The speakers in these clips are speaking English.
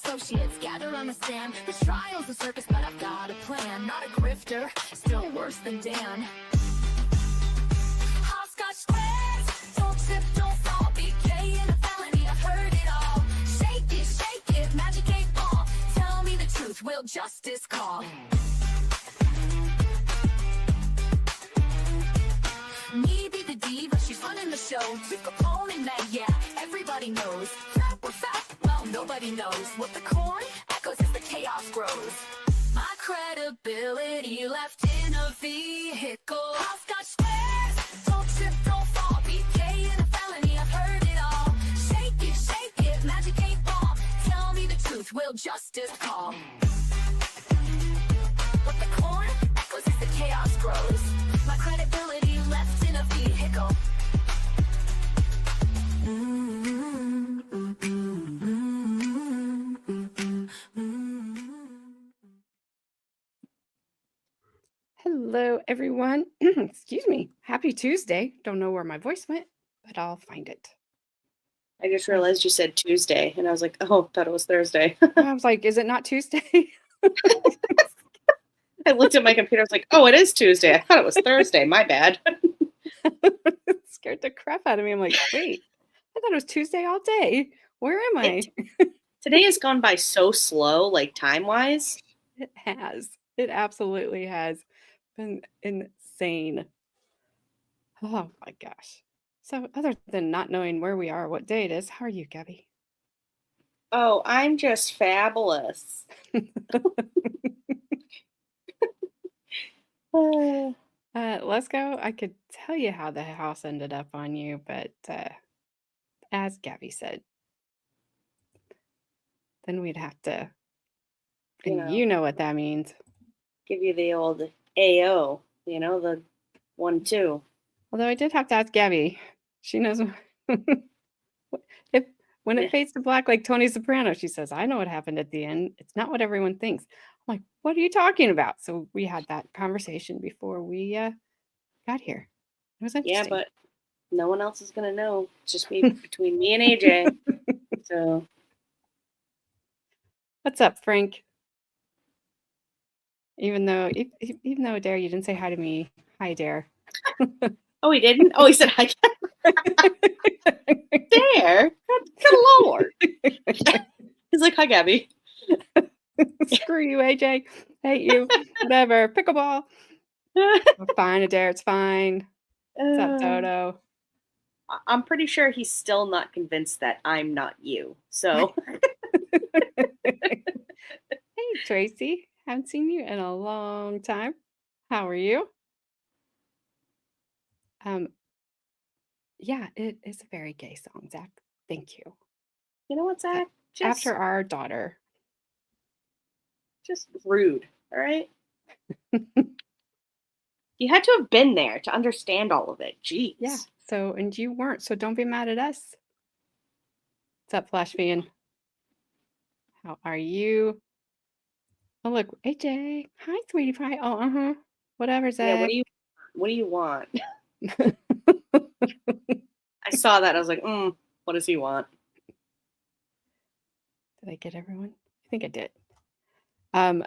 associates gather on the stand. The trial's a circus, but I've got a plan. Not a grifter, still worse than Dan. Hopscotch squares, don't trip, don't fall. BK in a felony, I've heard it all. Shake it, magic 8 ball. Tell me the truth, will justice call? Me be the diva, she's running the show. With Capone and Meg, yeah, everybody knows. That we're fat, well, nobody knows. What the corn echoes as the chaos grows. My credibility left in a vehicle. Hopscotch squares, don't trip, don't fall. BK in a felony, I've heard it all. Shake it, magic 8 ball. Tell me the truth, will justice call? What the corn echoes as the chaos grows. My credibility left in a vehicle. Hello, everyone. Excuse me. Happy Tuesday. Don't know where my voice went, but I'll find it. I just realized you said Tuesday, and I was like, oh, thought it was Thursday. I was like, is it not Tuesday? I looked at my computer, I was like, oh, it is Tuesday. I thought it was Thursday. My bad. It scared the crap out of me. I'm like, wait, I thought it was Tuesday all day. Where am I? Today has gone by so slow, like time-wise. It has. It absolutely has been insane. Oh my gosh. So other than not knowing where we are, what day it is, how are you, Gabby? Oh, I'm just fabulous. Let's go. I could tell you how the house ended up on you, but as Gabby said, then we'd have to, and you know what that means. Give you the old AO, the 1-2. Although I did have to ask Gabby. She knows when it fades to black like Tony Soprano, she says, I know what happened at the end. It's not what everyone thinks. I'm like, what are you talking about? So we had that conversation before we got here. It was interesting. Yeah, but no one else is going to know. It's just between me and AJ. So, what's up, Frank? Even though Dare, you didn't say hi to me. Hi, Dare. Oh, he didn't? Oh, he said hi. Dare? Good Lord. He's like, hi, Gabby. Screw you, AJ. Hate you. Whatever. Pickleball. Fine, Adair. It's fine. What's up, Dodo? I'm pretty sure he's still not convinced that I'm not you. So. Hey, Tracy. Haven't seen you in a long time. How are you? Yeah, it is a very gay song, Zach. Thank you. You know what, Zach? After our daughter. Just rude, all right? You had to have been there to understand all of it. Jeez. Yeah, and you weren't, so don't be mad at us. What's up, Flash Fan? How are you? Oh, look, AJ. Hi, sweetie pie. Oh, whatever, Zach. Yeah, what do you want? I saw that. I was like, what does he want? Did I get everyone? I think I did. I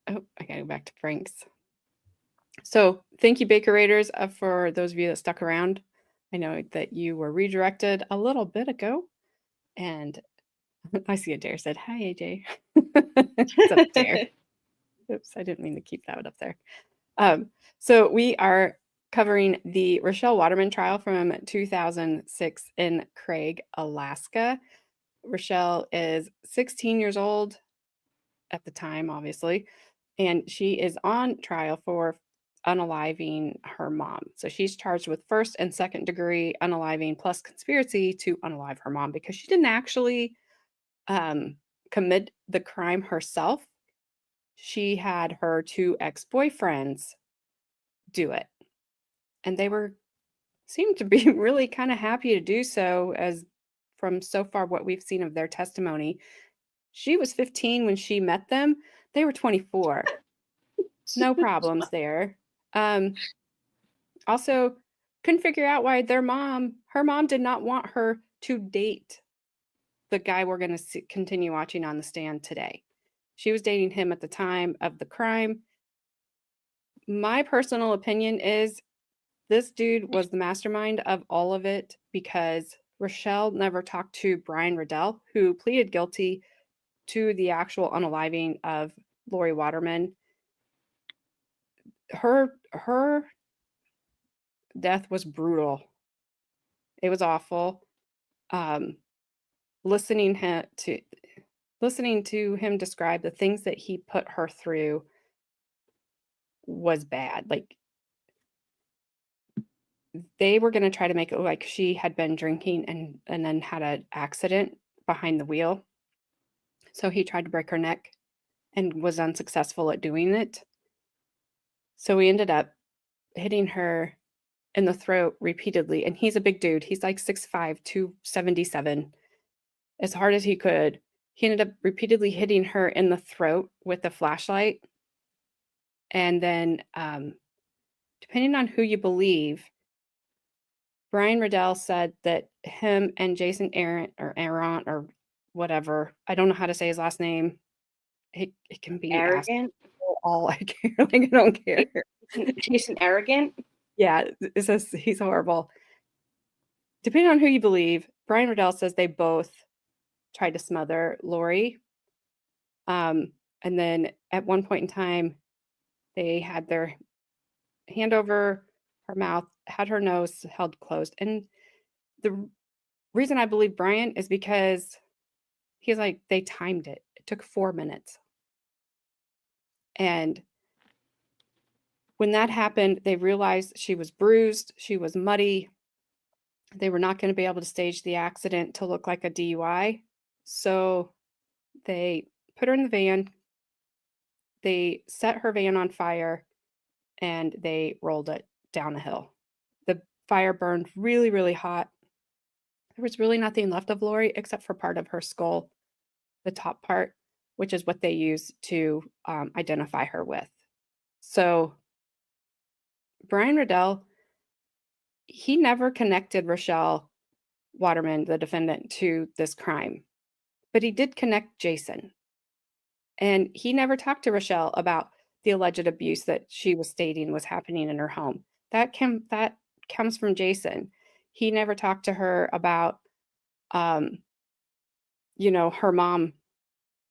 gotta go back to Frank's. So thank you, Baker Raiders, for those of you that stuck around. I know that you were redirected a little bit ago, and I see Adair said, hi, AJ. What's up, Adair? Oops, I didn't mean to keep that up there. So we are covering the Rachelle Waterman trial from 2006 in Craig, Alaska. Rachelle is 16 years old at the time, obviously, and she is on trial for unaliving her mom. So she's charged with first and second degree unaliving plus conspiracy to unalive her mom because she didn't actually commit the crime herself. She had her two ex-boyfriends do it. And they seemed to be really kind of happy to do so, as from so far what we've seen of their testimony. She was 15 when she met them. They were 24. No problems there. Also, couldn't figure out why her mom did not want her to date the guy we're going to continue watching on the stand today. She was dating him at the time of the crime. My personal opinion is this dude was the mastermind of all of it because Rachelle never talked to Brian Riddell, who pleaded guilty to the actual unaliving of Lauri Waterman. Her death was brutal. It was awful. Listening to him describe the things that he put her through was bad. Like, they were going to try to make it look like she had been drinking and then had an accident behind the wheel. So he tried to break her neck and was unsuccessful at doing it. So he ended up hitting her in the throat repeatedly. And he's a big dude. He's like 6'5", 277, as hard as he could. He ended up repeatedly hitting her in the throat with a flashlight. And then, depending on who you believe, Brian Riddell said that him and Jason Arrant or whatever, I don't know how to say his last name. It can be Arrogant. All I care. Like, I don't care. Jason Arrogant. Yeah, it says he's horrible. Depending on who you believe, Brian Riddell says they both tried to smother Lauri. And then at one point in time, they had their hand over her mouth, had her nose held closed. And the reason I believe Brian is because he's like, they timed it. It took 4 minutes. And when that happened, they realized she was bruised, she was muddy. They were not going to be able to stage the accident to look like a DUI. So they put her in the van, they set her van on fire, and they rolled it down a hill. The fire burned really, really hot. There was really nothing left of Lauri except for part of her skull, the top part, which is what they use to identify her with. So Brian Riddell, he never connected Rachelle Waterman, the defendant, to this crime, but he did connect Jason. And he never talked to Rachelle about the alleged abuse that she was stating was happening in her home. That comes from Jason. He never talked to her about, her mom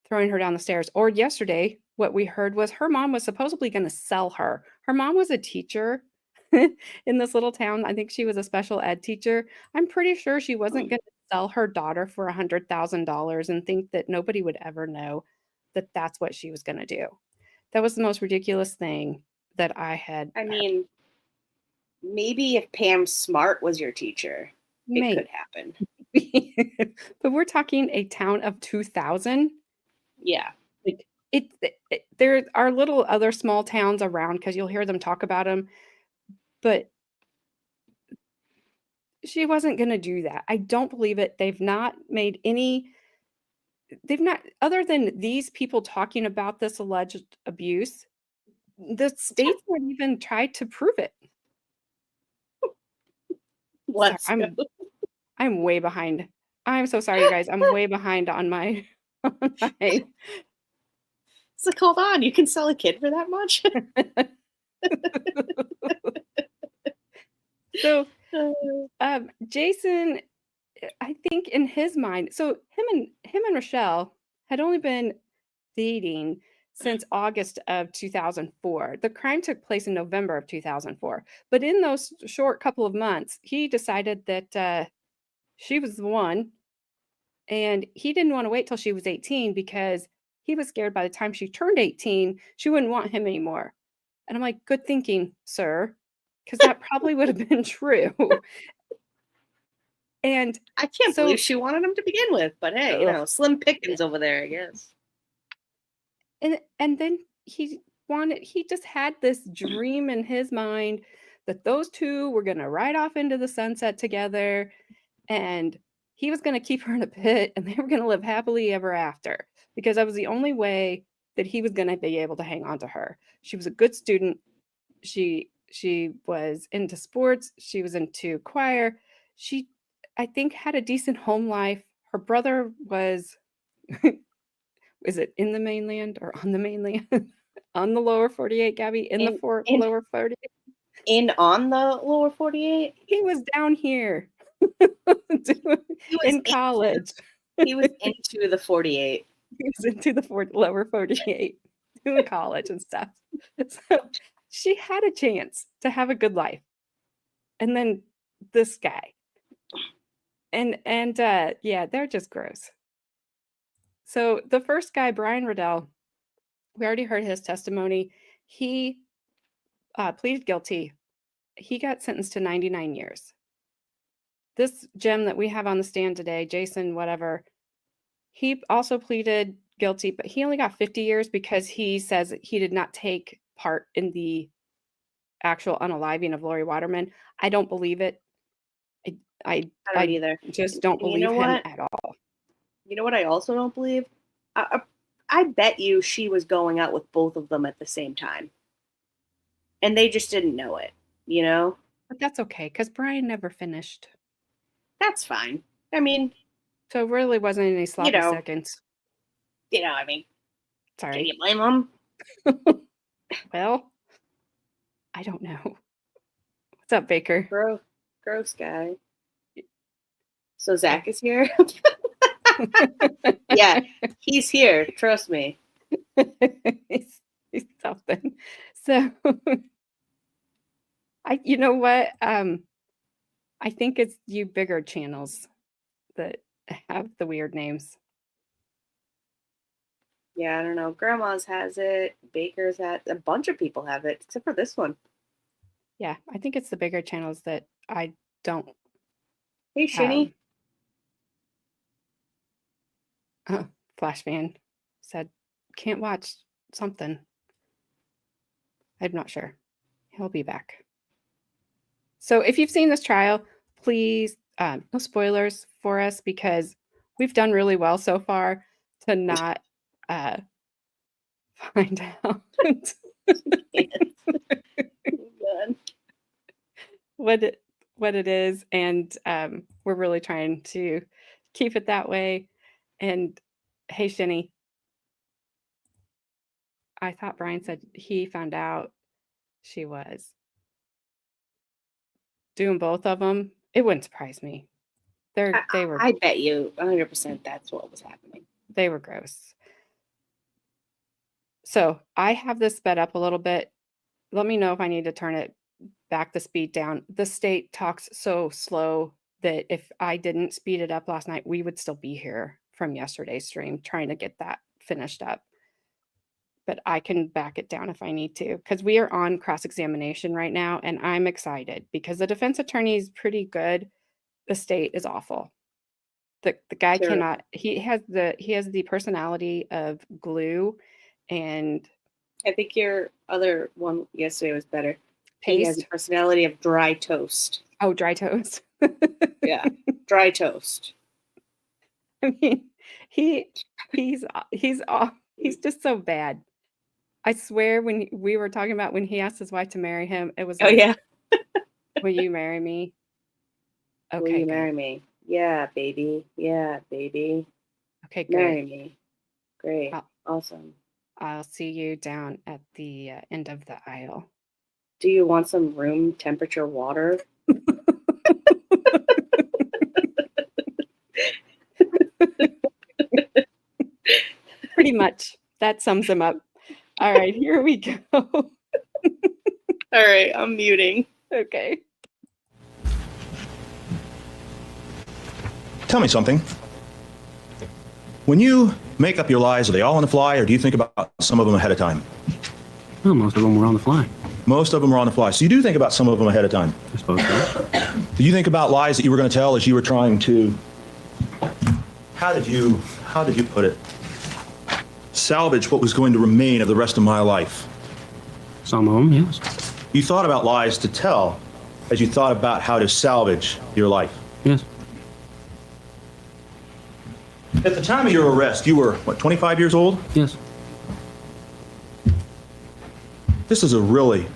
throwing her down the stairs. Or yesterday, what we heard was her mom was supposedly going to sell her. Her mom was a teacher in this little town. I think she was a special ed teacher. I'm pretty sure she wasn't going to sell her daughter for $100,000 and think that nobody would ever know that that's what she was going to do. That was the most ridiculous thing that I had. I mean, maybe if Pam Smart was your teacher, it could happen. But we're talking a town of 2,000. Yeah. Like there are little other small towns around because you'll hear them talk about them, but she wasn't going to do that. I don't believe it. They've not, other than these people talking about this alleged abuse, the states haven't even tried to prove it. I'm way behind. I'm so sorry, you guys. I'm way behind on my. It's like, hold on, you can sell a kid for that much? So, Jason, I think in his mind, so him and Rachelle had only been dating since August of 2004. The crime took place in November of 2004. But in those short couple of months, he decided that she was the one. And he didn't want to wait till she was 18 because he was scared by the time she turned 18, she wouldn't want him anymore. And I'm like, good thinking, sir, because that probably would have been true. And I can't believe she wanted him to begin with, but hey, slim pickings over there, I guess. And then he just had this dream in his mind that those two were going to ride off into the sunset together, and he was going to keep her in a pit, and they were going to live happily ever after, because that was the only way that he was going to be able to hang on to her. She was a good student. She was into sports. She was into choir. She, I think, had a decent home life. her brother was, is it in the mainland or on the mainland? On the lower 48, Gabby? In the lower 48? On the lower 48? He was down here in college. He was into the 48. He was into the lower 48 doing college and stuff. So she had a chance to have a good life. And then this guy. And yeah, they're just gross. So the first guy, Brian Riddell, we already heard his testimony. He pleaded guilty. He got sentenced to 99 years. This gem that we have on the stand today, Jason, whatever, he also pleaded guilty, but he only got 50 years because he says he did not take part in the actual unaliving of Lauri Waterman. I don't believe it. I don't either. Just don't believe him at all. You know what I also don't believe? I bet you she was going out with both of them at the same time. And they just didn't know it, you know? But that's okay, because Brian never finished. That's fine. I mean... So it really wasn't any sloppy seconds. You know, I mean... Sorry. Can you blame them? Well, I don't know. What's up, Baker? Gross guy. So Zach is here? Yeah, he's here. Trust me. he's something. So, you know what? I think it's you bigger channels that have the weird names. Yeah, I don't know. Grandma's has it. Baker's has it. A bunch of people have it, except for this one. Yeah, I think it's the bigger channels that I don't. Hey, Shinny. Flashman said, can't watch something. I'm not sure. He'll be back. So if you've seen this trial, please, no spoilers for us, because we've done really well so far to not find out what it is. And we're really trying to keep it that way. And hey, Shinny, I thought Brian said he found out she was doing both of them. It wouldn't surprise me. They were. I bet you 100% that's what was happening. They were gross. So I have this sped up a little bit. Let me know if I need to turn it back the speed down. The state talks so slow that if I didn't speed it up last night, we would still be here from yesterday's stream trying to get that finished up. But I can back it down if I need to, because we are on cross-examination right now, and I'm excited because the defense attorney is pretty good. The state is awful. The guy cannot. He has the personality of glue, and I think your other one yesterday was better. Paste. He has the personality of dry toast. Oh, dry toast. Yeah, dry toast. I mean, he's just so bad. I swear, when we were talking about when he asked his wife to marry him, it was like, oh yeah, will you marry me? Okay, will you marry me? Yeah, baby. Yeah, baby. Okay, good. Marry me. Great. Awesome. I'll see you down at the end of the aisle. Do you want some room temperature water? Pretty much. That sums him up. All right, here we go. All right, I'm muting. Okay. Tell me something. When you make up your lies, are they all on the fly, or do you think about some of them ahead of time? Well, most of them were on the fly. Most of them are on the fly. So you do think about some of them ahead of time. I suppose so. Do you think about lies that you were going to tell as you were trying to, how did you put it? Salvage what was going to remain of the rest of my life. Some of them, yes. You thought about lies to tell as you thought about how to salvage your life. Yes. At the time of your arrest, you were, 25 years old? Yes. This is a really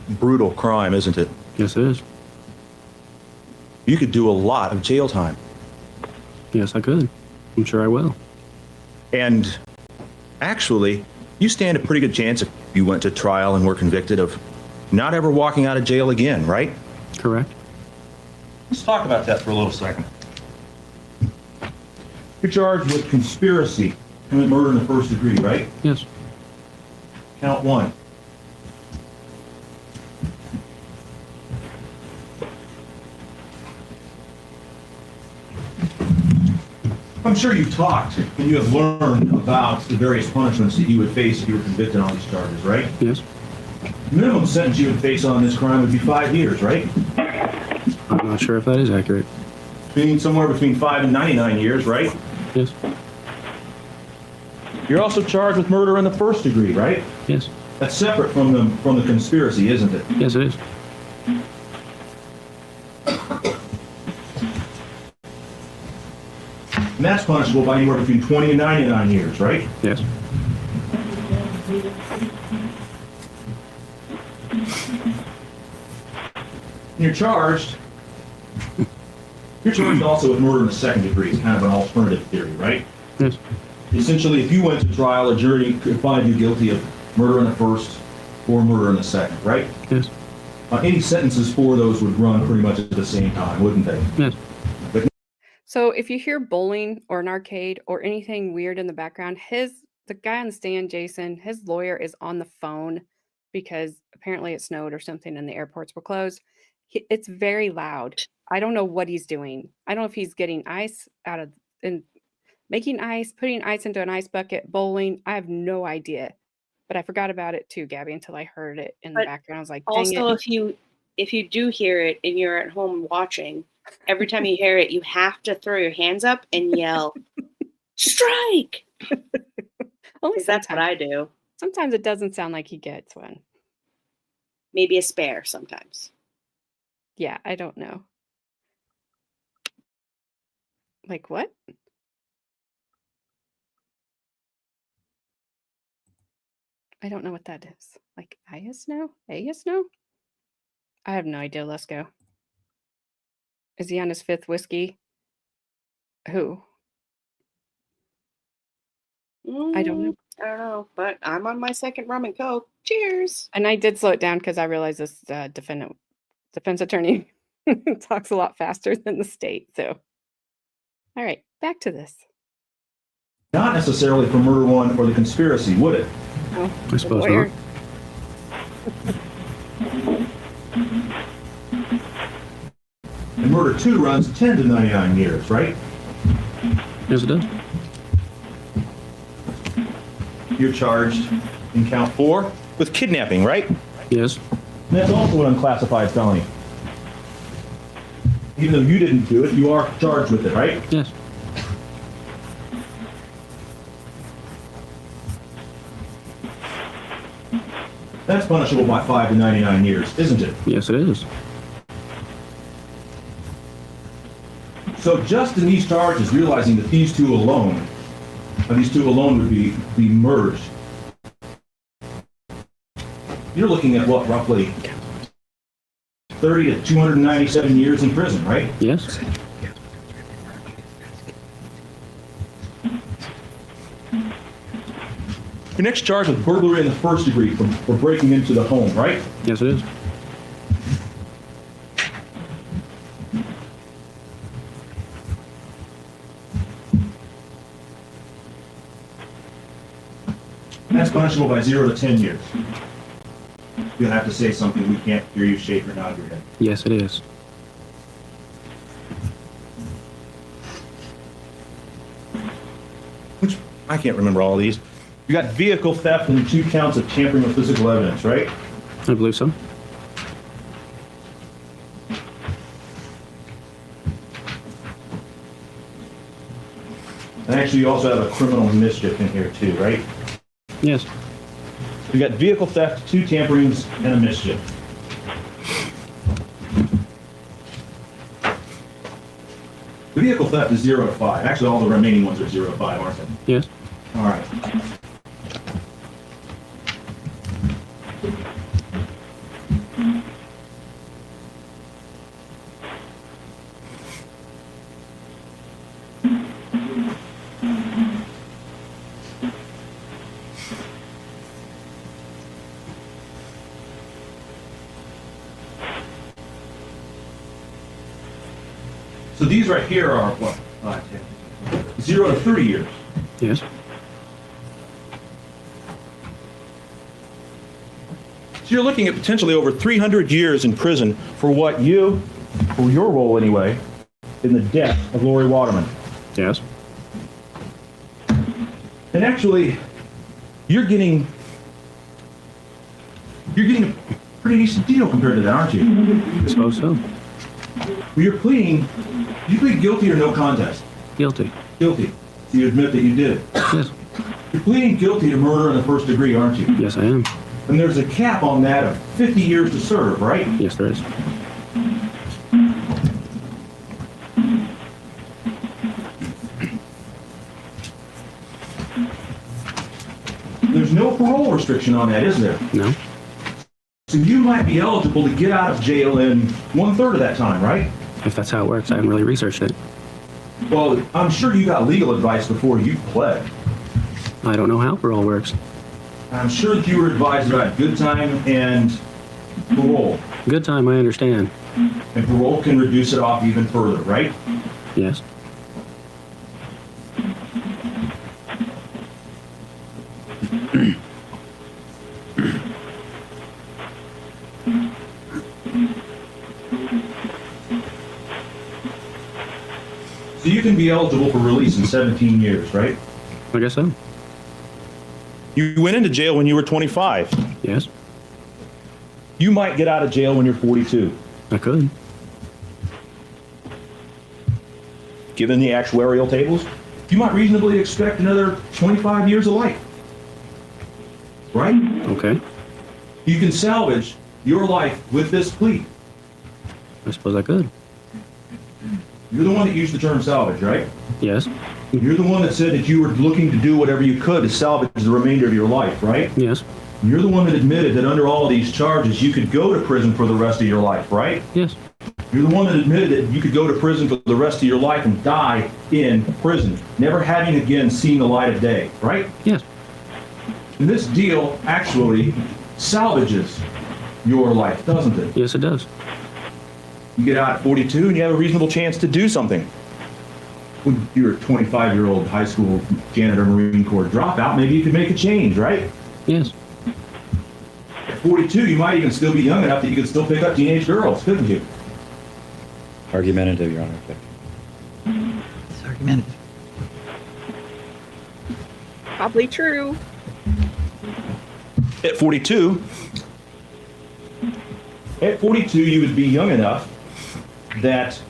brutal crime, isn't it? Yes, it is. You could do a lot of jail time. Yes, I could. I'm sure I will. And actually, you stand a pretty good chance if you went to trial and were convicted of not ever walking out of jail again, right? Correct? Let's talk about that for a little second. You're charged with conspiracy, commit murder in the first degree, right? Yes. Count one. I'm sure you've talked and you have learned about the various punishments that you would face if you were convicted on these charges, right? Yes. The minimum sentence you would face on this crime would be 5 years, right? I'm not sure if that is accurate. Being somewhere between 5 and 99 years, right? Yes. You're also charged with murder in the first degree, right? Yes. That's separate from the conspiracy, isn't it? Yes, it is. And that's punishable by anywhere between 20 and 99 years, right? Yes. And you're charged also with murder in the second degree. It's kind of an alternative theory, right? Yes. Essentially, if you went to trial, a jury could find you guilty of murder in the first or murder in the second, right? Yes. Any sentences for those would run pretty much at the same time, wouldn't they? Yes. So if you hear bowling or an arcade or anything weird in the background, the guy on the stand, Jason, his lawyer is on the phone because apparently it snowed or something and the airports were closed. It's very loud. I don't know what he's doing. I don't know if he's getting ice and making ice, putting ice into an ice bucket, bowling. I have no idea. But I forgot about it too, Gabby, until I heard it in the background. I was like, dang Also, it. if you do hear it and you're at home watching, every time you hear it, you have to throw your hands up and yell, "Strike!" Only 'Cause that's what I do. Sometimes it doesn't sound like he gets one. Maybe a spare sometimes. Yeah, I don't know. Like what? I don't know what that is. Like Ayasno? Ayasno? I have no idea. Let's go. Is he on his fifth whiskey? Who? I don't know. I don't know, but I'm on my second rum and coke. Cheers. And I did slow it down because I realized this defense attorney talks a lot faster than the state. So, all right, back to this. Not necessarily for murder one or the conspiracy, would it? Well, I suppose lawyer. not. And murder two runs 10 to 99 years, right? Yes, it does. You're charged in count 4 with kidnapping, right? Yes. And that's also an unclassified felony. Even though you didn't do it, you are charged with it, right? Yes. That's punishable by 5 to 99 years, isn't it? Yes, it is. So just in these charges, realizing that these two alone would be merged. You're looking at what, roughly 30 to 297 years in prison, right? Yes. Your next charge with burglary in the first degree for breaking into the home, right? Yes, it is. That's punishable by 0 to 10 years. You'll have to say something. We can't hear you shake or nod your head. Yes, it is. Which, I can't remember all of these. You got vehicle theft and 2 counts of tampering with physical evidence, right? I believe so. And actually, you also have a criminal mischief in here too, right? Yes. You got vehicle theft, 2 tamperings, and a mischief. The vehicle theft is 0 to 5. Actually, all the remaining ones are 0 to 5, aren't they? Yes. All right. So these right here are what? 0 to 30 years. Yes. So you're looking at potentially over 300 years in prison for what you, for your role anyway, in the death of Lauri Waterman. Yes. And actually, you're getting a pretty decent deal compared to that, aren't you? I suppose so. Well, you plead guilty or no contest? Guilty. Guilty. So you admit that you did it. Yes. You're pleading guilty to murder in the first degree, aren't you? Yes, I am. And there's a cap on that of 50 years to serve, right? Yes, there is. There's no parole restriction on that, is there? No. So you might be eligible to get out of jail in 1/3 of that time, right? If that's how it works, I haven't really researched it. Well, I'm sure you got legal advice before you pled. I don't know how parole works. I'm sure that you were advised about good time and parole. Good time, I understand. And parole can reduce it off even further, right? Yes. So you can be eligible for release in 17 years, right? I guess so. You went into jail when you were 25. Yes. You might get out of jail when you're 42. I could. Given the actuarial tables, you might reasonably expect another 25 years of life. Right? Okay. You can salvage your life with this plea. I suppose I could. You're the one that used the term salvage, right? Yes. You're the one that said that you were looking to do whatever you could to salvage the remainder of your life, right? Yes. You're the one that admitted that under all of these charges, you could go to prison for the rest of your life, right? Yes. You're the one that admitted that you could go to prison for the rest of your life and die in prison, never having again seen the light of day, right? Yes. And this deal actually salvages your life, doesn't it? Yes, it does. You get out at 42 and you have a reasonable chance to do something. When you're a 25-year-old high school janitor Marine Corps dropout, maybe you could make a change, right? Yes. At 42, you might even still be young enough that you could still pick up teenage girls, couldn't you? Argumentative, Your Honor. It's argumentative. Probably true. At 42, you would be young enough that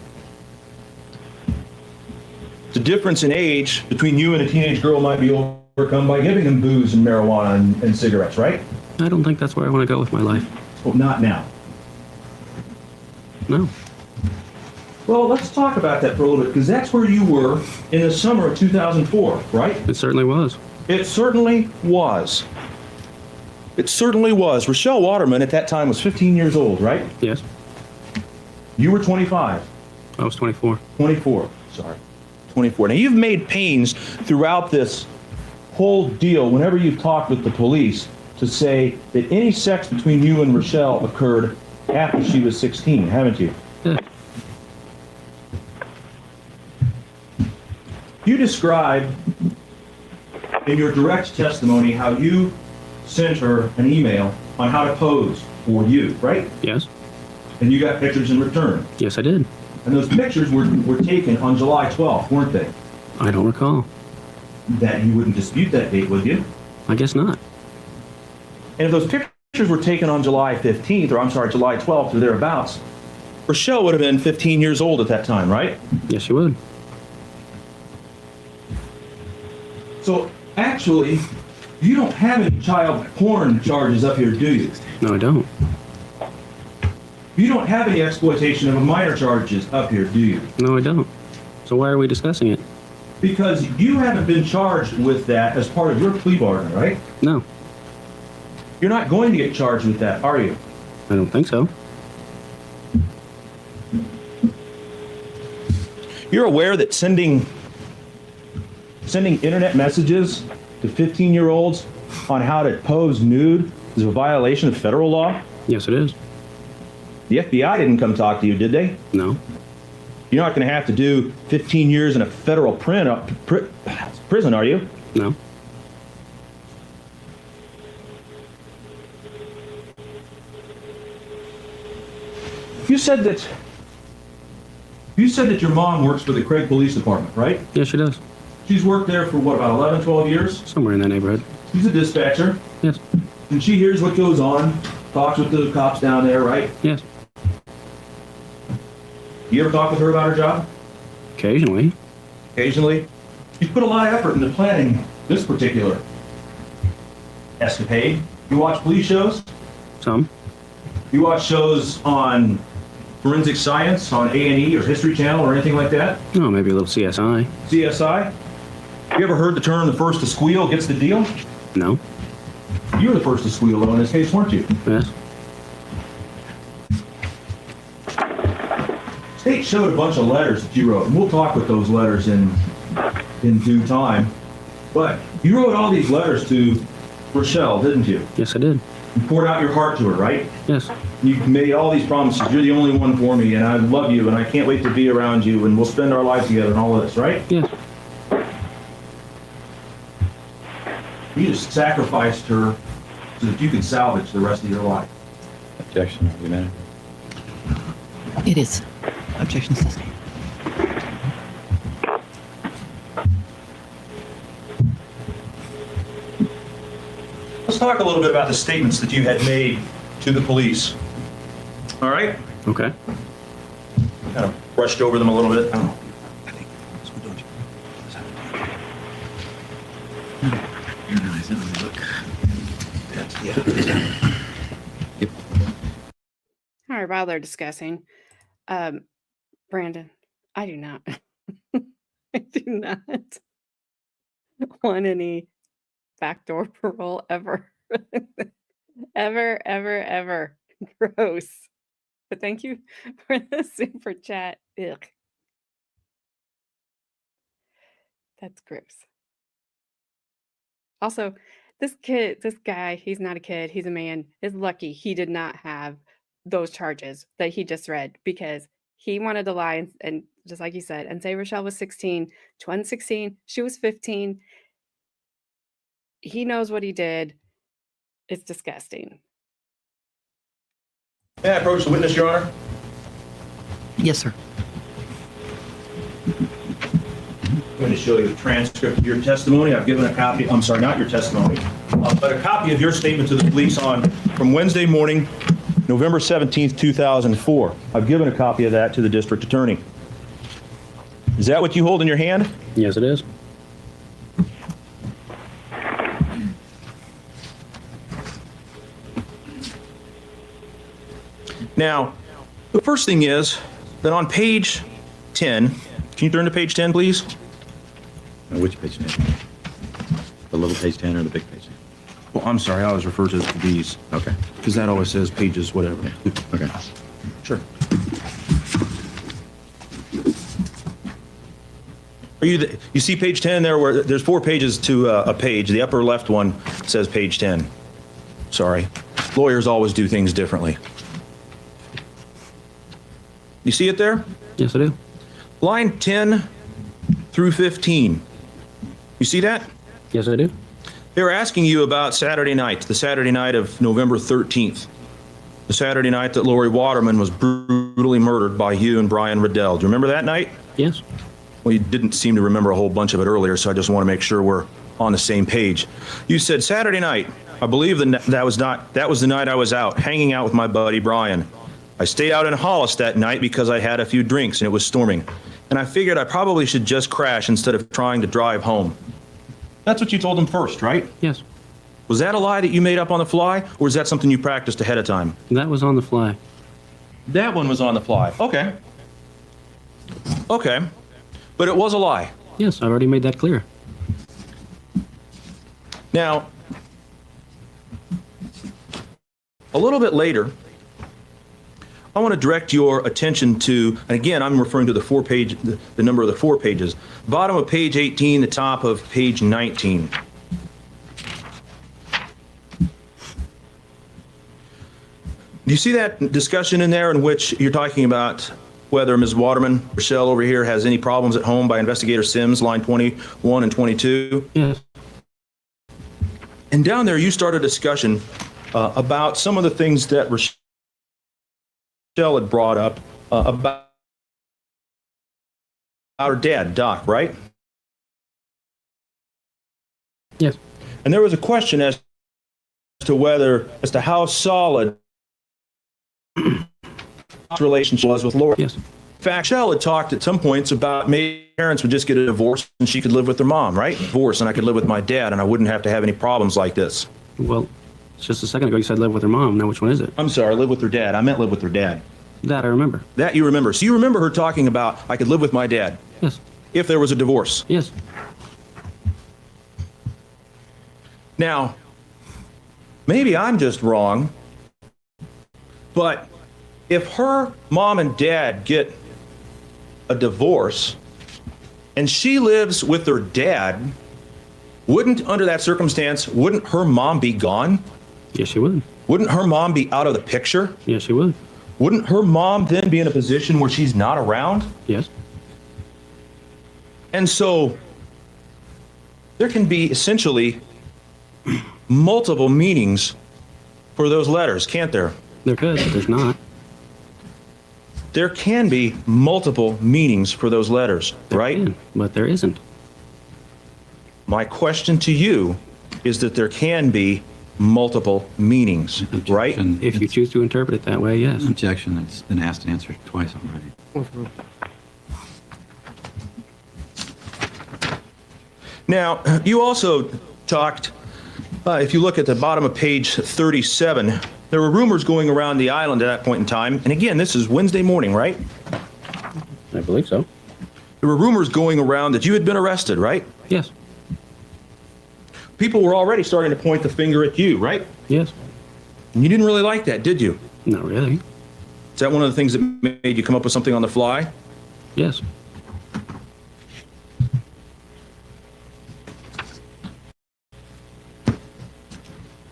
the difference in age between you and a teenage girl might be overcome by giving them booze and marijuana and cigarettes, right? I don't think that's where I want to go with my life. Well, not now. No. Well, let's talk about that for a little bit, because that's where you were in the summer of 2004, right? It certainly was. It certainly was. It certainly was. Rachelle Waterman at that time was 15 years old, right? Yes. You were 25. I was 24. 24, sorry. 24. Now, you've made pains throughout this whole deal, whenever you've talked with the police, to say that any sex between you and Rachelle occurred after she was 16, haven't you? Yeah. You described in your direct testimony how you sent her an email on how to pose for you, right? Yes. And you got pictures in return. Yes, I did. And those pictures were taken on July 12th, weren't they? I don't recall. That you wouldn't dispute that date, would you? I guess not. And if those pictures were taken on July 15th, or I'm sorry, July 12th or thereabouts, Rachelle would have been 15 years old at that time, right? Yes, you would. So actually, you don't have any child porn charges up here, do you? No, I don't. You don't have any exploitation of a minor charges up here, do you? No, I don't. So why are we discussing it? Because you haven't been charged with that as part of your plea bargain, right? No, You're not going to get charged with that, are you? I don't think so. You're aware that sending sending internet messages to 15-year-olds on how to pose nude is a violation of federal law? Yes, it is. The FBI didn't come talk to you, did they? No. You're not going to have to do 15 years in a federal prison, are you? No. You said that your mom works for the Craig Police Department, right? Yes, she does. She's worked there for what, about 11, 12 years? Somewhere in that neighborhood. She's a dispatcher, Yes. and she hears what goes on, talks with the cops down there, right? Yes. You ever talk with her about her job? Occasionally. Occasionally. She's put a lot of effort into planning this particular escapade. You watch police shows? Some. You watch shows on forensic science, on A&E or History Channel or anything like that? Oh, maybe a little CSI. CSI? You ever heard the term "the first to squeal gets the deal"? No. You were the first to squeal, though, in this case, weren't you? Yes. State showed a bunch of letters that you wrote, and we'll talk with those letters in due time. But you wrote all these letters to Rachelle, didn't you? Yes, I did. You poured out your heart to her, right? Yes. You made all these promises. You're the only one for me, and I love you, and I can't wait to be around you, and we'll spend our lives together and all of this, right? Yes. You just sacrificed her so that you could salvage the rest of your life. Objection, argumentative. It is. Objection sustained. Let's talk a little bit about the statements that you had made to the police. All right? Okay. Kind of brushed over them a little bit. Oh. All right, while they're discussing, Brandon, I do not, I do not want any backdoor parole ever, ever. Gross. But thank you for the super chat. Ugh. That's gross. Also, this guy, he's not a kid, he's a man, is lucky he did not have those charges that he just read, because he wanted to lie and just like you said, and say Rachelle was 16, she wasn't 16, she was 15. He knows what he did. It's disgusting. May I approach the witness, Your Honor? Yes, sir. I'm going to show you the transcript of your testimony. I've given a copy, I'm sorry, not your testimony, but a copy of your statement to the police from Wednesday morning, November 17th, 2004. I've given a copy of that to the district attorney. Is that what you hold in your hand? Yes, it is. Now, the first thing is that on page 10, can you turn to page 10, please? Which page 10? The little page 10 or the big page 10? Well, I'm sorry, I always refer to these, Okay. because that always says pages, whatever. Okay. Sure. You see page 10 there, where there's 4 pages to a page. The upper left one says page 10. Sorry. Lawyers always do things differently. You see it there? Yes, I do. Line 10 through 15. You see that? Yes, I do. They were asking you about Saturday night, the Saturday night of November 13th. The Saturday night that Lauri Waterman was brutally murdered by you and Brian Riddell. Do you remember that night? Yes. Well, you didn't seem to remember a whole bunch of it earlier, so I just want to make sure we're on the same page. You said Saturday night. I believe that was the night I was out, hanging out with my buddy Brian. I stayed out in Hollis that night because I had a few drinks and it was storming. And I figured I probably should just crash instead of trying to drive home. That's what you told him first, right? Yes. Was that a lie that you made up on the fly, or is that something you practiced ahead of time? That was on the fly. That one was on the fly. Okay. Okay. But it was a lie. Yes, I already made that clear. Now, a little bit later, I want to direct your attention to, and again, I'm referring to the number of the 4 pages. Bottom of page 18, the top of page 19. Do you see that discussion in there in which you're talking about whether Ms. Waterman, Rachelle over here, has any problems at home by Investigator Sims, line 21 and 22? Yes. And down there, you start a discussion about some of the things that Rachelle had brought up about her dad, Doc, right? Yes. And there was a question as to how solid relationship was with Lauri. Yes. In fact, Rachelle had talked at some points about maybe parents would just get a divorce and she could live with their mom, right? Divorce, and I could live with my dad and I wouldn't have to have any problems like this. Well, just a second ago you said live with her mom. Now which one is it? I'm sorry, live with her dad. I meant live with her dad. That I remember. That you remember. So you remember her talking about I could live with my dad Yes. if there was a divorce. Yes. Now, maybe I'm just wrong, but if her mom and dad get a divorce and she lives with her dad, under that circumstance, wouldn't her mom be gone? Yes, she would. Wouldn't her mom be out of the picture? Yes, she would. Wouldn't her mom then be in a position where she's not around? Yes. And so there can be essentially multiple meanings for those letters, can't there? There could, but there's not. There can be multiple meanings for those letters, right? Can, but there isn't. My question to you is that there can be multiple meanings, right? Objection. If you choose to interpret it that way, yes. Objection, it's been asked and answered twice already. Now, you also talked, if you look at the bottom of page 37, there were rumors going around the island at that point in time. And again, this is Wednesday morning, right? I believe so. There were rumors going around that you had been arrested, right? Yes. People were already starting to point the finger at you, right? Yes. And you didn't really like that, did you? Not really. Is that one of the things that made you come up with something on the fly? Yes.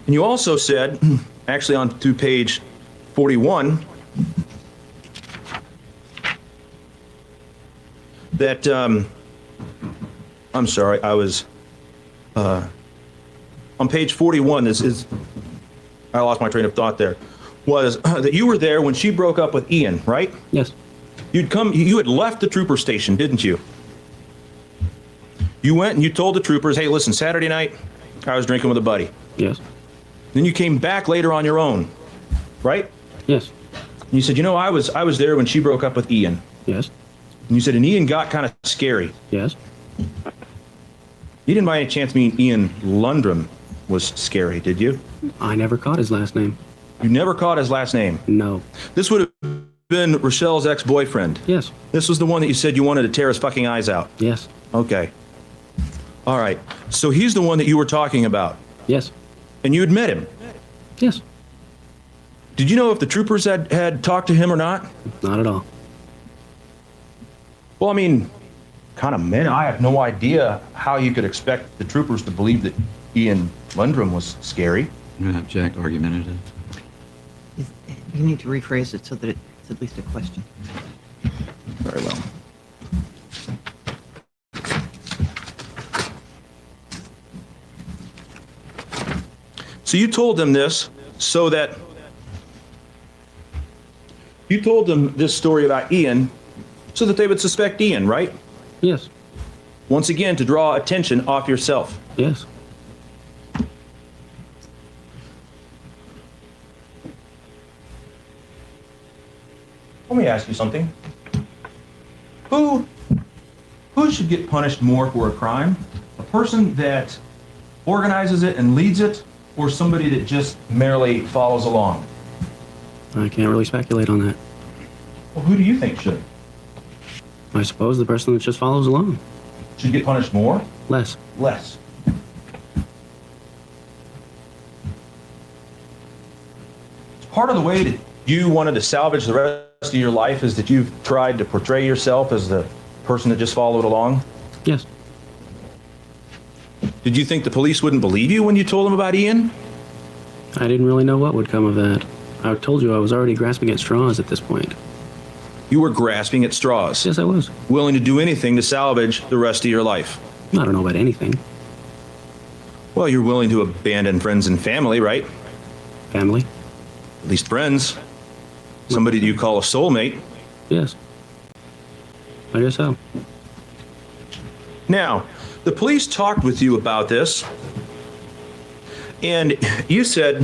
And you also said, actually on to page 41, that, I'm sorry, I was, on page 41, I lost my train of thought there, was that you were there when she broke up with Ian, right? Yes. You had left the trooper station, didn't you? You went and you told the troopers, hey, listen, Saturday night, I was drinking with a buddy. Yes. Then you came back later on your own, right? Yes. And you said, you know, I was there when she broke up with Ian. Yes. And you said, and Ian got kind of scary. Yes. You didn't by any chance mean Ian Lundrum was scary, did you? I never caught his last name. You never caught his last name. No. This would have been Rochelle's ex-boyfriend. Yes. This was the one that you said you wanted to tear his fucking eyes out. Yes. Okay. All right. So he's the one that you were talking about. Yes. And you had met him. Yes. Did you know if the troopers had talked to him or not? Not at all. Well, I mean, kind of men. I have no idea how you could expect the troopers to believe that Ian Lundrum was scary. I'm going to object, argumentative. You need to rephrase it so that it's at least a question. Very well. So you told them this so that you told them this story about Ian so that they would suspect Ian, right? Yes. Once again, to draw attention off yourself. Yes. Let me ask you something. Who should get punished more for a crime? A person that organizes it and leads it, or somebody that just merely follows along? I can't really speculate on that. Well, who do you think should? I suppose the person that just follows along. Should get punished more? Less. Less. It's part of the way that you wanted to salvage the rest of your life is that you've tried to portray yourself as the person that just followed along? Yes. Did you think the police wouldn't believe you when you told them about Ian? I didn't really know what would come of that. I told you I was already grasping at straws at this point. You were grasping at straws. Yes, I was. Willing to do anything to salvage the rest of your life. I don't know about anything. Well, you're willing to abandon friends and family, right? Family? At least friends. Somebody that you call a soulmate. Yes. I guess so. Now, the police talked with you about this, and you said,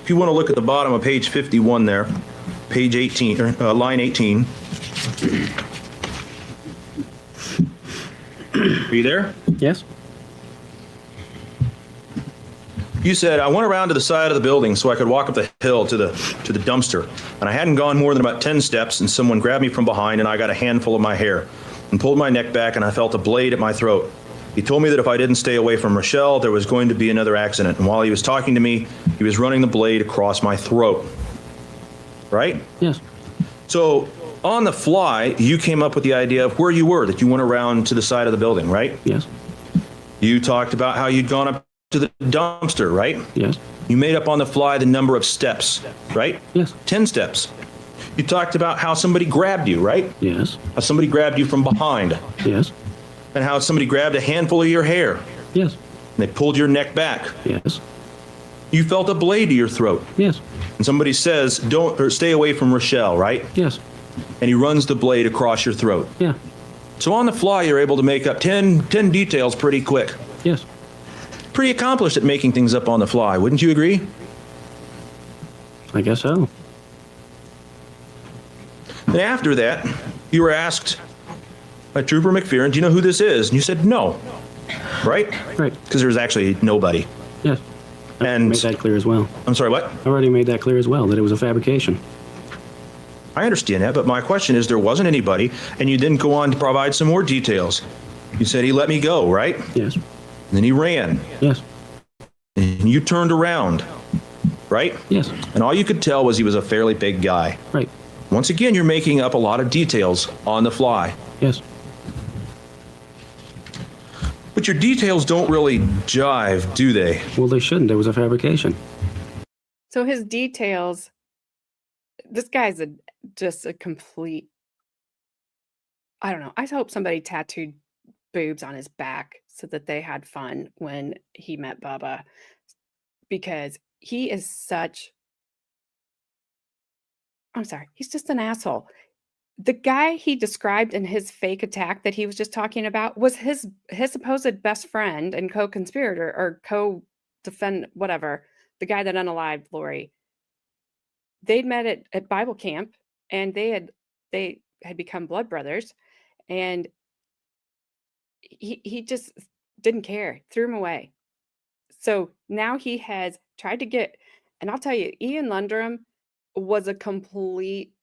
if you want to look at the bottom of page 51 there, page 18, or line 18. Are you there? Yes? You said, I went around to the side of the building so I could walk up the hill to the dumpster. And I hadn't gone more than about 10 steps, and someone grabbed me from behind, and I got a handful of my hair and pulled my neck back, and I felt a blade at my throat. He told me that if I didn't stay away from Rachelle, there was going to be another accident. And while he was talking to me, he was running the blade across my throat. Right? Yes. So on the fly, you came up with the idea of where you were, that you went around to the side of the building, right? Yes. You talked about how you'd gone up to the dumpster, right? Yes. You made up on the fly the number of steps, right? Yes. 10 steps. You talked about how somebody grabbed you, right? Yes. How somebody grabbed you from behind. Yes. And how somebody grabbed a handful of your hair. Yes. And they pulled your neck back. Yes. You felt a blade to your throat. Yes. And somebody says, stay away from Rachelle, right? Yes. And he runs the blade across your throat. Yeah. So on the fly, you're able to make up 10 details pretty quick. Yes. Pretty accomplished at making things up on the fly, wouldn't you agree? I guess so. And after that, you were asked by Trooper McPherson, do you know who this is? And you said no, right? Right. Because there's actually nobody. Yes. I And- made that clear as well. I'm sorry, what? I already made that clear as well, that it was a fabrication. I understand that, but my question is there wasn't anybody, and you didn't go on to provide some more details. You said he let me go, right? Yes. And then he ran, Yes. and you turned around, right? Yes. And all you could tell was he was a fairly big guy. Right. Once again, you're making up a lot of details on the fly. Yes. But your details don't really jive, do they? Well, they shouldn't. It was a fabrication. So his details, this guy's just a complete, I don't know. I hope somebody tattooed boobs on his back so that they had fun when he met Bubba, because he is such, I'm sorry, he's just an asshole. The guy he described in his fake attack that he was just talking about was his supposed best friend and co-conspirator or co-defend, whatever, the guy that unalived Lauri. They'd met at Bible camp, and they had become blood brothers, and he just didn't care, threw him away. So now he has tried to get, and I'll tell you, Ian Lundrum was a complete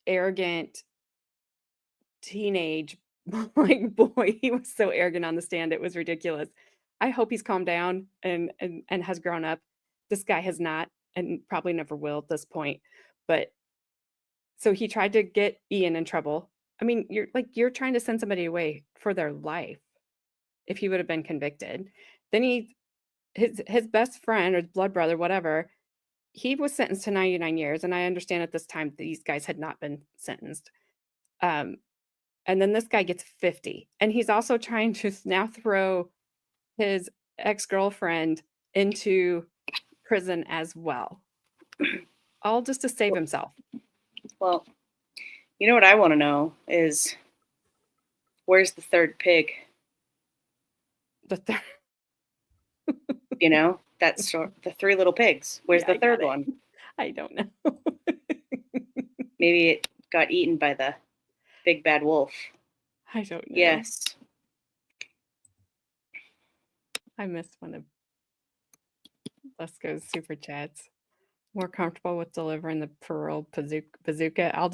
arrogant teenage like boy. He was so arrogant on the stand, it was ridiculous. I hope he's calmed down and has grown up. This guy has not, and probably never will at this point. But so he tried to get Ian in trouble. I mean, you're trying to send somebody away for their life if he would have been convicted. Then his best friend or blood brother, whatever, he was sentenced to 99 years. And I understand at this time these guys had not been sentenced. And then this guy gets 50. And he's also trying to now throw his ex-girlfriend into prison as well. All just to save himself. Well, you know what I want to know is, where's the third pig? But You know, that's the three little pigs. Where's Yeah, the I third got it. one? I don't know. Maybe it got eaten by the big bad wolf. I don't know. Yes. I missed one of Lesko's super chats. More comfortable with delivering the parole bazooka.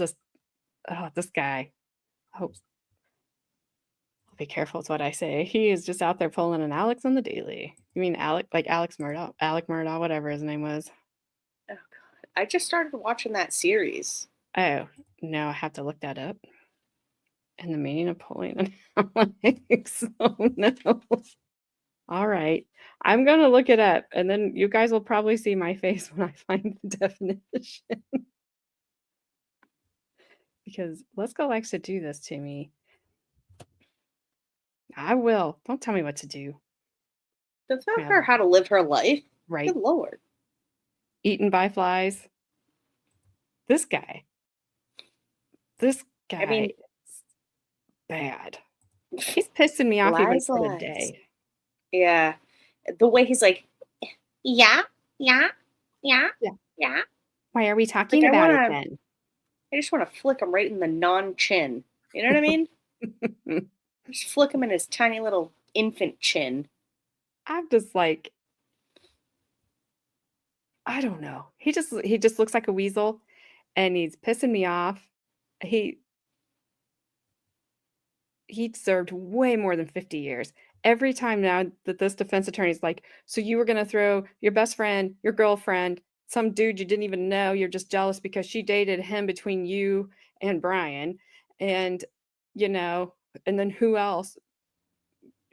This guy. I'll be careful with what I say. He is just out there pulling an Alex on the daily. You mean Alec, like Alex Murdaugh, whatever his name was. Oh God. I just started watching that series. Oh, no, I have to look that up. And the meaning of pulling an Alex. Oh, no. All right. I'm going to look it up, and then you guys will probably see my face when I find the definition. Because let's go likes to do this to me. I will. Don't tell me what to do. That's not Yeah. her how to live her life. Right. Good Lord. Eaten by flies. This guy. This guy I mean, is bad. He's pissing me off even lies, for the lies. day. Yeah. The way he's like, yeah, yeah, yeah, Yeah. yeah. Why are we talking I about wanna- it then? I just want to flick him right in the non-chin. You know what I mean? Just flick him in his tiny little infant chin. I'm just like, I don't know. He just looks like a weasel, and he's pissing me off. He served way more than 50 years. Every time now that this defense attorney is like, so you were going to throw your best friend, your girlfriend, some dude you didn't even know, you're just jealous because she dated him between you and Brian. And, and then who else?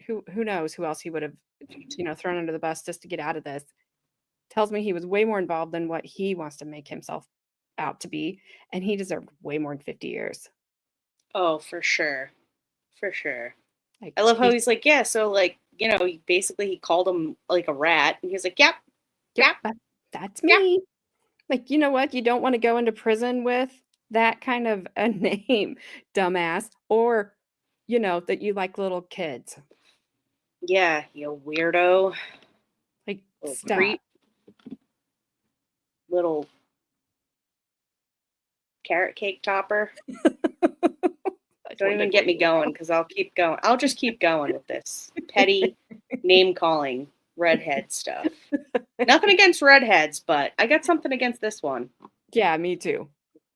Who knows who else he would have, thrown under the bus just to get out of this. Tells me he was way more involved than what he wants to make himself out to be. And he deserved way more than 50 years. Oh, for sure. For sure. Like, I love how he's like, yeah, so like, he called him like a rat. And he was like, yep, that's me. Like, you know what? You don't want to go into prison with that kind of a name, dumbass. Or, that you like little kids. yeah, you weirdo. Like, Little stop. creep. Little carrot cake topper. Don't even get me going because I'll keep going. I'll just keep going with this petty name calling redhead stuff. Nothing against redheads, but I got something against this one. Yeah, me too.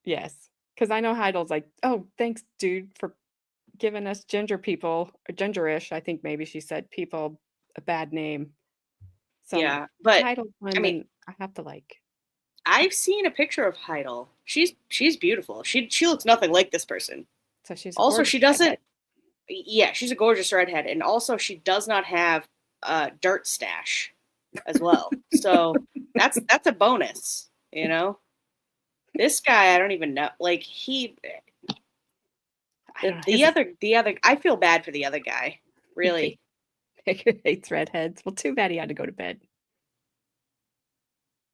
Yes. Because I know Heidel's like, oh, thanks, dude, for giving us ginger people, or gingerish, I think maybe she said, people a bad name. So yeah, but Heidel's one, I mean, I have to like. I've seen a picture of Heidel. She's beautiful. She looks nothing like this person. So she's Also, she doesn't. Yeah, she's a gorgeous redhead, and also she does not have a dirt stash, as well. So that's a bonus, This guy, I don't even know. Like the other. I feel bad for the other guy. Really, Baker hates redheads. Well, too bad he had to go to bed.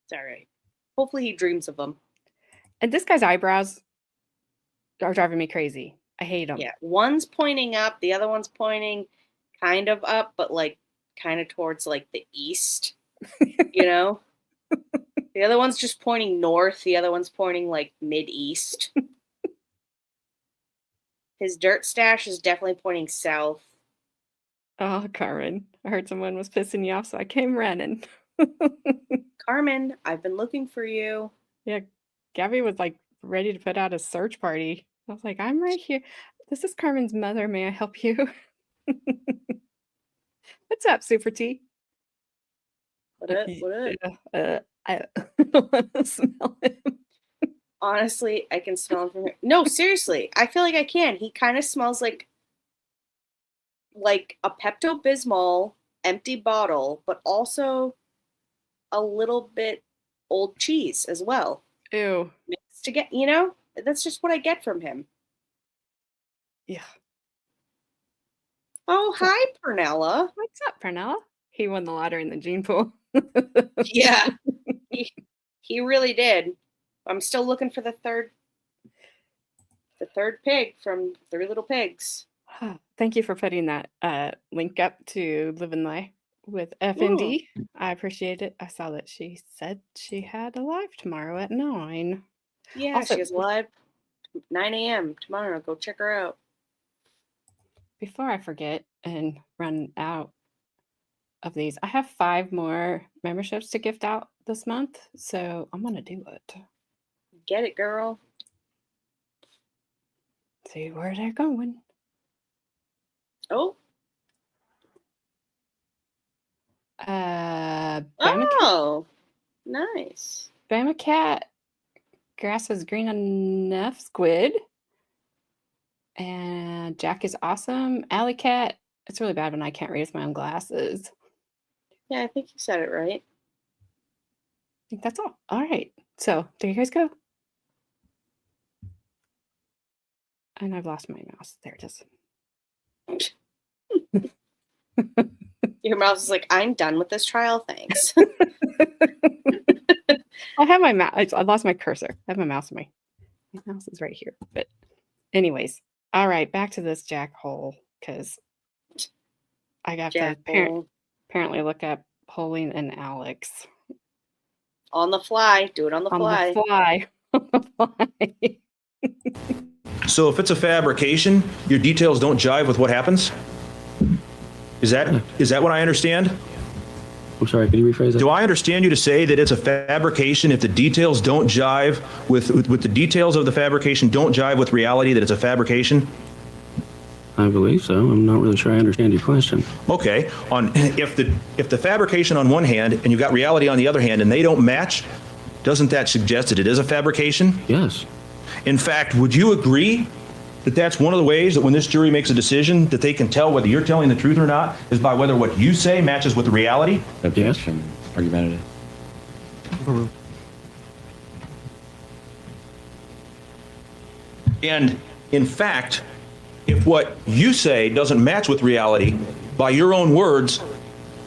it's all right. Hopefully, he dreams of them. And this guy's eyebrows are driving me crazy. I hate them. Yeah, one's pointing up, the other one's pointing kind of up, but like kind of towards like the east. The other one's just pointing north. The other one's pointing like mid-east. His dirt stash is definitely pointing south. Oh, Carmen, I heard someone was pissing you off, so I came running. Carmen, I've been looking for you. Yeah, Gabby was like ready to put out a search party. I was like, I'm right here. This is Carmen's mother. May I help you? What's up, Super T? What up? I don't want to smell him. Honestly, I can smell him from here. No, seriously, I feel like I can. He kind of smells like a Pepto-Bismol empty bottle, but also a little bit old cheese as well. Ew. Mixed together, that's just what I get from him. Yeah. Oh, hi, Pernella. What's up, Pernella? He won the lottery in the gene pool. Yeah, he really did. I'm still looking for the third pig from Three Little Pigs. Thank you for putting that link up to Live and Lie with FND. I appreciate it. I saw that she said she had a live tomorrow at 9. Yeah, Also, she has live 9 a.m. tomorrow. Go check her out. Before I forget and run out of these, I have 5 more memberships to gift out this month, so I'm gonna do it. Get it, girl. See where they're going. Oh. Bama Oh, nice. Cat grass is green enough, squid. And Jack is awesome. Alley Cat, it's really bad when I can't read with my own glasses. Yeah, I think you said it right. I think that's all. All right. So there you guys go. And I've lost my mouse. There it is. Your mouse is like, I'm done with this trial. Thanks. I have my mouse. I lost my cursor. I have my mouse. My mouse is right here. But anyways, all right. Back to this Jack hole because I got Jack to hole. apparently look up Pauline and Alex On the fly. Do it on the on fly. the fly. On the fly. So if it's a fabrication, your details don't jive with what happens? Is that what I understand? I'm sorry, could you rephrase that? Do I understand you to say that it's a fabrication if the details don't jive with the details of the fabrication don't jive with reality, that it's a fabrication? I believe so. I'm not really sure I understand your question. Okay. If the fabrication on one hand and you've got reality on the other hand and they don't match, doesn't that suggest that it is a fabrication? Yes. In fact, would you agree that that's one of the ways that when this jury makes a decision that they can tell whether you're telling the truth or not is by whether what you say matches with the reality? Objection. Argumentative. Overruled. And in fact, if what you say doesn't match with reality, by your own words,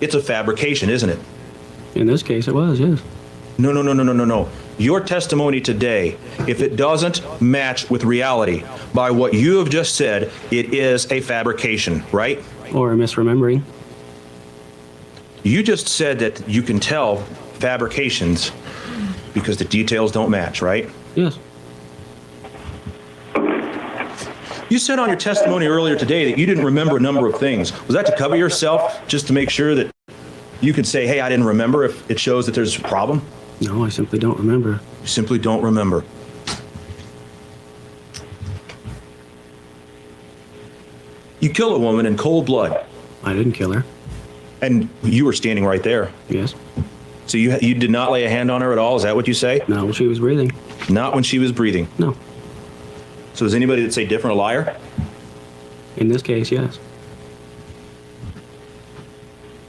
it's a fabrication, isn't it? In this case, it was, yes. No. Your testimony today, if it doesn't match with reality, by what you have just said, it is a fabrication, right? Or misremembering. You just said that you can tell fabrications because the details don't match, right? Yes. You said on your testimony earlier today that you didn't remember a number of things. Was that to cover yourself, just to make sure that you could say, hey, I didn't remember, if it shows that there's a problem? No, I simply don't remember. You simply don't remember. You kill a woman in cold blood, I didn't kill her. and you were standing right there. Yes. So you did not lay a hand on her at all? Is that what you say? Not when she was breathing. Not when she was breathing. No. So is anybody that say different a liar? In this case, yes.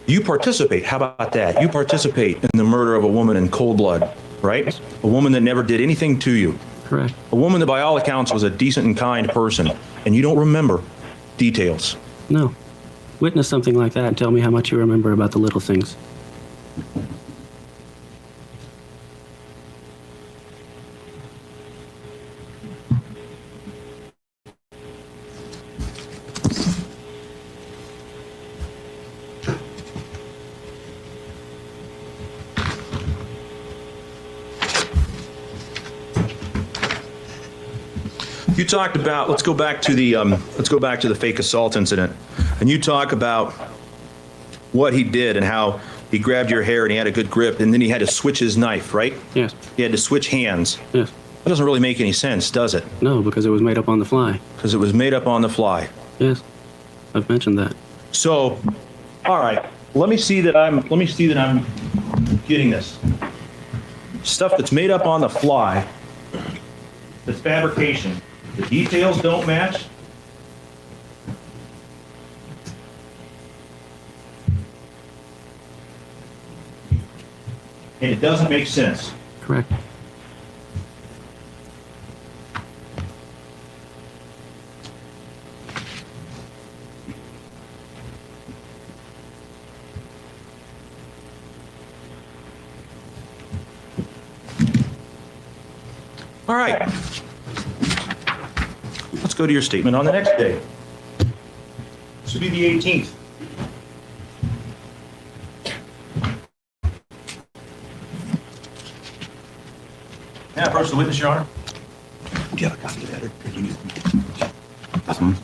You participate. How about that? You participate in the murder of a woman in cold blood, right? A woman that never did anything to you. Correct. A woman that by all accounts was a decent and kind person, and you don't remember details. No. Witness something like that and tell me how much you remember about the little things. You talked about, let's go back to the fake assault incident. And you talk about what he did and how he grabbed your hair and he had a good grip and then he had to switch his knife, right? Yes. He had to switch hands. Yes. That doesn't really make any sense, does it? No, because it was made up on the fly. Because it was made up on the fly. Yes. I've mentioned that. So, all right, let me see that I'm getting this. Stuff that's made up on the fly, that's fabrication. The details don't match. And it doesn't make sense. Correct. All right. Let's go to your statement on the next day. This will be the 18th. May I approach the witness, Your Honor? Do you have a copy of that, or do you need this one?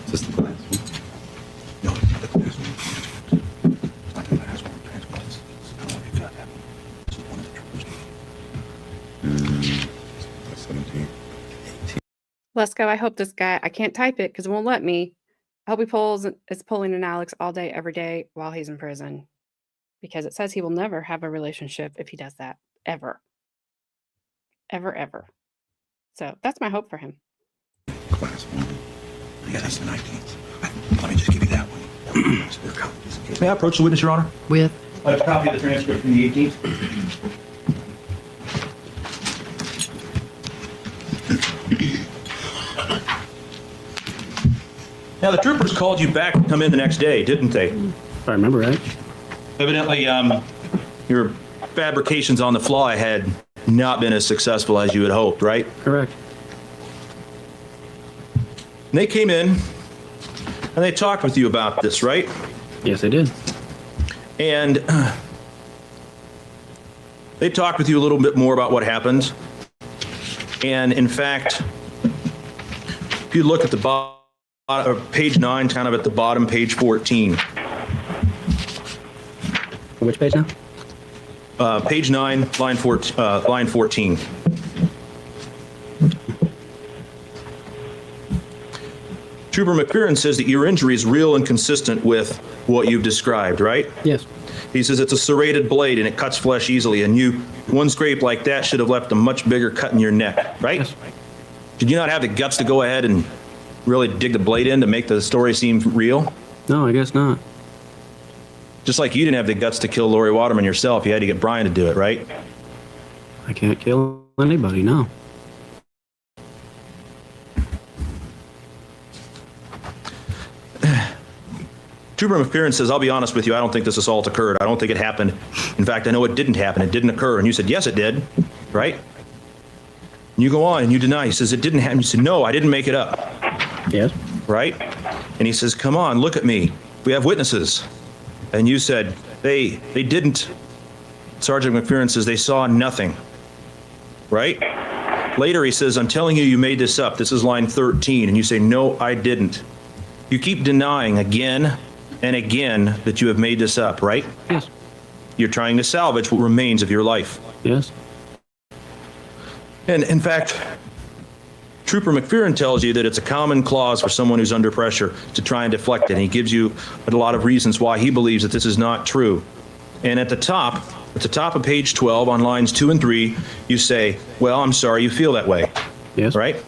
Is this the last one? No, it's the last one. It's not the last one. Transcripts. I don't know if you got that one. It's one of the transcripts. 17. 18. Lesko, I hope this guy, I can't type it because it won't let me. I hope he is pulling an Alex all day, every day while he's in prison. Because it says he will never have a relationship if he does that, ever. ever, ever. So that's my hope for him. Class 1. Yeah, that's the 19th. Let me just give you that one. May I approach the witness, Your Honor? With, A copy of the transcript from the 18th. Now, the troopers called you back to come in the next day, didn't they? If I remember right. Evidently, your fabrications on the fly had not been as successful as you had hoped, right? Correct. And they came in and they talked with you about this, right? Yes, I did. And they talked with you a little bit more about what happened. And in fact, if you look at the bottom, page 9, kind of at the bottom, page 14. Which page now? Page 9, line 14. Trooper McPherson says that your injury is real and consistent with what you've described, right? Yes. He says it's a serrated blade and it cuts flesh easily, and one scrape like that should have left a much bigger cut in your neck, right? Yes. Did you not have the guts to go ahead and really dig the blade in to make the story seem real? No, I guess not. Just like you didn't have the guts to kill Lauri Waterman yourself, you had to get Brian to do it, right? I can't kill anybody, no. Trooper McPherson says, I'll be honest with you, I don't think this assault occurred. I don't think it happened. In fact, I know it didn't happen. It didn't occur. And you said, yes, it did, right? And you go on and you deny. He says, it didn't happen. You said, no, I didn't make it up, Yes. right? And he says, come on, look at me. We have witnesses. And you said, they didn't. Sergeant McPherson says, they saw nothing, right? Later he says, I'm telling you, you made this up. This is line 13. And you say, no, I didn't. You keep denying again and again that you have made this up, right? Yes. You're trying to salvage what remains of your life. Yes. And in fact, Trooper McPherson tells you that it's a common clause for someone who's under pressure to try and deflect it. And he gives you a lot of reasons why he believes that this is not true. And at the top of page 12 on lines 2 and 3, you say, well, I'm sorry you feel that way, Yes. right?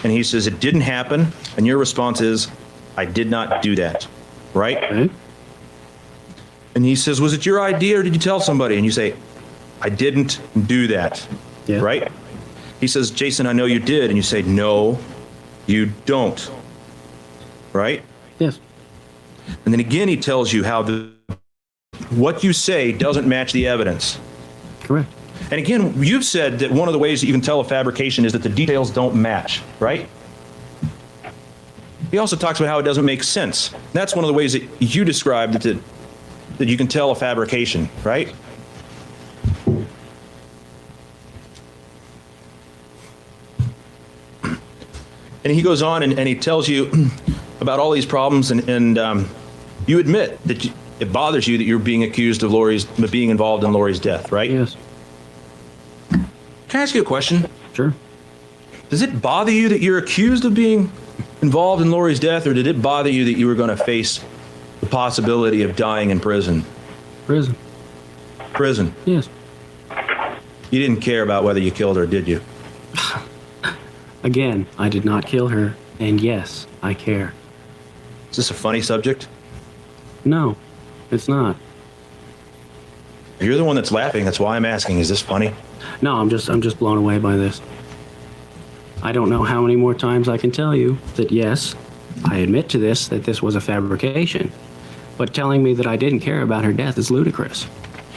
And he says it didn't happen. And your response is, I did not do that, right? Okay. And he says, was it your idea or did you tell somebody? And you say, I didn't do that, Yeah. right? He says, Jason, I know you did. And you say, no, you don't, right? Yes. And then again, he tells you how what you say doesn't match the evidence. Correct. And again, you've said that one of the ways that you can tell a fabrication is that the details don't match, right? He also talks about how it doesn't make sense. That's one of the ways that you described that you can tell a fabrication, right? And he goes on and he tells you about all these problems, and you admit that it bothers you that you're being accused of being involved in Lauri's death, right? Yes. Can I ask you a question? Sure. Does it bother you that you're accused of being involved in Lauri's death, or did it bother you that you were going to face the possibility of dying in prison? Prison. Prison. Yes. You didn't care about whether you killed her, did you? Again, I did not kill her, and yes, I care. Is this a funny subject? No, it's not. You're the one that's laughing. That's why I'm asking. Is this funny? No, I'm just blown away by this. I don't know how many more times I can tell you that yes, I admit to this, that this was a fabrication. But telling me that I didn't care about her death is ludicrous.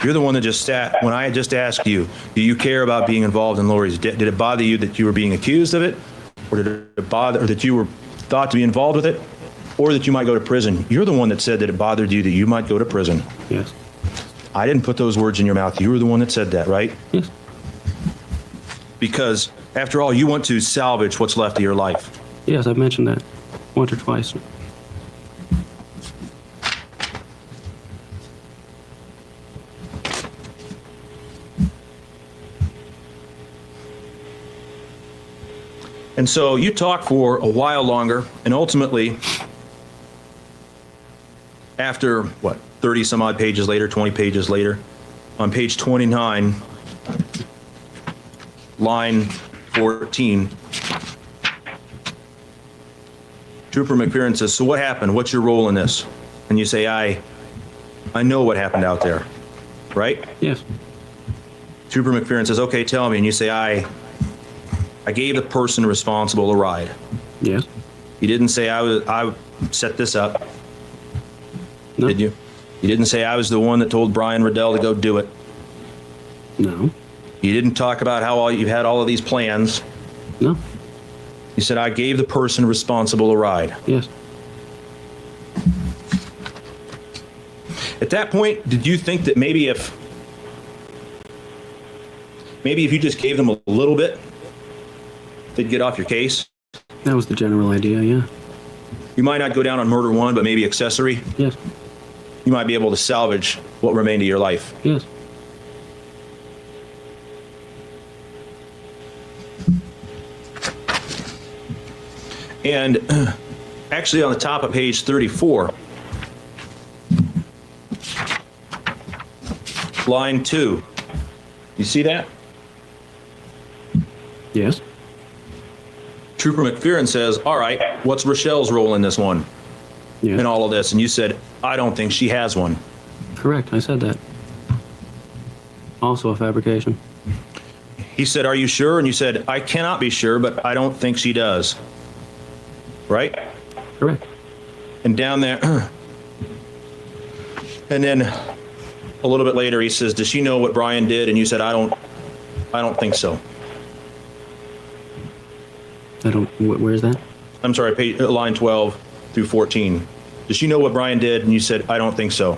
You're the one that just sat. When I just asked you, do you care about being involved in Lauri's death? Did it bother you that you were being accused of it? Or did it bother, or that you were thought to be involved with it? Or that you might go to prison? You're the one that said that it bothered you that you might go to prison. Yes. I didn't put those words in your mouth. You were the one that said that, right? Yes. Because, after all, you want to salvage what's left of your life. Yes, I've mentioned that once or twice. And so you talk for a while longer, and ultimately, after, 30 some odd pages later, 20 pages later, on page 29, line 14. Trooper McPherson says, so what happened? What's your role in this? And you say, I know what happened out there, right? Yes. Trooper McPherson says, okay, tell me. And you say, I gave the person responsible a ride. Yes. You didn't say I set this up, No. did you? You didn't say I was the one that told Brian Riddell to go do it. No. You didn't talk about how you had all of these plans. No. You said, I gave the person responsible a ride. Yes. At that point, did you think that maybe if you just gave them a little bit, they'd get off your case? That was the general idea, yeah. You might not go down on murder one, but maybe accessory. Yes. You might be able to salvage what remained of your life. Yes. And actually on the top of page 34, line 2, you see that? Yes. Trooper McPherson says, all right, what's Rachelle's role in this one, Yes. in all of this? And you said, I don't think she has one. Correct. I said that. Also a fabrication. He said, are you sure? And you said, I cannot be sure, but I don't think she does. Right? Correct. And down there, and then a little bit later, he says, does she know what Brian did? And you said, I don't think so. Where's that? I'm sorry, line 12 through 14. Does she know what Brian did? And you said, I don't think so.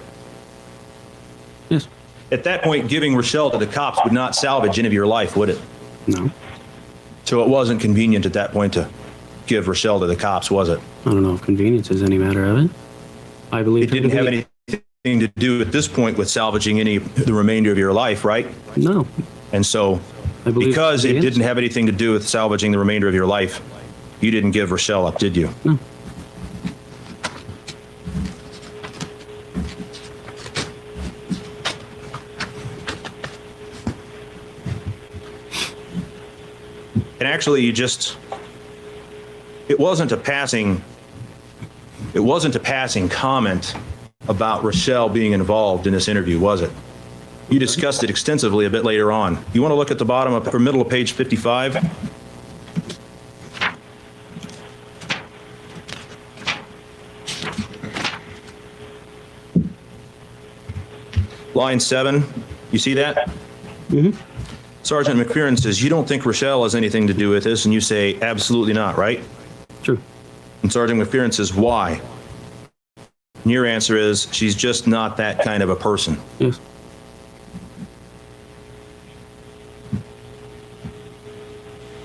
Yes. At that point, giving Rachelle to the cops would not salvage any of your life, would it? No. So it wasn't convenient at that point to give Rachelle to the cops, was it? I don't know if convenience is any matter of it. I believe It didn't have anything to do at this point with salvaging the remainder of your life, right? No. And so, I believe because it convenience. didn't have anything to do with salvaging the remainder of your life, you didn't give Rachelle up, did you? No. And actually, it wasn't a passing comment about Rachelle being involved in this interview, was it? You discussed it extensively a bit later on. You want to look at the bottom of or middle of page 55? Line 7, you see that? Mm-hmm. Sergeant McPherson says, you don't think Rachelle has anything to do with this? And you say, absolutely not, right? True. And Sergeant McPherson says, why? And your answer is, she's just not that kind of a person. Yes.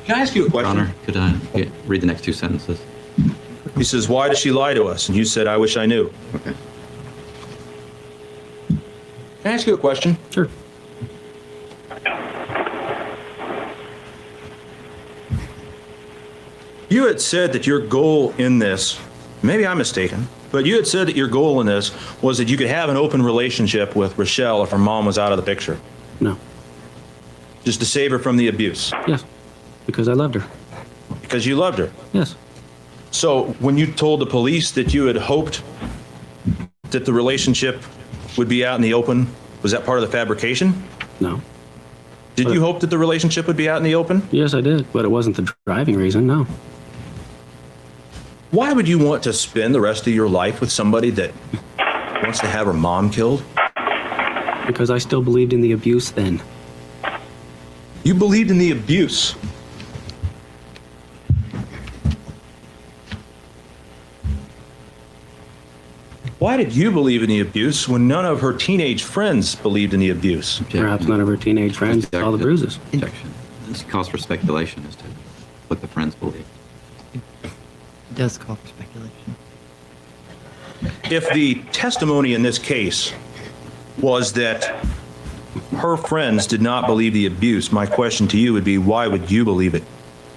Can I ask you a Your question? Honor, could I read the next two sentences? He says, why does she lie to us? And you said, I wish I knew. Okay. Can I ask you a question? Sure. You had said that your goal in this, maybe I'm mistaken, but you had said that your goal in this was that you could have an open relationship with Rachelle if her mom was out of the picture, No. just to save her from the abuse, Yes. Because I loved her. because you loved her. Yes. So when you told the police that you had hoped that the relationship would be out in the open, was that part of the fabrication? No. Did you hope that the relationship would be out in the open? Yes, I did, but it wasn't the driving reason, no. Why would you want to spend the rest of your life with somebody that wants to have her mom killed? Because I still believed in the abuse then. You believed in the abuse. Why did you believe in the abuse when none of her teenage friends believed in the abuse? Perhaps none of her teenage friends saw the bruises. Objection. This calls for speculation as to what the friends believe. It does call for speculation. If the testimony in this case was that her friends did not believe the abuse, my question to you would be, why would you believe it?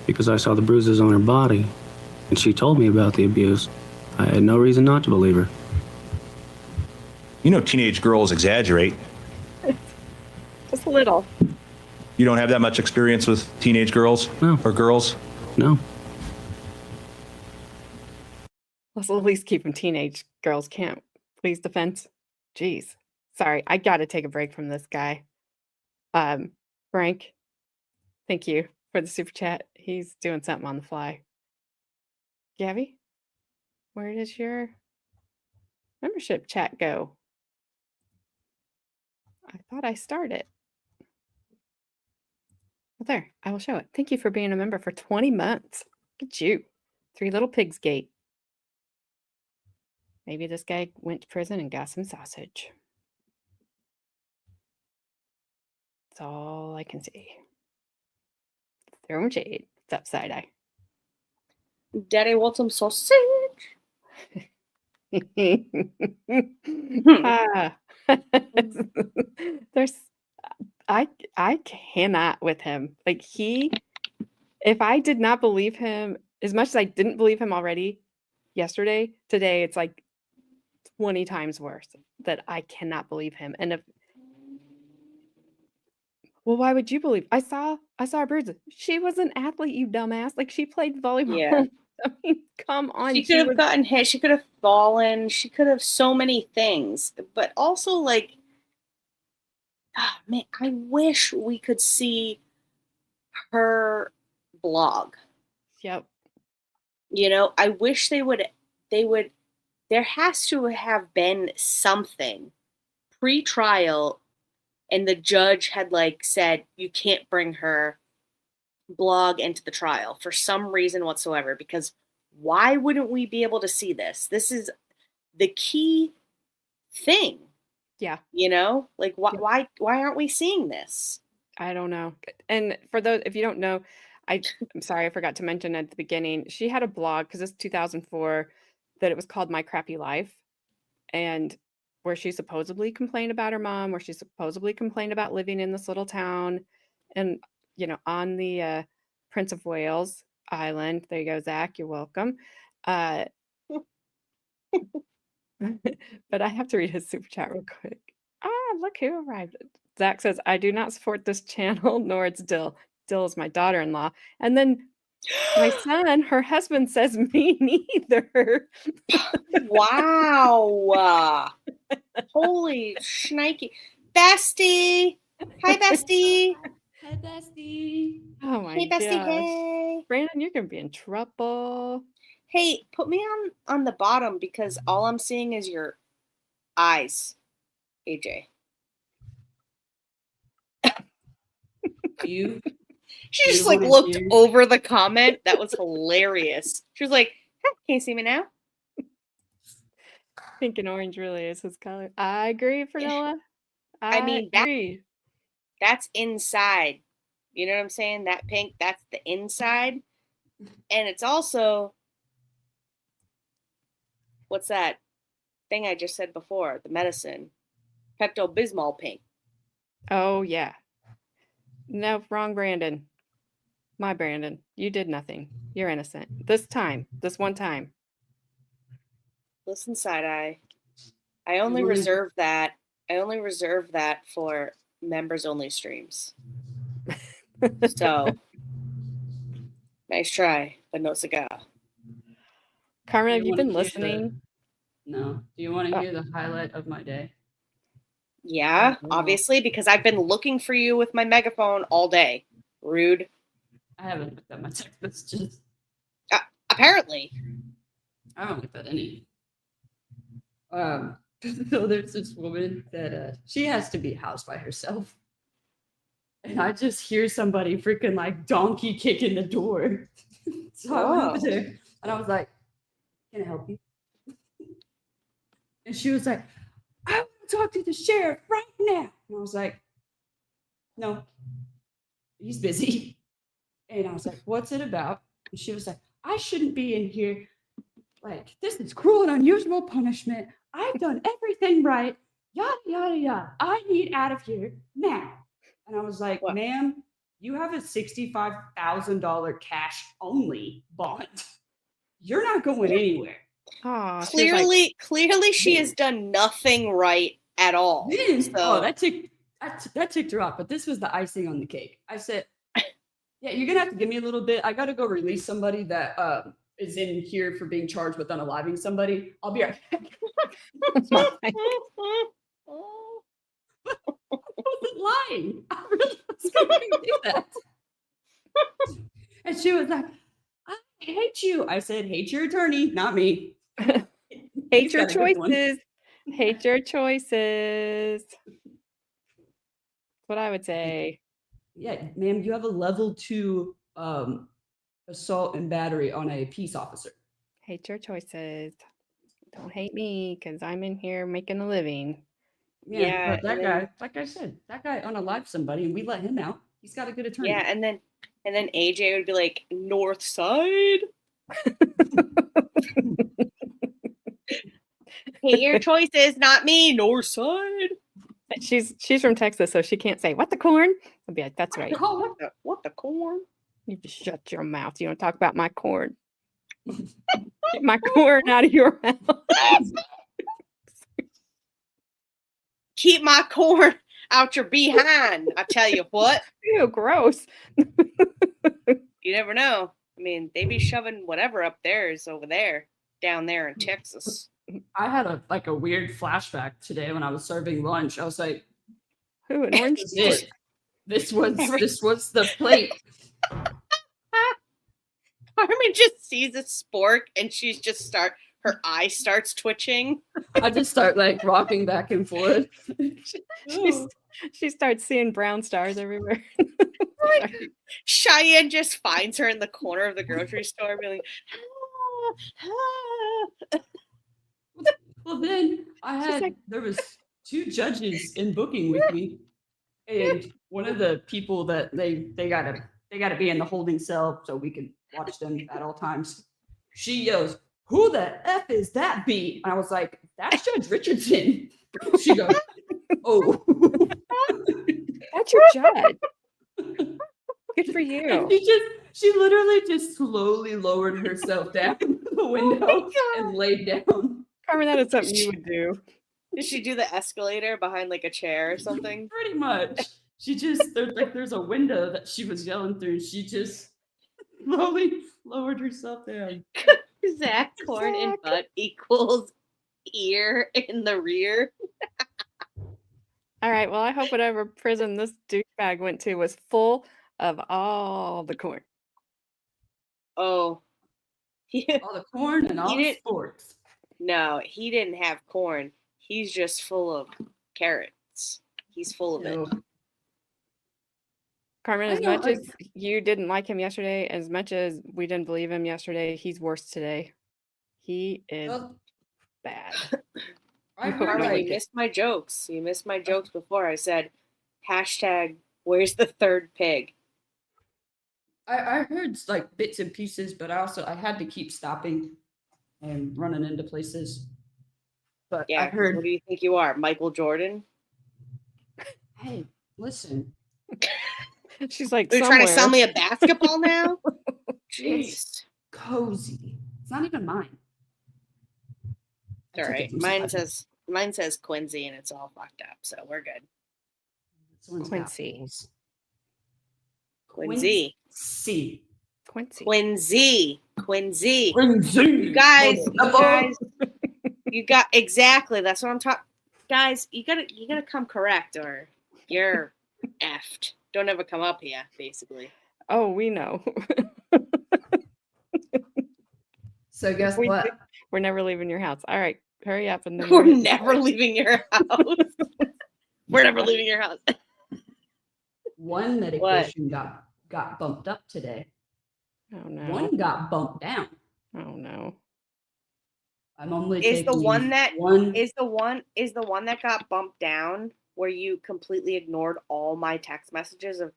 Because I saw the bruises on her body, and she told me about the abuse. I had no reason not to believe her. You know teenage girls exaggerate. Just a little. You don't have that much experience with teenage girls No. or girls? No. Let's at least keep them teenage girls. Can't please defense. Jeez. Sorry, I got to take a break from this guy. Frank, thank you for the super chat. He's doing something on the fly. Gabby, where does your membership chat go? I thought I started. Well, there, I will show it. Thank you for being a member for 20 months. Look at you. Three Little Pigs Gate. Maybe this guy went to prison and got some sausage. That's all I can see. Throwing shade. It's up side eye. Daddy wants some sausage. Ah. There's I cannot with him. Like if I did not believe him as much as I didn't believe him already yesterday, today it's like 20 times worse that I cannot believe him. And well, why would you believe? I saw her bruises. She was an athlete, you dumbass. Like she played volleyball. Yeah. I mean, come on. She could have gotten hit. She could have fallen. She could have so many things. But also, like, man, I wish we could see her blog. Yep. You know, I wish they would, there has to have been something pre-trial, and the judge had, like, said, you can't bring her blog into the trial for some reason whatsoever, because why wouldn't we be able to see this? This is the key thing. Yeah. You know, like why aren't we seeing this? I don't know. And for those, if you don't know, I'm sorry, I forgot to mention at the beginning, she had a blog because it's 2004 that it was called My Crappy Life, and where she supposedly complained about her mom, where she supposedly complained about living in this little town and, you know, on the Prince of Wales Island. There you go, Zach. You're welcome. But I have to read his super chat real quick. Look who arrived. Zach says, I do not support this channel, nor its Dill. Dill is my daughter-in-law. And then my son, her husband, says, me neither. Wow. Holy shnikey. Bestie. Hi, Bestie. Hi, bestie. Oh my Hey, Bestie, gosh. hey. Brandon, you're going to be in trouble. Hey, put me on the bottom because all I'm seeing is your eyes, AJ. You. She just You like wanna looked hear- over the comment. That was hilarious. She was like, huh, can you see me now? Pink and orange really is his color. I agree, Fernella. I mean, that- agree. That's inside. You know what I'm saying? That pink, that's the inside. And it's also, what's that thing I just said before? The medicine. Pepto-Bismol pink. Oh, yeah. No, wrong Brandon. My Brandon. You did nothing. You're innocent. This one time. Listen, side eye. I only wanna- reserve that. I only reserve that for members only streams. So nice try, but no cigar. Carmen, Do have you wanna been hear the- listening? No. Do you want to hear the highlight of my day? Yeah, Oh. obviously, because I've been looking for you with my megaphone all day. Rude. I haven't looked at my text messages. Apparently. I haven't looked at any. So there's this woman that she has to be housed by herself. And I just hear somebody freaking like donkey kicking the door. So I went over Whoa. there and I was like, can I help you? And she was like, I want to talk to the sheriff right now. And I was like, no, he's busy. And I was like, what's it about? And she was like, I shouldn't be in here. Like, this is cruel and unusual punishment. I've done everything right. Yada, yada, yada. I need out of here now. And I was like, What? ma'am, you have a $65,000 cash only bond. You're not going anywhere. Oh, Clearly she has done nothing right at all. Then, So I that ticked her off, but this was the icing on the cake. I said, yeah, you're gonna have to give me a little bit. I gotta go release somebody that is in here for being charged with unaliving somebody. I'll be right back. I wasn't lying. I really was gonna do that. And she was like, I hate you. I said, hate your attorney, not me. Hate He's your got a good one. choices. Hate your choices. That's what I would say. Yeah, ma'am, you have a level 2 assault and battery on a peace officer. Hate your choices. Don't hate me because I'm in here making a living. Yeah, but that and guy, then- like I said, that guy unalived somebody and we let him out. He's got a good attorney. Yeah, and then AJ would be like, North Side. Hate your choices, not me, North Side. She's from Texas, so she can't say what the corn. I'll be like, that's right. Oh, What the corn? You just shut your mouth. You don't talk about my corn. Get my corn out of your mouth. Keep my corn out your behind. I tell you what. Ew, gross. You never know. I mean, they be shoving whatever up theirs over there, down there in Texas. I had a weird flashback today when I was serving lunch. I was like, Ooh, an orange this was the plate. Carmen just sees a spork and she's just her eye starts twitching. I just start like rocking back and forth. She starts seeing brown stars everywhere. Cheyenne just finds her in the corner of the grocery store, being like, ah. Well, then there was 2 judges in booking with me, and one of the people that they gotta be in the holding cell so we can watch them at all times. She yells, "Who the F is that B?" And I was like, "That's Judge Richardson." She goes, "Oh." That's your judge. Good for you. And she literally just slowly lowered herself down the window and laid down. Carmen, that is something you would do. Did she do the escalator behind like a chair or something? Pretty much. She just there's a window that she was yelling through. She just slowly lowered herself down. Zach corn and butt equals ear in the rear. All right. Well, I hope whatever prison this douchebag went to was full of all the corn. Oh. All the corn and all the sports. No, he didn't have corn. He's just full of carrots. He's full of it. Carmen, as much as you didn't like him yesterday, as much as we didn't believe him yesterday, he's worse today. He is bad. Carmen, you missed my jokes. You missed my jokes before. I said, hashtag, where's the third pig? I heard like bits and pieces, but I had to keep stopping and running into places. But yeah, I heard. What do you think you are, Michael Jordan? Hey, listen. She's like, you're trying to sell me a basketball now? Jeez. It's cozy. It's not even mine. All right. Mine says Quincy and it's all fucked up, so we're good. Quincy. Quincy. You got exactly. That's what I'm talking. Guys, you gotta come correct or you're effed. Don't ever come up here, basically. Oh, we know. So guess what? We're never leaving your house. All right, hurry up and then we're never leaving your house. We're never leaving your house. One medication got bumped up today. Oh no. One got bumped down. Oh no. I'm only is the one that got bumped down where you completely ignored all my text messages of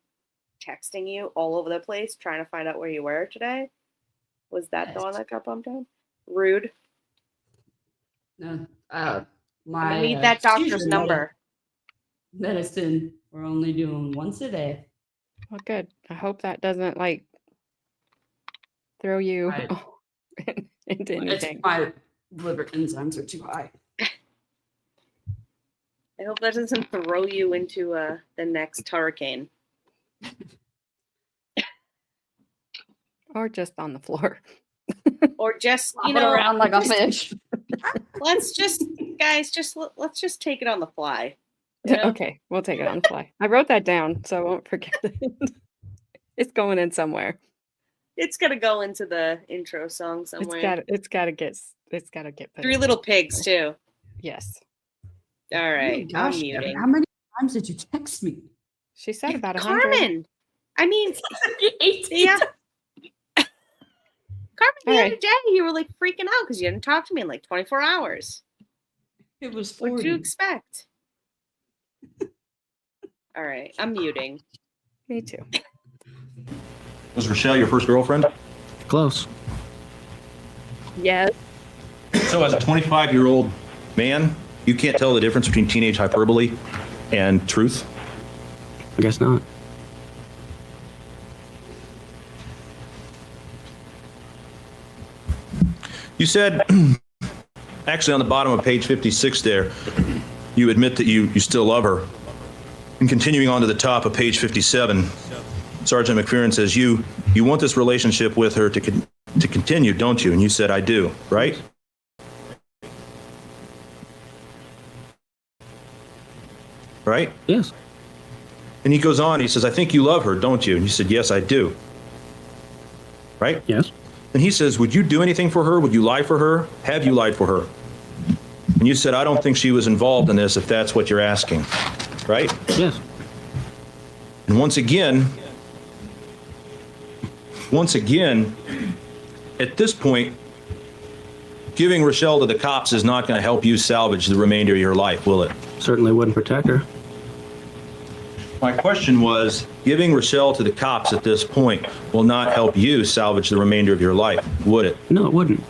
texting you all over the place trying to find out where you were today? Was that the one that got bumped down? Rude. No. I need that doctor's number. Medicine we're only doing once a day. Well, good. I hope that doesn't like throw you into anything. My liver enzymes are too high. I hope that doesn't throw you into the next hurricane. Or just on the floor. Or just, Flop it around like a fish. let's just take it on the fly. you know? Okay, we'll take it on the fly. I wrote that down, so I won't forget it. It's going in somewhere. It's gonna go into the intro song somewhere. It's gotta get put 3 in. Little Pigs too. Yes. All Oh my right, gosh, I'm muting. how many times did you text me? She said about 100. Carmen. I mean, 18 yeah. Carmen, the All other right. day you were like freaking out because you didn't talk to me in like 24 hours. It was What 40. did you expect? All right, I'm muting. Me too. Was Rachelle your first girlfriend? Close. Yes. So as a 25-year-old man, you can't tell the difference between teenage hyperbole and truth? I guess not. You said, actually on the bottom of page 56 there, you admit that you still love her. And continuing on to the top of page 57, Sergeant McPherson says, you want this relationship with her to continue, don't you? And you said, I do, right? Right? Yes. And he goes on, he says, I think you love her, don't you? And you said, yes, I do. Right? Yes. And he says, would you do anything for her? Would you lie for her? Have you lied for her? And you said, I don't think she was involved in this, if that's what you're asking. Right? Yes. And once again, at this point, giving Rachelle to the cops is not going to help you salvage the remainder of your life, will it? Certainly wouldn't protect her. My question was, giving Rachelle to the cops at this point will not help you salvage the remainder of your life, would it? No, it wouldn't.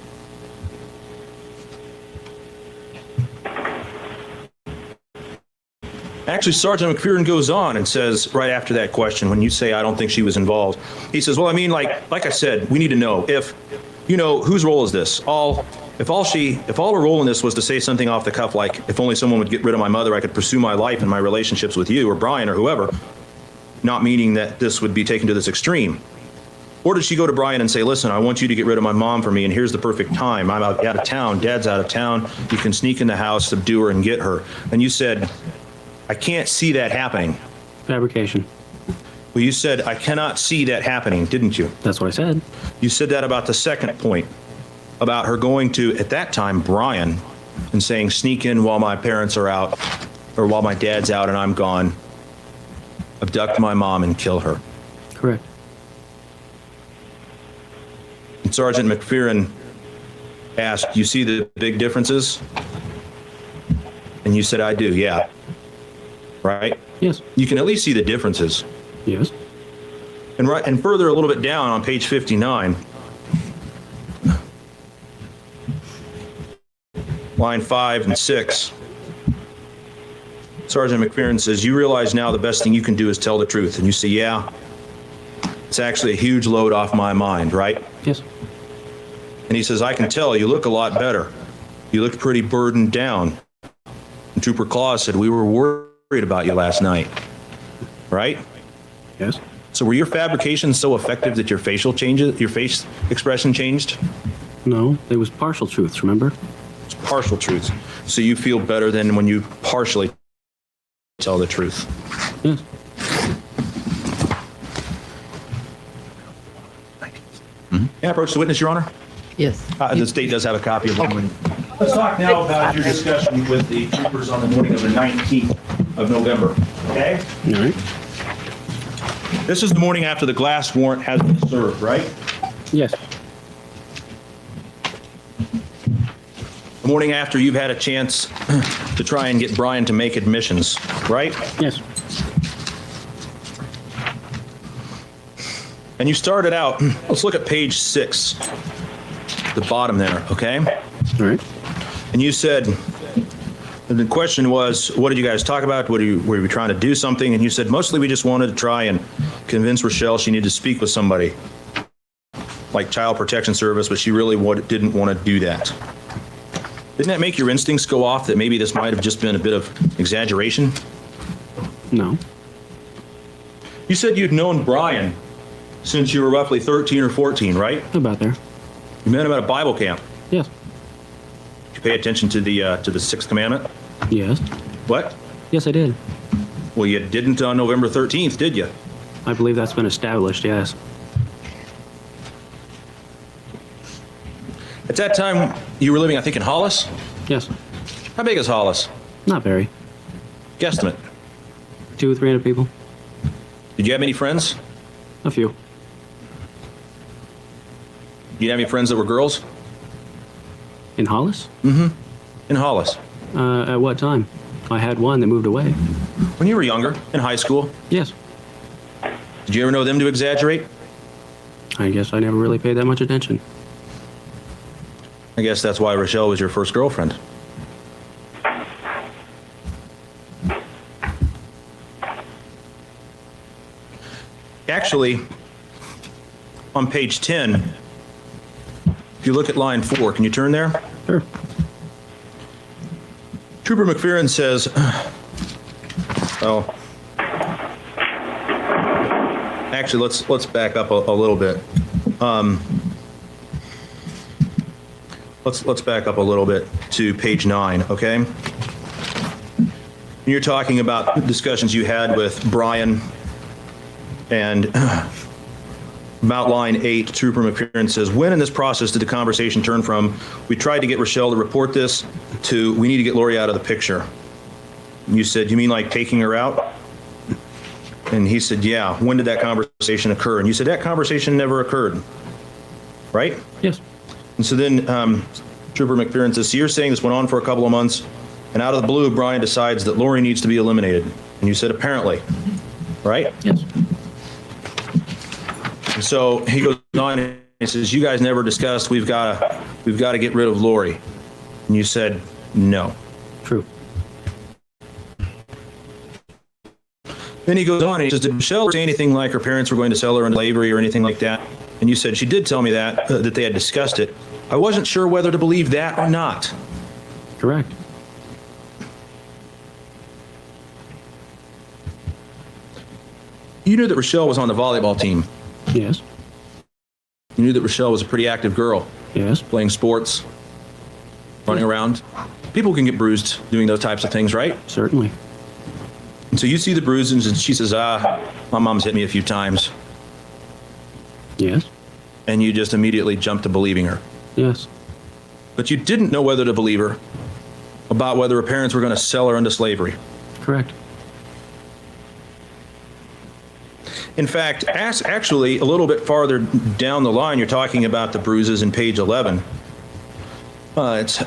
Actually, Sergeant McPherson goes on and says, right after that question, when you say, I don't think she was involved, he says, well, I mean, like I said, we need to know if, whose role is this? If all her role in this was to say something off the cuff, like, if only someone would get rid of my mother, I could pursue my life and my relationships with you or Brian or whoever, not meaning that this would be taken to this extreme. Or did she go to Brian and say, listen, I want you to get rid of my mom for me, and here's the perfect time. I'm out of town. Dad's out of town. You can sneak in the house, subdue her, and get her. And you said, I can't see that happening. Fabrication. Well, you said, I cannot see that happening, didn't you? That's what I said. You said that about the second point, about her going to, at that time, Brian, and saying, sneak in while my parents are out, or while my dad's out and I'm gone, abduct my mom and kill her. Correct. And Sergeant McPherson asked, you see the big differences? And you said, I do, yeah. Right? Yes. You can at least see the differences. Yes. And further a little bit down on page 59, line 5 and 6, Sergeant McPherson says, you realize now the best thing you can do is tell the truth. And you say, yeah, it's actually a huge load off my mind, right? Yes. And he says, I can tell you look a lot better. You look pretty burdened down. And Trooper Claus said, we were worried about you last night, right? Yes. So were your fabrications so effective that your face expression changed? No, it was partial truths, remember? It's partial truths. So you feel better than when you partially tell the truth. Yes. Yeah, approach the witness, Your Honor. Yes. The state does have a copy of them. Let's talk now about your discussion with the troopers on the morning of the 19th of November, okay? All right. This is the morning after the glass warrant has been served, right? Yes. The morning after you've had a chance to try and get Brian to make admissions, right? Yes. And you started out, let's look at page 6, the bottom there, okay? All right. And you said, and the question was, what did you guys talk about? Were you trying to do something? And you said, mostly we just wanted to try and convince Rachelle she needed to speak with somebody, like Child Protection Service, but she really didn't want to do that. Didn't that make your instincts go off that maybe this might have just been a bit of exaggeration? No. You said you'd known Brian since you were roughly 13 or 14, right? About there. You met him at a Bible camp. Yes. Did you pay attention to the Sixth Commandment? Yes. What? Yes, I did. Well, you didn't on November 13th, did you? I believe that's been established, yes. At that time, you were living, I think, in Hollis? Yes. How big is Hollis? Not very. Guesstimate. 200 or 300 people. Did you have any friends? A few. Did you have any friends that were girls? In Hollis? In Hollis. At what time? I had one that moved away. When you were younger, in high school, Yes. did you ever know them to exaggerate? I guess I never really paid that much attention. I guess that's why Rachelle was your first girlfriend. Actually, on page 10, if you look at line 4, can you turn there? Sure. Trooper McPherson says, well, actually, let's back up a little bit. Let's back up a little bit to page 9, okay? And you're talking about discussions you had with Brian, and about line 8, Trooper McPherson says, when in this process did the conversation turn from, we tried to get Rachelle to report this, to we need to get Lauri out of the picture? And you said, you mean like taking her out? And he said, yeah. When did that conversation occur? And you said, that conversation never occurred, right? Yes. And so then Trooper McPherson says, so you're saying this went on for a couple of months, and out of the blue, Brian decides that Lauri needs to be eliminated. And you said, apparently, right? Yes. And so he goes on and he says, you guys never discussed, we've got to get rid of Lauri. And you said, no. True. Then he goes on and he says, did Rachelle say anything like her parents were going to sell her into slavery or anything like that? And you said, she did tell me that they had discussed it. I wasn't sure whether to believe that or not. Correct. You knew that Rachelle was on the volleyball team. Yes. You knew that Rachelle was a pretty active girl, Yes. playing sports, running around. People can get bruised doing those types of things, right? Certainly. And so you see the bruises and she says, my mom's hit me a few times. Yes. And you just immediately jump to believing her. Yes. But you didn't know whether to believe her about whether her parents were going to sell her into slavery. Correct. In fact, actually, a little bit farther down the line, you're talking about the bruises in page 11. It's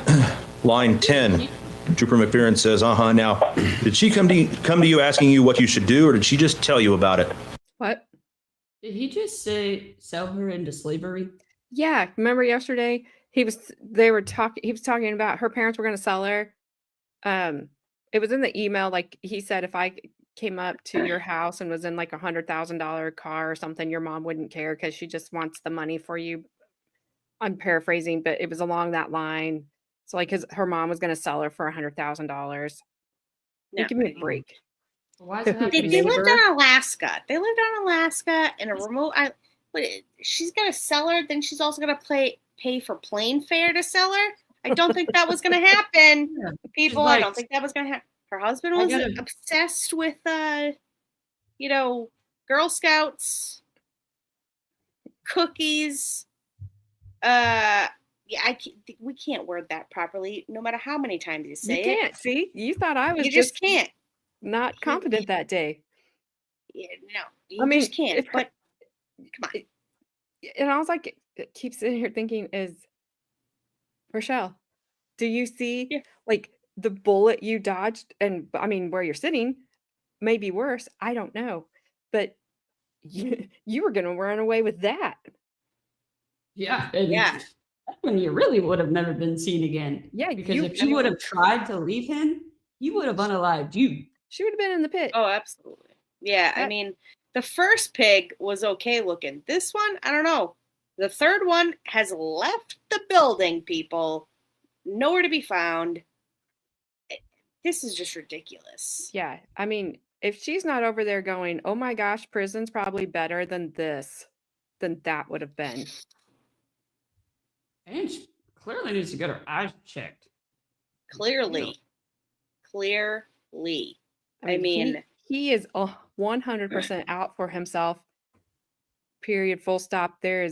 line 10. Trooper McPherson says, now, did she come to you asking you what you should do, or did she just tell you about it? What? Did he just say sell her into slavery? Yeah, remember yesterday he was talking about her parents were going to sell her. It was in the email, like he said, if I came up to your house and was in like $100,000 car or something, your mom wouldn't care because she just wants the money for you. I'm paraphrasing, but it was along that line. So like her mom was going to sell her for $100,000. No. Give me a break. Why does it have to They, be they lived neighbor? on Alaska. They lived on Alaska in a remote. She's gonna sell her. Then she's also gonna pay for plane fare to sell her. I don't think that was gonna happen, Yeah. people. Like- I don't think that was gonna happen. Her husband I was gotta- obsessed with, Girl Scouts, cookies. Yeah, we can't word that properly. No matter how many times you say You can't. See, you thought I was you just can't. not confident that day. Yeah, no, you I mean, just can't. if- But come on. And I was like, keep sitting here thinking, is Rachelle, do you see Yeah. like the bullet you dodged? And I mean, where you're sitting may be worse. I don't know. But you were going to run away with that. Yeah. And Yeah. that's when you really would have never been seen again. Yeah. Because you, if you would have tried to leave him, he would have unalived you. she would have been in the pit. Oh, absolutely. Yeah, I That- mean, the first pig was okay looking. This one, I don't know. The third one has left the building, people. nowhere to be found. This is just ridiculous. Yeah. I mean, if she's not over there going, oh my gosh, prison's probably better than this, then that would have been. And she clearly needs to get her eyes checked. Clearly. I mean, he is 100% out for himself. Period. Full stop. I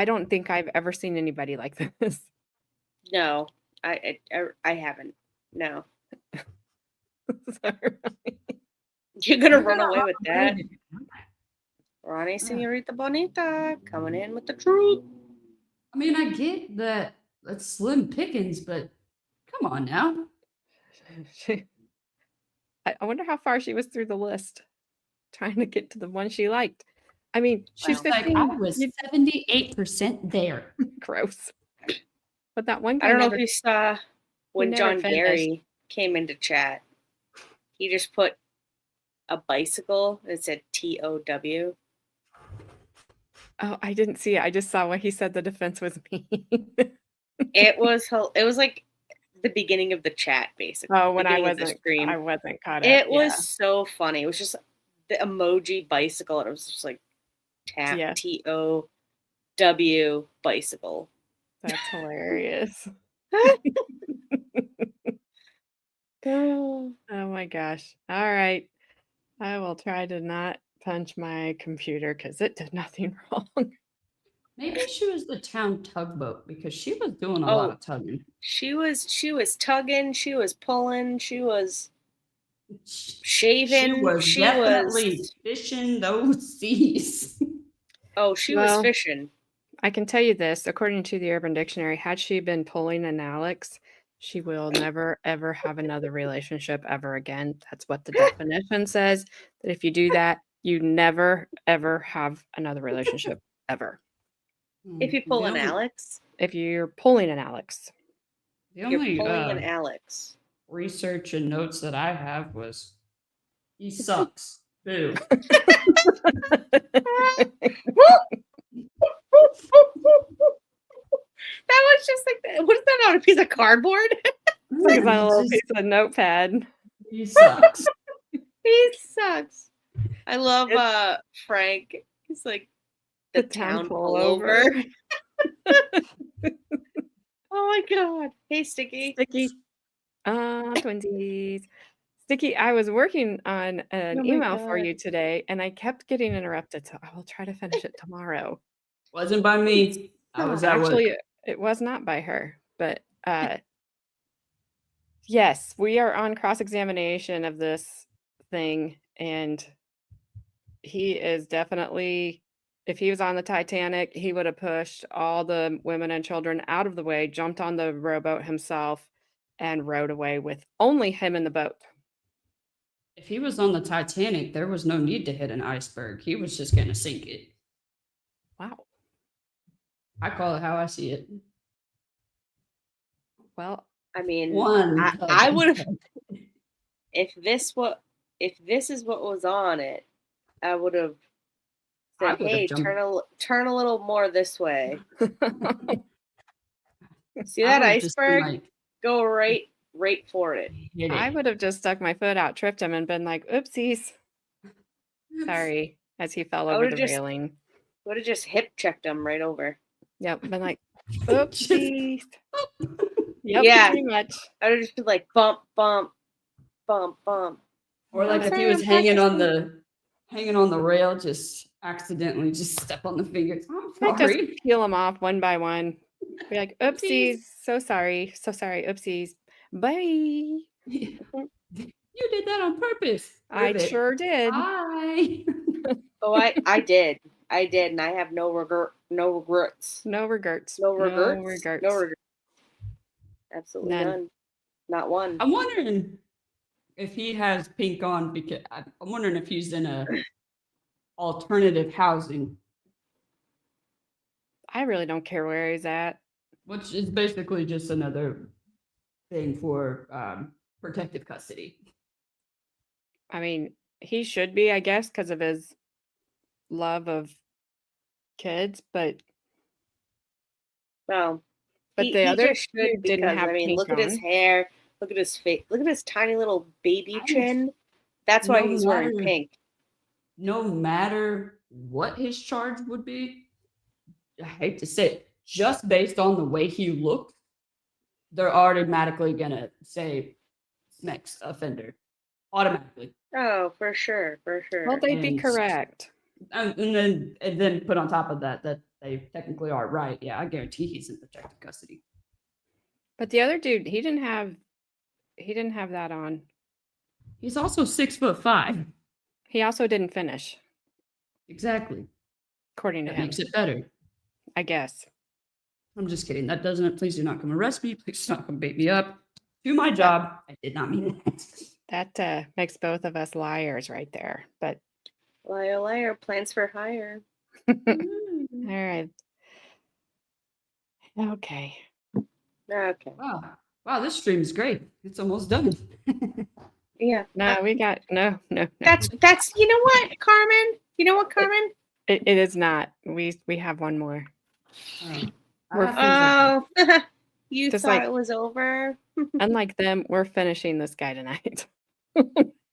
don't think I've ever seen anybody like this. no, I haven't. No. Sorry. You're gonna run away with that? Ronnie Senorita Bonita coming in with the truth. I mean, I get that that's slim pickings, but come on now. I wonder how far she was through the list, trying to get to the one she liked. I mean, she's She's like, 15. I was 78% there. Gross. But that one guy I don't know never, if you saw when never John finished. Gary came into chat. He just put a bicycle. It said TOW. Oh, I didn't see it. I just saw what he said the defense was mean. It was like the beginning of the chat, basically. Oh, when I beginning of the wasn't stream. caught up. It was so funny. It was just the emoji bicycle, and it was just like Yeah. TOW bicycle. That's hilarious. Oh, Oh my gosh. All right. I will try to not punch my computer because it did nothing wrong. Maybe she was the town tugboat because she was doing a lot of tugging. she was tugging, she was pulling, she was shaving, She was definitely fishing those seas. Oh, she Well, was fishing. I can tell you this, according to the Urban Dictionary, had she been pulling an Alex, she will never, ever have another relationship ever again. That's what the definition says, that if you do that, you never, ever have another relationship ever. If you pull an Alex, If you're pulling an Alex. The you're only pulling an Alex. research and notes that I have was he sucks. Boo. That was just like, what's that on a piece of cardboard? It's like it's on a little piece of notepad. He sucks. He sucks. I love Frank. He's like the town pullover. Oh my god. Hey, Sticky. Sticky. Twinsies. Sticky, I was working on an Oh my email for God. you today, and I kept getting interrupted, so I will try to finish it tomorrow. Wasn't by me. I was at Actually, work. it was not by her, but yes, we are on cross-examination of this thing, and he is definitely, if he was on the Titanic, he would have pushed all the women and children out of the way, jumped on the rowboat himself, and rowed away with only him in the boat. If he was on the Titanic, there was no need to hit an iceberg. He was just going to sink it. Wow. I call it how I see it. Well, I mean, One. I would have. If this is what was on it, I would have said, "Hey, turn a little more this way." See that iceberg? Go right for it. I would have just stuck my foot out, tripped him, and been like, "Oopsies, sorry," as he fell over the railing. Would have just hip checked him right over. Yep, been like, "Oopsies." Yep, Yeah. pretty much. I would have just been like bump, bump, bump, bump. Or like if he was hanging on the rail, just accidentally just step on the fingers. I'm sorry. Just peel them off one by one. Be like, "Oopsies, so sorry, oopsies, bye." You did that on purpose. I sure did. Bye. Oh, I did, and I have no regrets. No regrets. No regrets. Absolutely none. Not one. I'm wondering if he has pink on because I'm wondering if he's in a alternative housing, I really don't care where he's at. which is basically just another thing for protective custody. I mean, he should be, I guess, because of his love of kids, but Well, But he the other just should dude didn't because, have I mean, pink look at his on. hair, look at his face, look at his tiny little baby I- chin. That's why No he's wearing matter- pink. No matter what his charge would be, I hate to say it, just based on the way he looked, they're automatically gonna say next offender. Automatically. Oh, for sure, for sure. Well, they'd be And- correct. And then put on top of that they technically are right. Yeah, I guarantee he's in protective custody. But the other dude, he didn't have that on. He's also 6'5". He also didn't finish, Exactly. according to That him. makes it better. I guess. I'm just kidding. That doesn't. Please do not come arrest me. Please do not come beat me up. Do my job. I did not mean that. That makes both of us liars right there. But Liar, liar, plans for hire. all right. Okay. Okay. Wow, this stream is great. It's almost done. Yeah. No, we got no. That's you know what, Carmen? You know what, Carmen? It is not. We have one more. We're Ah, Oh, you Just thought like- it was over? Unlike them, we're finishing this guy tonight.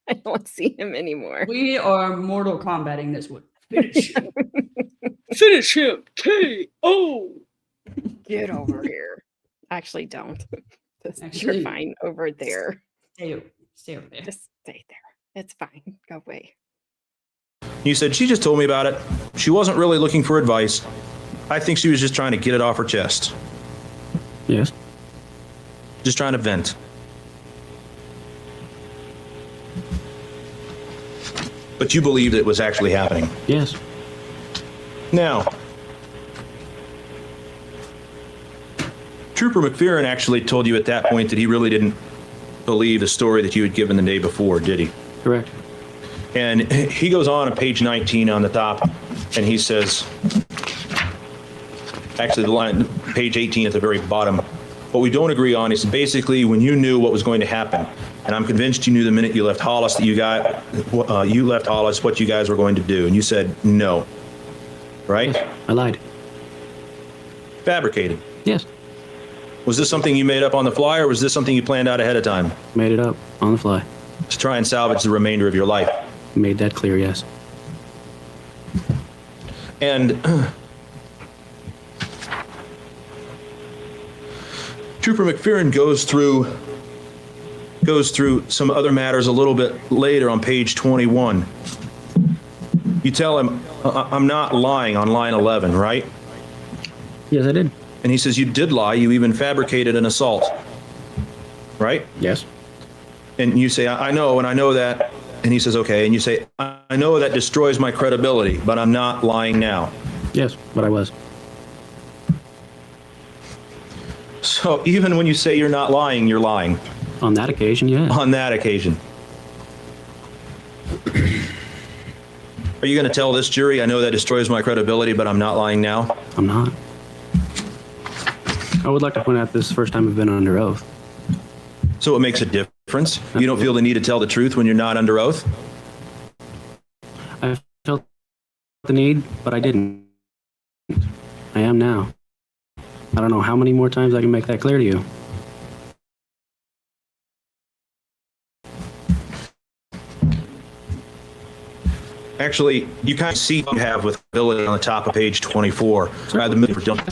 I don't see him anymore. we are Mortal Kombating this one. Finish. Finish him. K.O. Get over here. Actually, don't. You're Actually- fine over there. Stay over there. Just stay there. It's fine. Go away. You said, she just told me about it. She wasn't really looking for advice. I think she was just trying to get it off her chest. Yes. Just trying to vent. But you believed it was actually happening. Yes. Now, Trooper McPherson actually told you at that point that he really didn't believe the story that you had given the day before, did he? Correct. And he goes on page 19 on the top, and he says, actually the line, page 18 at the very bottom, what we don't agree on is basically when you knew what was going to happen, and I'm convinced you knew the minute you left Hollis that you left Hollis what you guys were going to do, and you said no, right? Yes. I lied. Fabricated. Yes. Was this something you made up on the fly, or was this something you planned out ahead of time Made it up on the fly. to try and salvage the remainder of your life? Made that clear, yes. And Trooper McPherson goes through some other matters a little bit later on page 21. You tell him, I'm not lying on line 11, right? Yes, I did. And he says, you did lie. You even fabricated an assault, right? Yes. And you say, I know, and I know that. And he says, okay. And you say, I know that destroys my credibility, but I'm not lying now. Yes, but I was. So even when you say you're not lying, you're lying On that occasion, yes. on that occasion. Are you going to tell this jury, I know that destroys my credibility, but I'm not lying now? I'm not. I would like to point out this is the first time I've been under oath. So it makes a difference? You don't feel the need to tell the truth when you're not under oath? I felt the need, but I didn't. I am now. I don't know how many more times I can make that clear to you. Actually, you kind of see what you have with ability on the top of page 24, rather than for dump.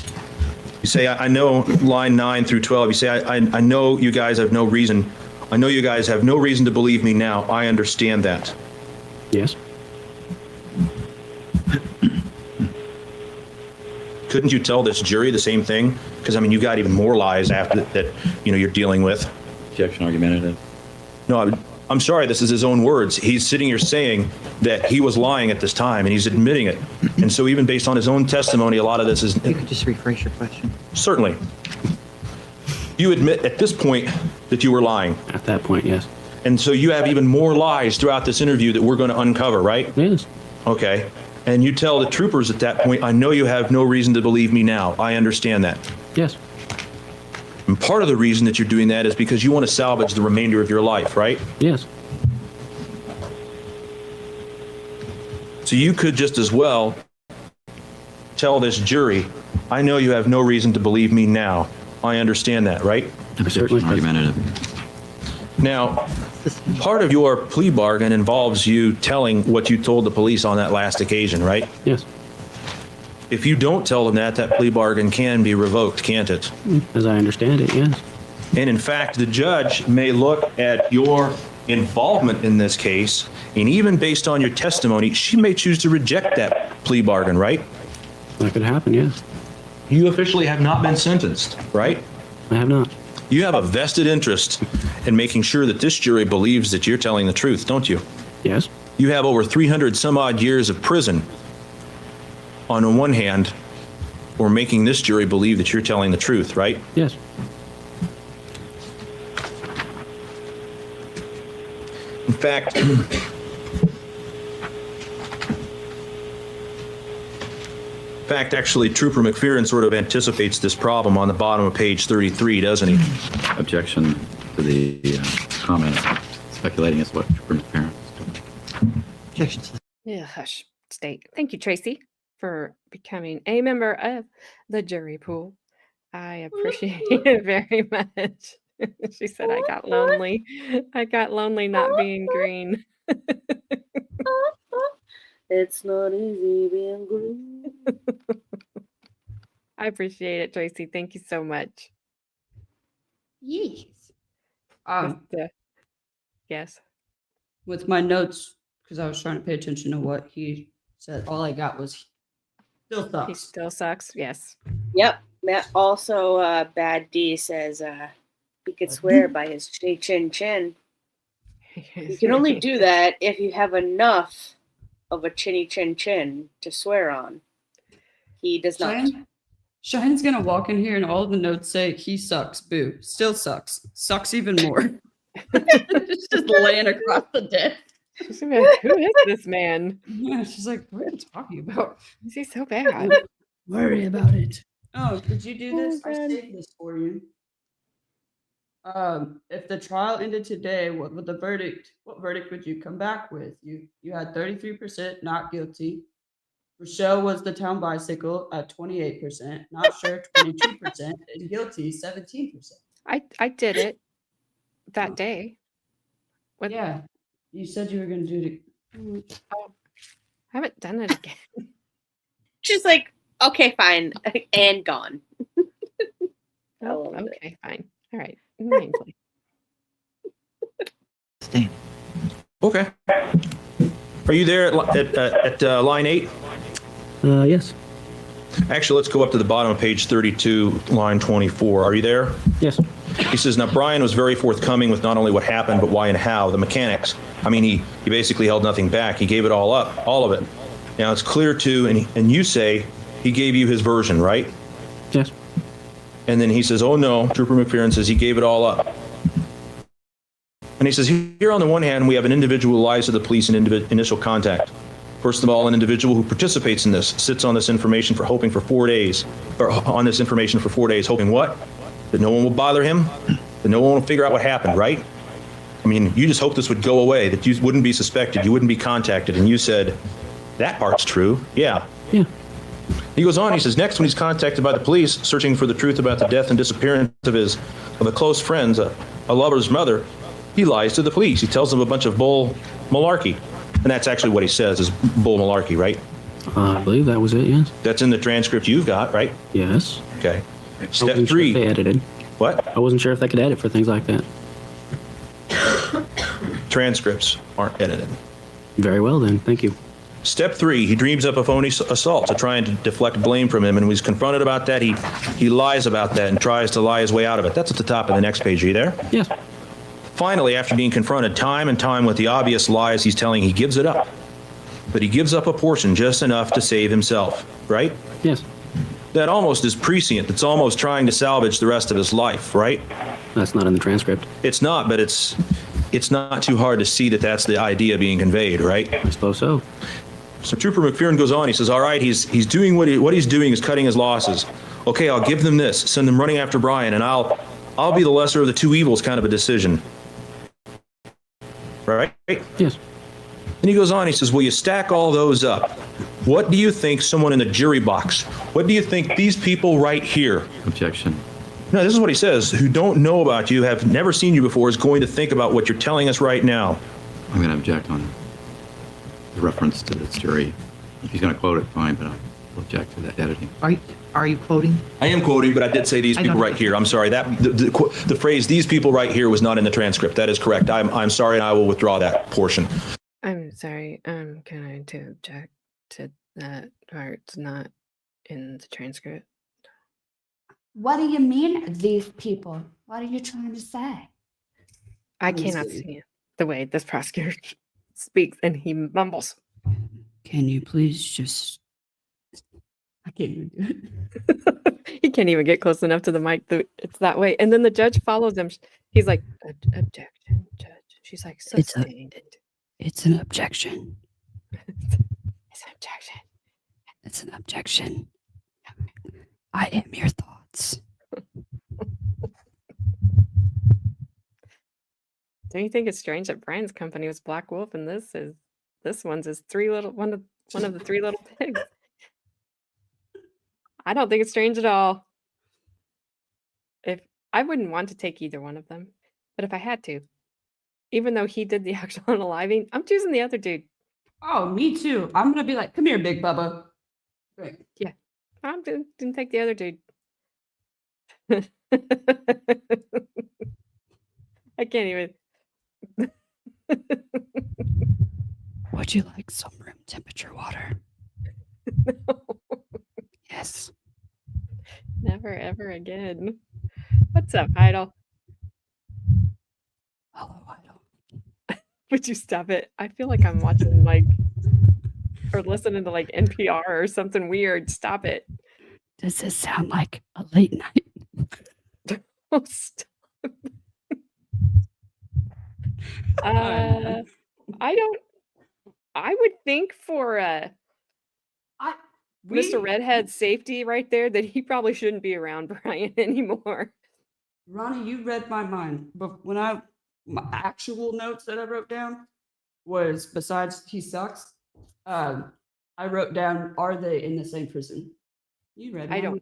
You say, I know line 9 through 12. You say, I know you guys have no reason. I know you guys have no reason to believe me now. I understand that. Yes. Couldn't you tell this jury the same thing? Because, I mean, you got even more lies after that, you're dealing with. Objection argumentative. No, I'm sorry, this is his own words. He's sitting here saying that he was lying at this time, and he's admitting it. And so even based on his own testimony, a lot of this is You could just rephrase your question. certainly. You admit at this point that you were lying. At that point, yes. And so you have even more lies throughout this interview that we're going to uncover, right? Yes. Okay. And you tell the troopers at that point, I know you have no reason to believe me now. I understand that. Yes. And part of the reason that you're doing that is because you want to salvage the remainder of your life, right? Yes. So you could just as well tell this jury I know you have no reason to believe me now. I understand that, right? Certainly. Argumentative. Now, part of your plea bargain involves you telling what you told the police on that last occasion, right? Yes. If you don't tell them that, that plea bargain can be revoked, can't it? As I understand it, yes. And in fact, the judge may look at your involvement in this case, and even based on your testimony, she may choose to reject that plea bargain, right? That could happen, yes. You officially have not been sentenced, right? I have not. You have a vested interest in making sure that this jury believes that you're telling the truth, don't you? Yes. You have over 300 some odd years of prison on the one hand, or making this jury believe that you're telling the truth, right? Yes. In fact, actually, Trooper McPherson sort of anticipates this problem on the bottom of page 33, doesn't he? Objection to the comment speculating as what Trooper McPherson is doing. Objection to Yeah, hush, state. Thank you, Tracy, for becoming a member of the jury pool. I appreciate it very much. She said, I got lonely. I got lonely not being green. It's not easy being green. I appreciate it, Tracy. Thank you so much. Yes. Yes. With my notes, because I was trying to pay attention to what he said, all I got was still He sucks. still sucks. Yes. Yep. Matt also, Bad D says he could swear by his chin chin. You can only do that if you have enough of a chinny chin chin to swear on. He does not. Cheyenne's gonna walk in here and all of the notes say he sucks. Boo. Still sucks. Sucks even more. It's just laying across the desk. She's gonna be like, who is this man? Yeah, she's like, what are you talking about? Is he so bad? Worry about it. Oh, did you do this? Oh, I God. saved this for you. If the trial ended today, what verdict would you come back with? You had 33% not guilty. Rachelle was the town bicycle at 28%, not sure 22%, and guilty 17%. I did it that day. What? Yeah, you said you were going to do it. Oh, I haven't done it again. She's like, okay, fine, and gone. I Oh, love it. okay, fine. All right. Mainly. Stain. Okay. Are you there at line 8? Yes. Actually, let's go up to the bottom of page 32, line 24. Are you there? Yes. He says, now Brian was very forthcoming with not only what happened, but why and how, the mechanics. I mean, he basically held nothing back. He gave it all up, all of it. Now it's clear too, and you say he gave you his version, right? Yes. And then he says, oh no, Trooper McPherson says he gave it all up. And he says, here on the one hand, we have an individual who lies to the police in initial contact. First of all, an individual who participates in this, sits on this information for hoping for 4 days, or on this information for 4 days, hoping what? That no one will bother him, that no one will figure out what happened, right? I mean, you just hope this would go away, that you wouldn't be suspected, you wouldn't be contacted, and you said, that part's true, yeah. Yeah. He goes on, he says, next when he's contacted by the police, searching for the truth about the death and disappearance of a close friend, a lover's mother, he lies to the police. He tells them a bunch of bull malarkey. And that's actually what he says is bull malarkey, right? I believe that was it, yes. That's in the transcript you've got, right? Yes. Okay. I Step wasn't sure if 3. they edited. What? I wasn't sure if they could edit for things like that. Transcripts aren't edited. Very well then, thank you. Step 3, he dreams up a phony assault to try and deflect blame from him. And when he's confronted about that, he lies about that and tries to lie his way out of it. That's at the top of the next page. Are you there? Yes. Finally, after being confronted time and time with the obvious lies he's telling, he gives it up. But he gives up a portion, just enough to save himself, right? Yes. That almost is prescient. It's almost trying to salvage the rest of his life, right? That's not in the transcript. It's not, but it's not too hard to see that that's the idea being conveyed, right? I suppose so. So Trooper McPherson goes on. He says, all right, he's doing what he's doing is cutting his losses. Okay, I'll give them this, send them running after Brian, and I'll be the lesser of the two evils kind of a decision. Right? Yes. And he goes on, he says, well, you stack all those up. What do you think someone in the jury box, what do you think these people right here, Objection. no, this is what he says, who don't know about you, have never seen you before, is going to think about what you're telling us right now? I'm going to object on the reference to this jury. If he's going to quote it, fine, but I'll object to that editing. Are you quoting? I am quoting, but I did say these people right here. I'm sorry, that the phrase "these people right here" was not in the transcript. That is correct. I'm sorry, and I will withdraw that portion. I'm sorry. Can I to object to that part? It's not in the transcript. What do you mean, these people? What are you trying to say? I Let me cannot see. see the way this prosecutor speaks, and he mumbles. Can you please just? I can't even do it. He can't even get close enough to the mic. It's that way. And then the judge follows him. He's like, objection, judge. She's like, sustained. It's an objection. It's an objection. It's an objection. I am your thoughts. Don't you think it's strange that Brian's company was Black Wolf and this one's is one of the three little pigs? I don't think it's strange at all. If I wouldn't want to take either one of them, but if I had to, even though he did the actual unaliving, I'm choosing the other dude. Oh, me too. I'm gonna be like, come here, Big Bubba. Right. I'm gonna take the other dude. I can't even. Would you like some room temperature water? No. Yes. Never ever again. What's up, Idol? Hello, Idol. Would you stop it? I feel like I'm watching or listening to NPR or something weird. Stop it. Does this sound like a late night? Oh, stop. I would think for Mr. Redhead's safety right there that he probably shouldn't be around Brian anymore. Ronnie, you read my mind. But when my actual notes that I wrote down was, besides he sucks, I wrote down, are they in the same prison? You read I mine.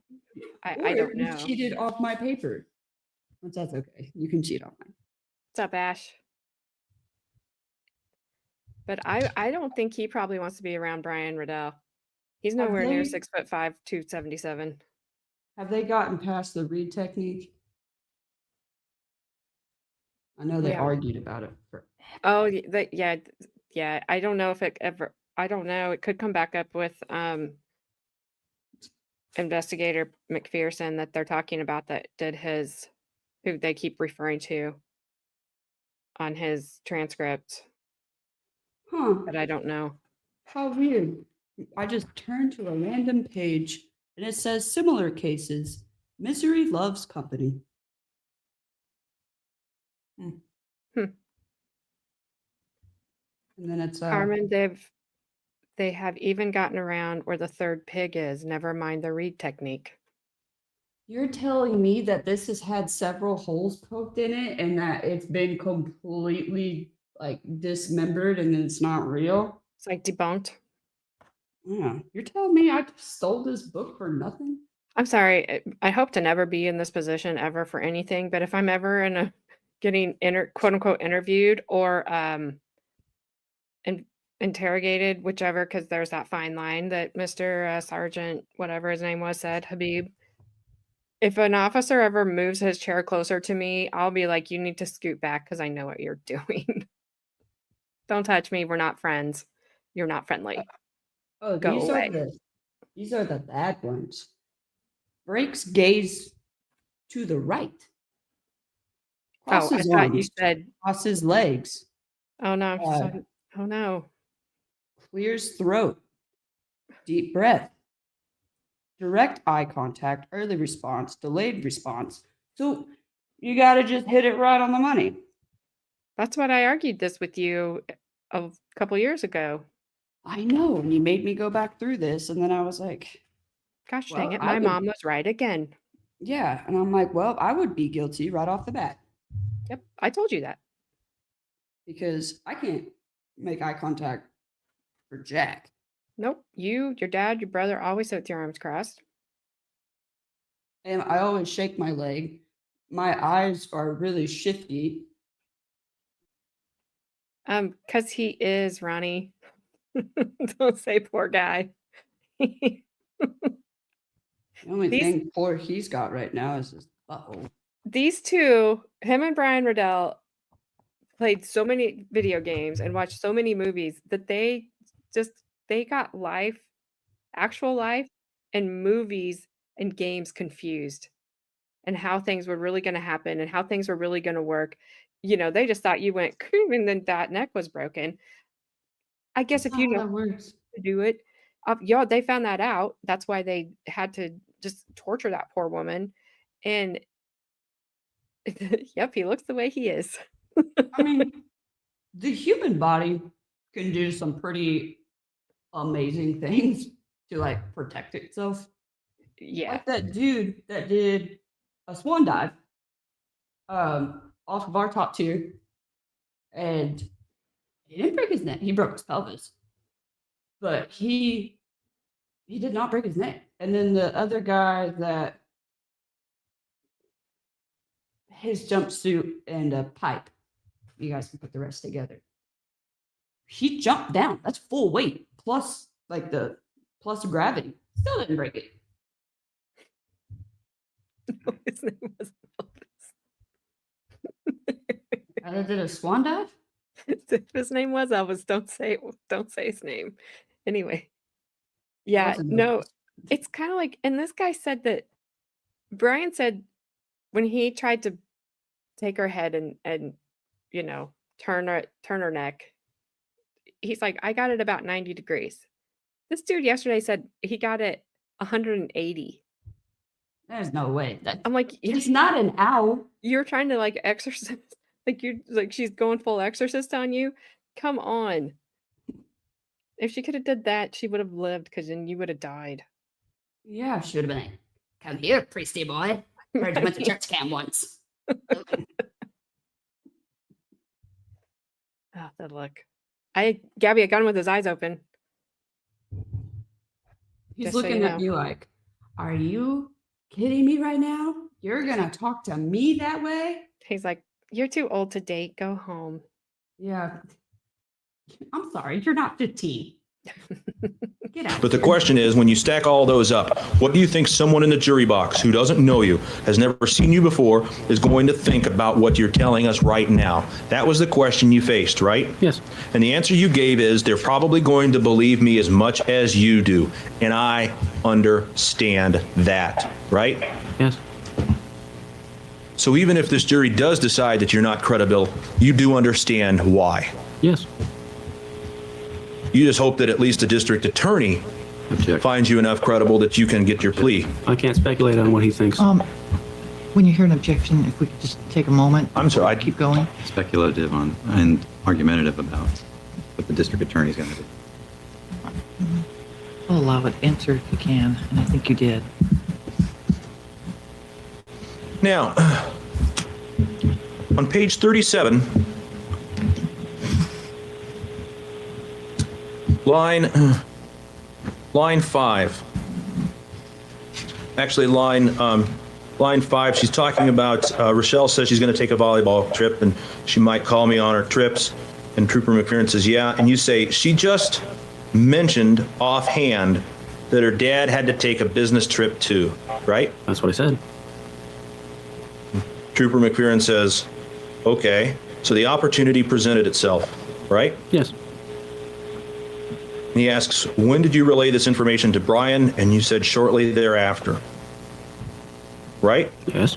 I don't You know. cheated off my paper. But that's okay. You can cheat on mine. What's up, Ash? But I don't think he probably wants to be around Brian Riddell. He's Have nowhere near they- 6'5", 277. Have they gotten past the read technique? I know they Yeah. argued about it. Oh, yeah. I don't know if it ever. I don't know. It could come back up with investigator McPherson that they're talking about that did who they keep referring to on his transcript, Huh. but I don't know. How weird. I just turned to a random page and it says similar cases. Misery loves company. Hmm. And then it's Carmen, they have even gotten around where the third pig is. Never mind the read technique. you're telling me that this has had several holes poked in it and that it's been completely dismembered and it's not real? It's debunked. Yeah. You're telling me I stole this book for nothing? I'm sorry. I hope to never be in this position ever for anything, but if I'm ever getting quote unquote interviewed or interrogated, whichever, because there's that fine line that Mr. Sergeant, whatever his name was, said, Habib. If an officer ever moves his chair closer to me, I'll be like, you need to scoot back because I know what you're doing. Don't touch me. We're not friends. You're not friendly. Oh, Go away. These are the bad ones. Breaks gaze to the right. Oh, I Crosses thought you arms, said, crosses legs, oh no. Uh, Oh no. clears throat, deep breath, direct eye contact, early response, delayed response. So you got to just hit it right on the money. That's what I argued this with you a couple years ago. I know. And you made me go back through this. And then I was like, Gosh Well, dang it. I My would- mom was right again. yeah. And I'm like, well, I would be guilty right off the bat Yep. I told you that. because I can't make eye contact for Jack. Nope. You, your dad, your brother always sit with your arms crossed. And I always shake my leg. My eyes are really shifty. Because he is, Ronnie. Don't say poor guy. The only These- thing poor he's got right now is his butthole. These two, him and Brian Riddell, played so many video games and watched so many movies that they got life, actual life, and movies and games confused, and how things were really going to happen and how things were really going to work. You know, they just thought you went "Coom," and then that neck was broken. I guess if you know that works. to do it, yeah, they found that out. That's why they had to just torture that poor woman. And yep, he looks the way he is. I mean, the human body can do some pretty amazing things to like protect itself. Yeah. Like that dude that did a swan dive off of our top tier, and he didn't break his neck. He broke his pelvis, but he did not break his neck. And then the other guy that his jumpsuit and a pipe, you guys can put the rest together. He jumped down. That's full weight plus like the plus gravity. Still didn't break it. His name was Either did a swan dive. if his name was Elvis, don't say his name. Anyway. Yeah, wasn't no, Elvis. it's kind of like, and this guy said that Brian said when he tried to take her head and you know, turn her neck, he's like, I got it about 90 degrees. This dude yesterday said he got it 180. There's no way. I'm like, He's not an owl. you're trying to like exorcist, like you're like she's going full exorcist on you. Come on. If she could have did that, she would have lived, because then you would have died. Yeah, should have been. Come here, priesty boy. Heard you went to church camp once. Oh, that look. Gabby, I got him with his eyes open. He's Just so looking you at know. you like, are you kidding me right now? You're gonna talk to me that way? He's like, you're too old to date. Go home. Yeah. I'm sorry, you're not 15. Get out. But the here. question is, when you stack all those up, what do you think someone in the jury box who doesn't know you, has never seen you before, is going to think about what you're telling us right now? That was the question you faced, right? Yes. And the answer you gave is, they're probably going to believe me as much as you do. And I understand that, right? Yes. So even if this jury does decide that you're not credible, you do understand why. Yes. You just hope that at least the district attorney Object. finds you enough credible that you can get your plea. I can't speculate on what he thinks. When you hear an objection, if we could just take a moment. I'm sorry, I Keep going. Speculative on and argumentative about what the district attorney's going to do. I'll allow it. Answer if you can, and I think you did. Now, on page 37, line 5. Actually, line 5, she's talking about, Rachelle says she's going to take a volleyball trip and she might call me on her trips. And Trooper McPherson says, yeah. And you say, she just mentioned offhand that her dad had to take a business trip too, right? That's what I said. Trooper McPherson says, okay, so the opportunity presented itself, right? Yes. And he asks, when did you relay this information to Brian? And you said shortly thereafter, right? Yes.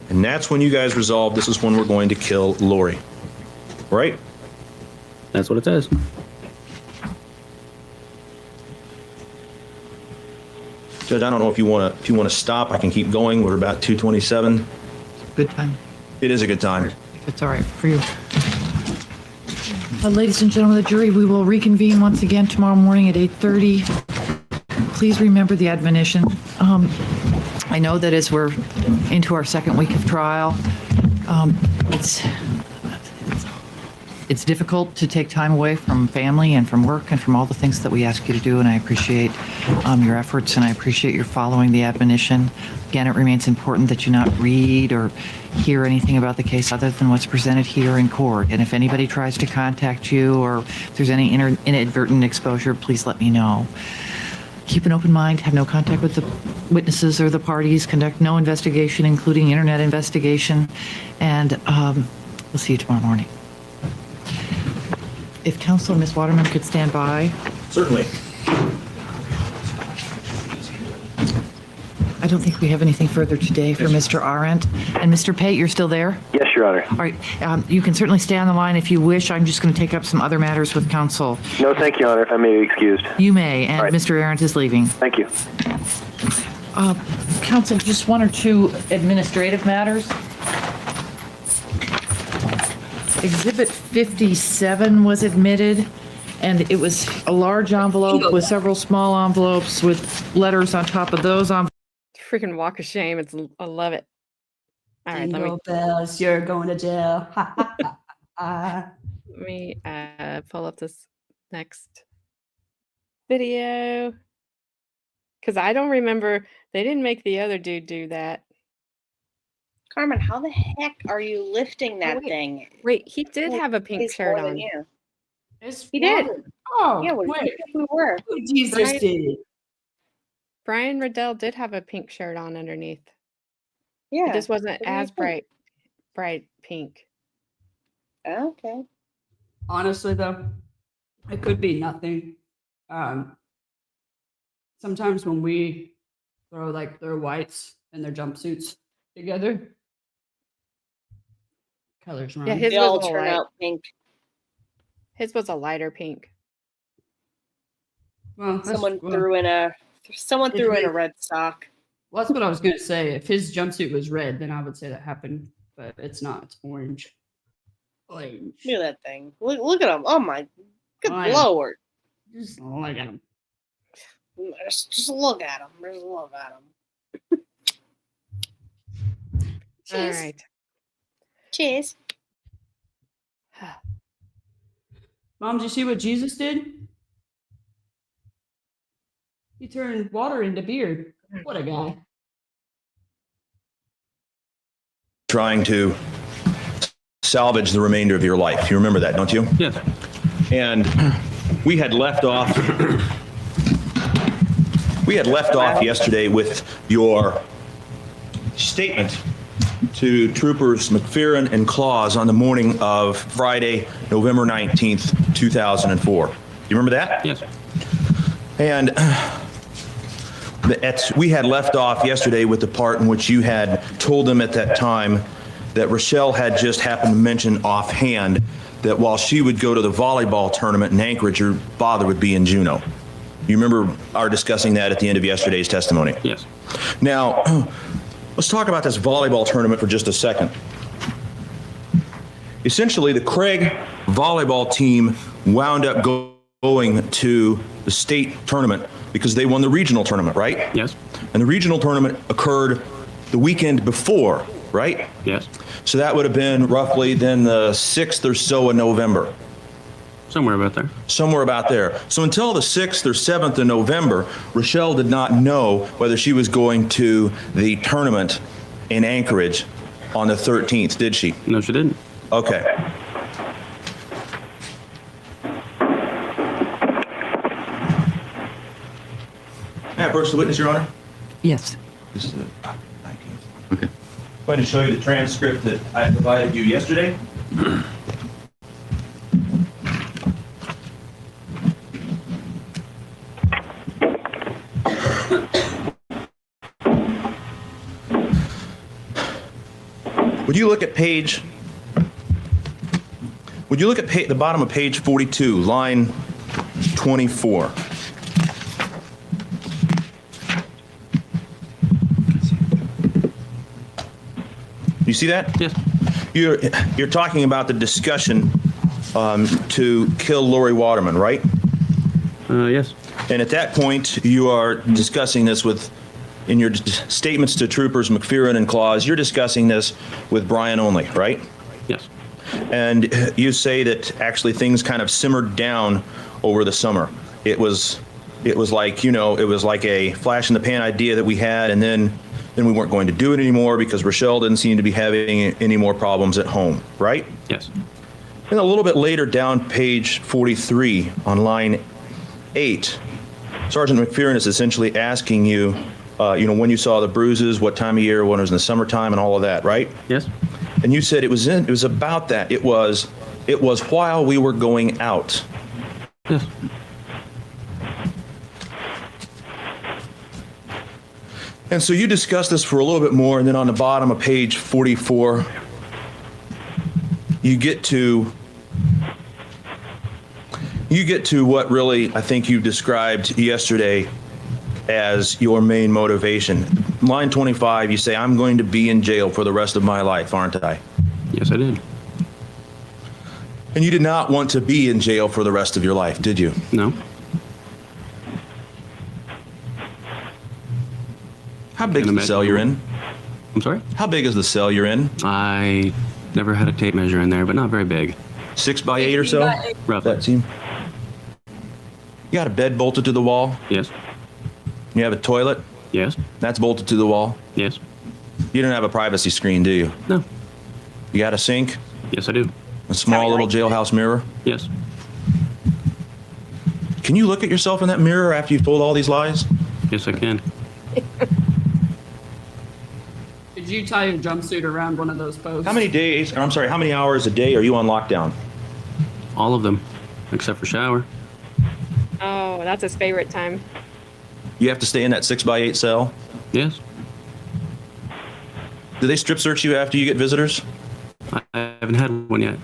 And that's when you guys resolved this is when we're going to kill Lauri, right? That's what it says. Judge, I don't know if you want to stop. I can keep going. We're about 2:27. Good time, It is a good time. if it's all right for you. Ladies and gentlemen of the jury, we will reconvene once again tomorrow morning at 8:30. Please remember the admonition. I know that as we're into our second week of trial, it's difficult to take time away from family and from work and from all the things that we ask you to do, and I appreciate your efforts, and I appreciate your following the admonition. Again, it remains important that you not read or hear anything about the case other than what's presented here in court. And if anybody tries to contact you or if there's any inadvertent exposure, please let me know. Keep an open mind, have no contact with the witnesses or the parties, conduct no investigation, including internet investigation, and we'll see you tomorrow morning. If Counselor Ms. Waterman could stand by. Certainly. I don't think we have anything further today for Mr. Arrant. And Mr. Pate, you're still there? Yes, Your Honor. All right, you can certainly stay on the line if you wish. I'm just going to take up some other matters with counsel. No, thank you, Your Honor. If I may be excused. You may, and All right. Mr. Arrant is leaving. Thank you. Counsel, just one or two administrative matters. Exhibit 57 was admitted, and it was a large envelope with several small envelopes with letters on top of those envelopes. Freaking walk of shame. I love it. All right, Jingle bells, you're going to jail. Ha, ha, ha, ha. let me pull up this next video because I don't remember. They didn't make the other dude do that. Carmen, how the heck are you lifting that wait. thing? Wait, he did have a pink He's shirt more than on. you. It's He did. water. Oh, Yeah, what did you wait. think we were? Who Jesus Right. did? Brian Riddell did have a pink shirt on underneath. Yeah. It just wasn't What do you as think? bright pink. Okay. Honestly, though, it could be nothing. Sometimes when we throw their whites and their jumpsuits together, colors wrong. Yeah, his They all was a turn light. out pink. His was a lighter pink. Well, that's, Someone well, threw in a red sock. well, that's what I was gonna say. If his jumpsuit was red, then I would say that happened, but it's not. It's orange. Orange. Look at that thing. Look at him. Oh my good Fine. lord. Just look at him. Just look at him. Just look at him. All Cheers. right. Cheers. Mom, did you see what Jesus did? He turned water into beer. What a guy. Trying to salvage the remainder of your life. You remember that, don't you? Yes. And we had left off yesterday with your statement to Troopers McPherson and Claus on the morning of Friday, November 19th, 2004. You remember that? Yes. And we had left off yesterday with the part in which you had told them at that time that Rachelle had just happened to mention offhand that while she would go to the volleyball tournament in Anchorage, your father would be in Juneau. You remember our discussing that at the end of yesterday's testimony? Yes. Now, let's talk about this volleyball tournament for just a second. Essentially, the Craig volleyball team wound up going to the state tournament because they won the regional tournament, right? Yes. And the regional tournament occurred the weekend before, right? Yes. So that would have been roughly then the 6th or so of November. Somewhere about there. Somewhere about there. So until the 6th or 7th of November, Rachelle did not know whether she was going to the tournament in Anchorage on the 13th, did she? No, she didn't. Okay. May I approach the witness, Your Honor? Yes. This is the 19th. Okay. I'm going to show you the transcript that I provided you yesterday. Would you look at the bottom of page 42, line 24? You see that? Yes. You're talking about the discussion to kill Lauri Waterman, right? Yes. And at that point, you are discussing this in your statements to Troopers McPherson and Claus, you're discussing this with Brian only, right? Yes. And you say that actually things kind of simmered down over the summer. It was like, it was like a flash in the pan idea that we had, and then we weren't going to do it anymore because Rachelle didn't seem to be having any more problems at home, right? Yes. And a little bit later down page 43 on line 8, Sergeant McPherson is essentially asking you, when you saw the bruises, what time of year, when it was in the summertime, and all of that, right? Yes. And you said it was about that. It was while we were going out. Yes. And so you discussed this for a little bit more, and then on the bottom of page 44, you get to what really I think you described yesterday as your main motivation. Line 25, you say, I'm going to be in jail for the rest of my life, aren't I? Yes, I did. And you did not want to be in jail for the rest of your life, did you? No. How big is the cell you're in? I'm sorry? How big is the cell you're in? I never had a tape measure in there, but not very big. 6 by 8 or so? Roughly. That seem? You got a bed bolted to the wall? Yes. You have a toilet? Yes. That's bolted to the wall? Yes. You don't have a privacy screen, do you? No. You got a sink? Yes, I do. A small little jailhouse mirror? Yes. Can you look at yourself in that mirror after you've told all these lies? Yes, I can. Did you tie your jumpsuit around one of those posts? How many hours a day are you on lockdown? All of them, except for shower. Oh, that's his favorite time. You have to stay in that 6 by 8 cell? Yes. Do they strip search you after you get visitors? I haven't had one yet.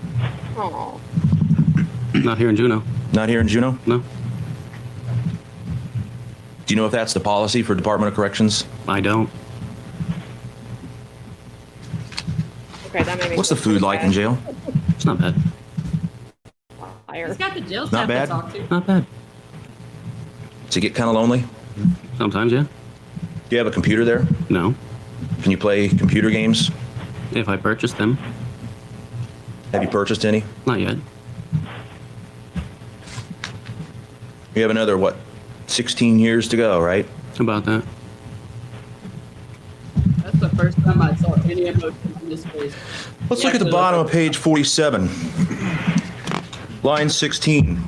Oh. Not here in Juneau. Not here in Juneau? No. Do you know if that's the policy for Department of Corrections? I don't. Okay, that may make What's the sense. food like in jail? It's not bad. Liar. He's got the jail Not staff bad. to talk to. Not bad. Does it get kind of lonely? Sometimes, yeah. Do you have a computer there? No. Can you play computer games? If I purchase them. Have you purchased any? Not yet. You have another, 16 years to go, right? About that. That's the first time I saw any emotion on his face. Let's look at the bottom of page 47. Line 16.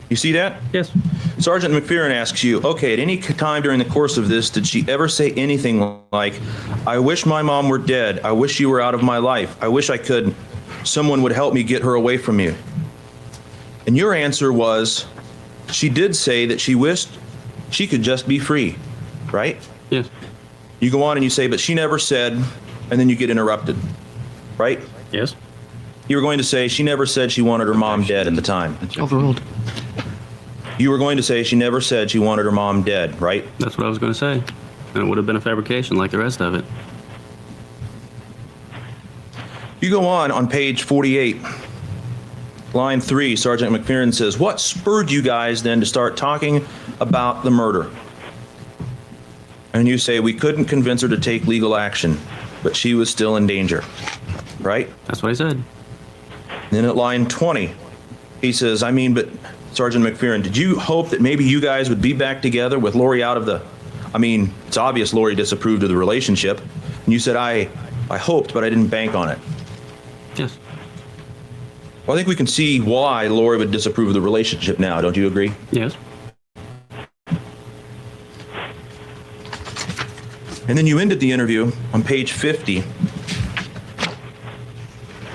You see that? Yes. Sergeant McPherson asks you, okay, at any time during the course of this, did she ever say anything like, I wish my mom were dead. I wish you were out of my life. I wish someone would help me get her away from you. And your answer was, she did say that she wished she could just be free, right? Yes. You go on and you say, but she never said, and then you get interrupted, right? Yes. You were going to say she never said she wanted her mom dead at the time. Overruled. You were going to say she never said she wanted her mom dead, right? That's what I was going to say. And it would have been a fabrication like the rest of it. You go on page 48, line 3, Sergeant McPherson says, what spurred you guys then to start talking about the murder? And you say, we couldn't convince her to take legal action, but she was still in danger, right? That's what I said. Then at line 20, he says, but Sergeant McPherson, did you hope that maybe you guys would be back together with Lauri out of the, it's obvious Lauri disapproved of the relationship. And you said, I hoped, but I didn't bank on it. Yes. Well, I think we can see why Lauri would disapprove of the relationship now. Don't you agree? Yes. And then you ended the interview on page 50.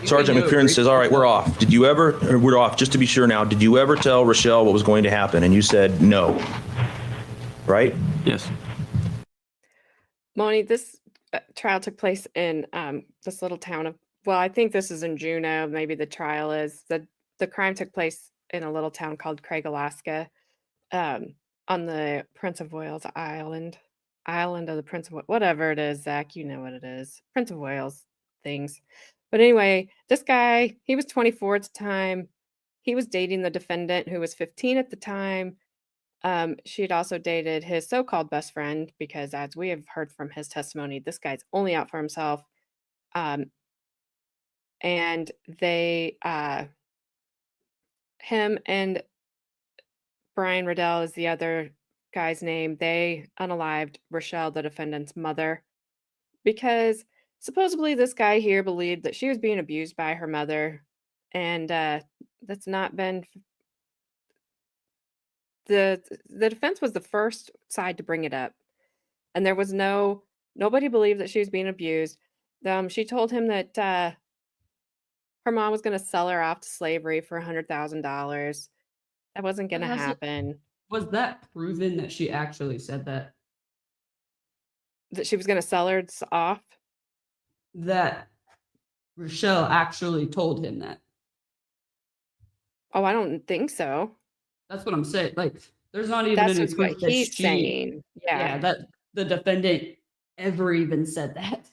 Sergeant McPherson says, all right, we're off. We're off, just to be sure now, did you ever tell Rachelle what was going to happen? And you said no, right? Yes. Moni, this trial took place in this little town of, I think this is in Juneau. Maybe the trial is. The crime took place in a little town called Craig, Alaska, on the Prince of Wales Island of the Prince of Wales, whatever it is, Zach, you know what it is. Prince of Wales things. But anyway, this guy, he was 24 at the time. He was dating the defendant who was 15 at the time. She had also dated his so-called best friend because, as we have heard from his testimony, this guy's only out for himself. And they, him and Brian Riddell is the other guy's name. They unalived Rachelle, the defendant's mother, because supposedly this guy here believed that she was being abused by her mother, and that's not been the defense was the first side to bring it up, and there was nobody believed that she was being abused. She told him that her mom was going to sell her off to slavery for $100,000. That wasn't going to happen. Was that proven that she actually said that? That she was going to sell her off. That Rachelle actually told him that? Oh, I don't think so. That's what I'm saying. Like, there's not even That's any just proof what that he's saying. Yeah. that the defendant ever even said that.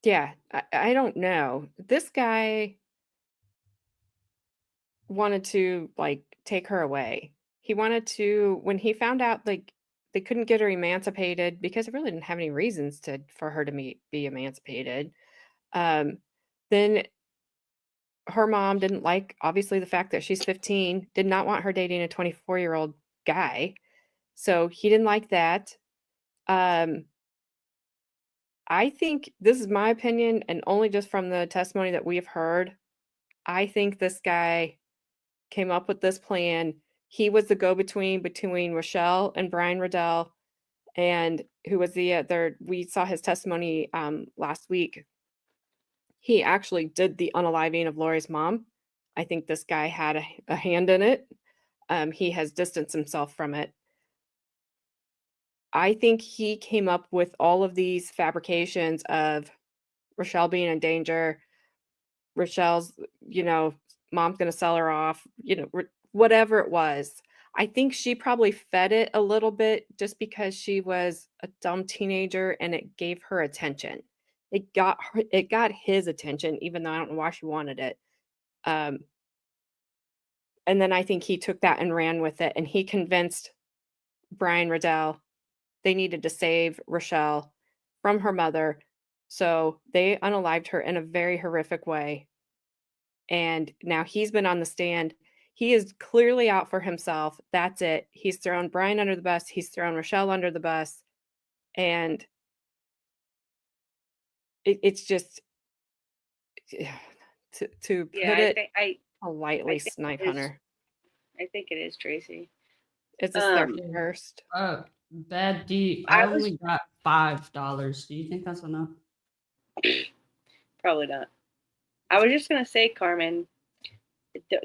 Yeah, I don't know. This guy wanted to like take her away. He wanted to, when he found out like they couldn't get her emancipated because they really didn't have any reasons for her to be emancipated. Then her mom didn't like, obviously, the fact that she's 15, did not want her dating a 24-year-old guy. So he didn't like that. I think this is my opinion, and only just from the testimony that we've heard. I think this guy came up with this plan. He was the go-between between Rachelle and Brian Riddell, and who was the other. We saw his testimony last week. He actually did the unaliving of Lauri's mom. I think this guy had a hand in it. He has distanced himself from it. I think he came up with all of these fabrications of Rachelle being in danger, Rachelle's, mom's going to sell her off, whatever it was. I think she probably fed it a little bit just because she was a dumb teenager and it gave her attention. It got his attention, even though I don't know why she wanted it. And then I think he took that and ran with it, and he convinced Brian Riddell they needed to save Rachelle from her mother. So they unalived her in a very horrific way. And now he's been on the stand. He is clearly out for himself. That's it. He's thrown Brian under the bus. He's thrown Rachelle under the bus. And it's just, to put it politely, Snipe Hunter. I think it is, Tracy. It's his 31st. Bad D. I only got $5. Do you think that's enough? Probably not. I was just going to say, Carmen,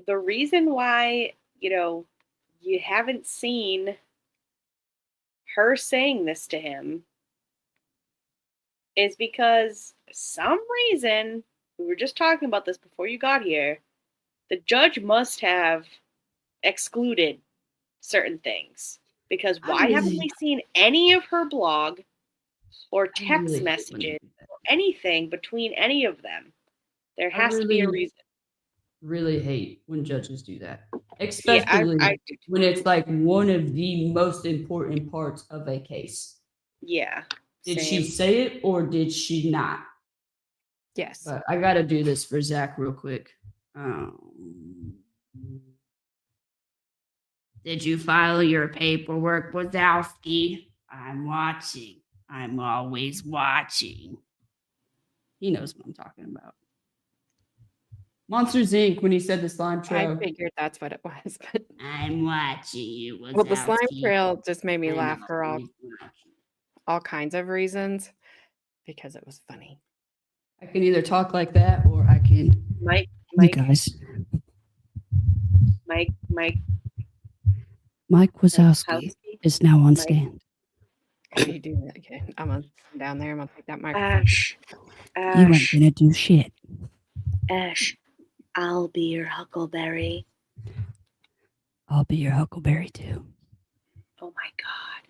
the reason why, you haven't seen her saying this to him is because some reason, we were just talking about this before you got here, the judge must have excluded certain things. Because why haven't we seen any of her blog or text messages or anything between any of them? There has to be a reason. Really hate when judges do that, especially when it's like one of the most important parts of a case. Yeah. Did she say it or did she not? Yes. But I got to do this for Zach real quick. Did you file your paperwork, Wazowski? I'm watching. I'm always watching. He knows what I'm talking about. Monsters Inc. when he said the slime trail. I figured that's what it was. But I'm watching you, Wazowski. well, the slime trail just made me laugh for all kinds of reasons because it was funny. I can either talk like that or I can. Mike, guys. Mike Wazowski is now on stand. How do you do that again? I'm gonna come down there. I'm gonna take that microphone. Ash, You ain't gonna do shit. Ash, I'll be your huckleberry. I'll be your huckleberry too. Oh my God.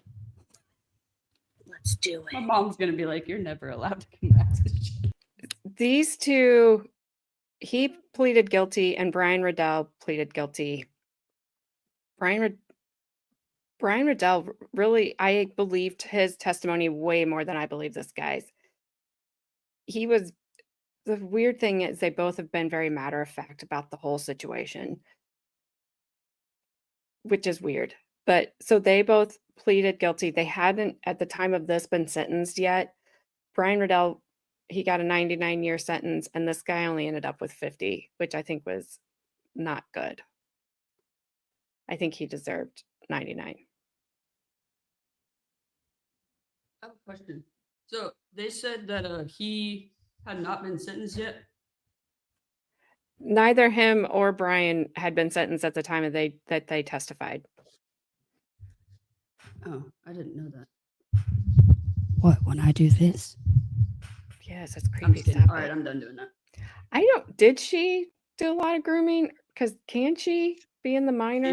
Let's do it. My mom's gonna be like, "You're never allowed to come back to shit." These two, he pleaded guilty and Brian Riddell pleaded guilty. Brian Brian Riddell really, I believed his testimony way more than I believe this guy's. He was the weird thing is they both have been very matter of fact about the whole situation, which is weird. But so they both pleaded guilty. They hadn't at the time of this been sentenced yet. Brian Riddell, he got a 99-year sentence, and this guy only ended up with 50, which I think was not good. I think he deserved 99. I have a question. So they said that he had not been sentenced yet. Neither him or Brian had been sentenced at the time that they testified. Oh, I didn't know that. What, when I do this? Yes, it's I'm creepy just kidding. stuff. All right, I'm done doing that. Did she do a lot of grooming? Because can she be in the minor?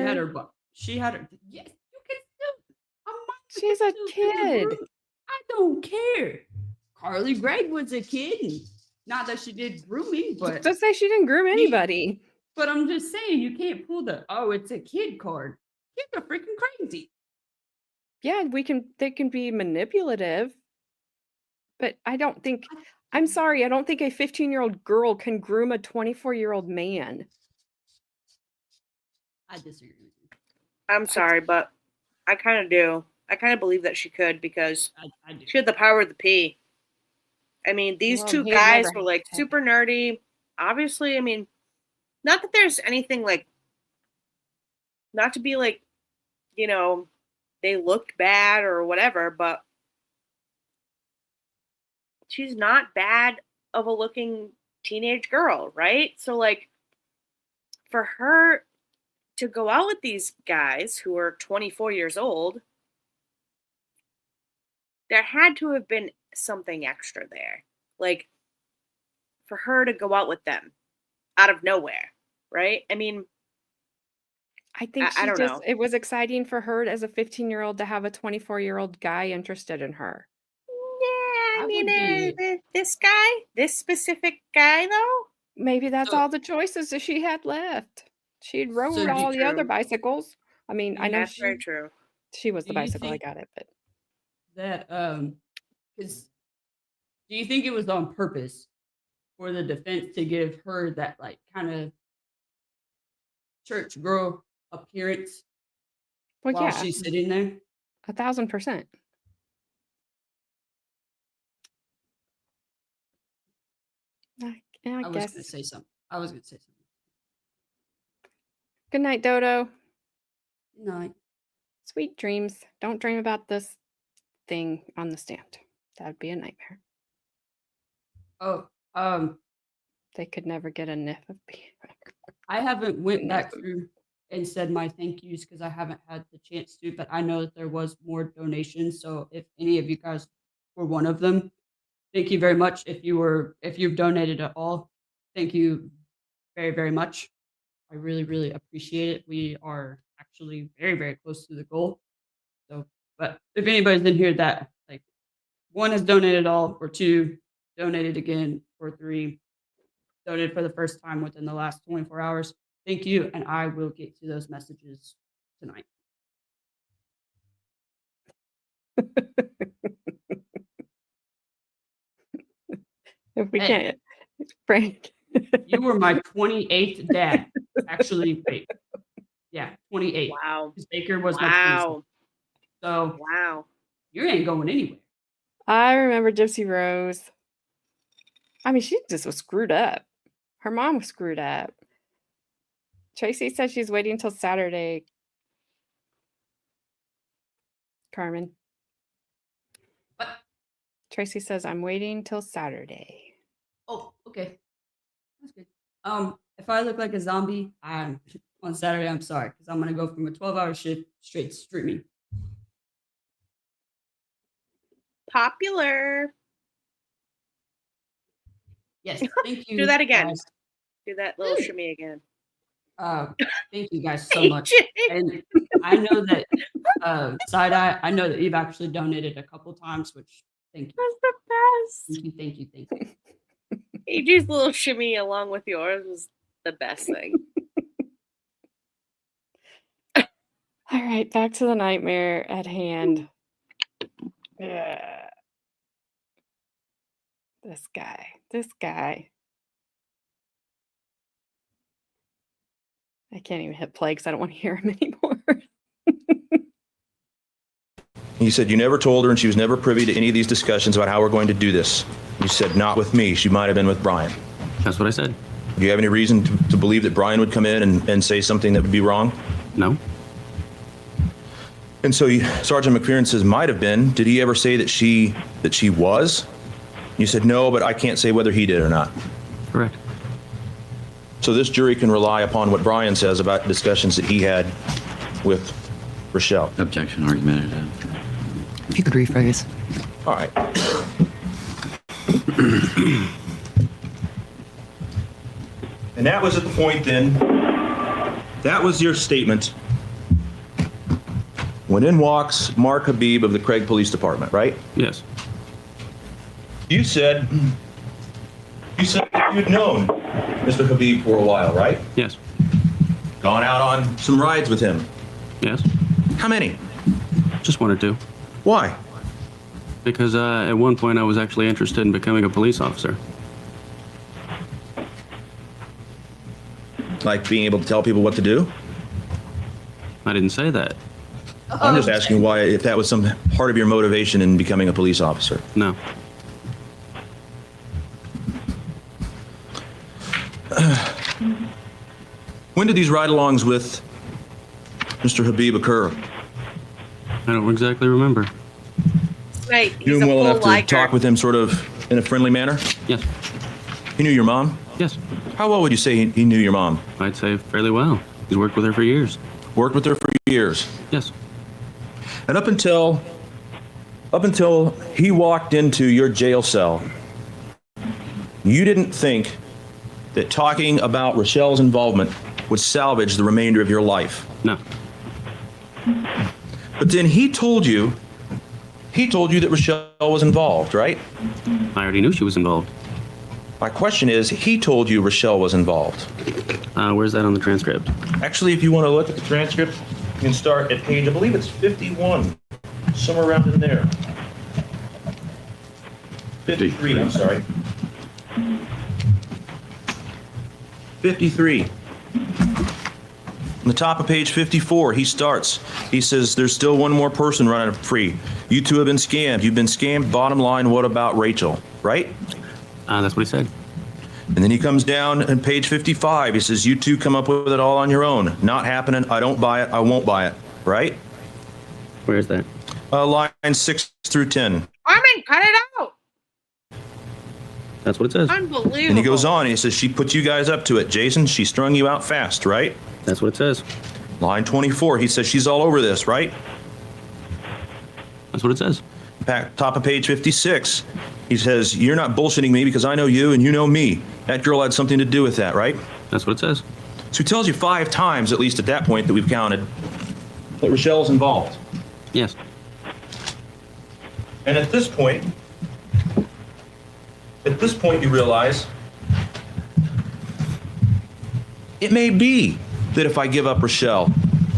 She had her. Yes, you can still. A minor She's can a still be kid. groomed. I don't care. Carly Gregg was a kid. And not that she did grooming, but Just say she didn't groom anybody. But I'm just saying, you can't pull the it's a kid card. Kids are freaking crazy. Yeah, they can be manipulative, but I don't think, I'm sorry, I don't think a 15-year-old girl can groom a 24-year-old man. I disagree with you. I'm sorry, but I kind of do. I kind of believe that she could because I do. she had the power of the P. I mean, these Well, two he guys never were like had- super nerdy. Obviously, I mean, not that there's anything like, not to be like, you know, they looked bad or whatever, but she's not bad of a looking teenage girl, right? So like for her to go out with these guys who are 24 years old, there had to have been something extra there. Like for her to go out with them out of nowhere, right? I mean, I think I don't know. it was exciting for her as a 15-year-old to have a 24-year-old guy interested in her. Yeah, I mean, would be- this specific guy, though. Maybe that's So- all the choices that she had left. She'd rode So do- all the other True. bicycles. I mean, I know That's very true. she was the Do you bicycle, I think- got it, but That because do you think it was on purpose for the defense to give her that like kind of church girl appearance well, while yeah, she's sitting there? 1,000%. I I was guess. gonna say something. I was gonna say something. Good night, Dodo. No, Sweet dreams. Don't dream about this thing on the stand. That would be a nightmare. They could never get a whiff of beer. I haven't went No. back through and said my thank yous because I haven't had the chance to, but I know that there was more donations. So if any of you guys were one of them, thank you very much. If you've donated at all, thank you very, very much. I really, really appreciate it. We are actually very, very close to the goal. So, but if anybody's in here that like one has donated all, or two donated again, or three donated for the first time within the last 24 hours, thank you, and I will get to those messages tonight. If we Hey. can't, Frank. You were my 28th dad. Actually, wait. Yeah, 28. Wow. Because Baker was my 27th. So Wow. you ain't going anywhere. I remember Gypsy Rose. I mean, she just was screwed up. Her mom was screwed up. Tracy said she's waiting until Saturday. Carmen. What? Tracy says, I'm waiting till Saturday. Oh, okay. That's good. If I look like a zombie, on Saturday, I'm sorry, because I'm gonna go from a 12-hour shift straight streaming. Popular. Yes, thank you. Do that again. Guys. Do that little Ooh. shimmy again. Thank you guys so much. And I know that Side Eye, I know that you've actually donated a couple times, which thank you. That's the best. Thank you, thank you, thank you. AJ's little shimmy along with yours was the best thing. All right, back to the nightmare at hand. Yeah. This guy. I can't even hit play because I don't want to hear him anymore. You said you never told her and she was never privy to any of these discussions about how we're going to do this. You said not with me. She might have been with Brian. That's what I said. Do you have any reason to believe that Brian would come in and say something that would be wrong? No. And so Sergeant McPherson says might have been. Did he ever say that she was? You said no, but I can't say whether he did or not. Correct. So this jury can rely upon what Brian says about discussions that he had with Rachelle. Objection, argument. If you could rephrase. All right. And that was at the point then, that was your statement. When in walks Mark Habib of the Craig Police Department, right? Yes. You said you'd known Mr. Habib for a while, right? Yes. Gone out on some rides with him. Yes. How many? Just one or two. Why? Because at one point I was actually interested in becoming a police officer. Like being able to tell people what to do? I didn't say that. I'm just asking why, if that was some part of your motivation in becoming a police officer. No. When did these ride-alongs with Mr. Habib occur? I don't exactly remember. Right. You He's knew a him well full enough to liker. talk with him sort of in a friendly manner? Yes. He knew your mom? Yes. How well would you say he knew your mom? I'd say fairly well. He's worked with her for years. Worked with her for years. Yes. And up until he walked into your jail cell, you didn't think that talking about Rachelle's involvement would salvage the remainder of your life. No. But then he told you that Rachelle was involved, right? I already knew she was involved. My question is, he told you Rachelle was involved. Where's that on the transcript? Actually, if you want to look at the transcript, you can start at page, I believe it's 51, somewhere around in there. 53, I'm sorry. 53. On the top of page 54, he starts. He says, there's still one more person running free. You two have been scammed. You've been scammed. Bottom line, what about Rachel? Right? That's what he said. And then he comes down on page 55. He says, you two come up with it all on your own. Not happening. I don't buy it. I won't buy it. Right? Where is that? Line 6 through 10. Armin, cut it out. That's what it says. Unbelievable. And he goes on. He says, she put you guys up to it. Jason, she strung you out fast, right? That's what it says. Line 24. He says, she's all over this, right? That's what it says. Top of page 56. He says, you're not bullshitting me because I know you and you know me. That girl had something to do with that, right? That's what it says. So he tells you 5 times, at least at that point that we've counted, that Rachelle's involved. Yes. And at this point you realize it may be that if I give up Rachelle,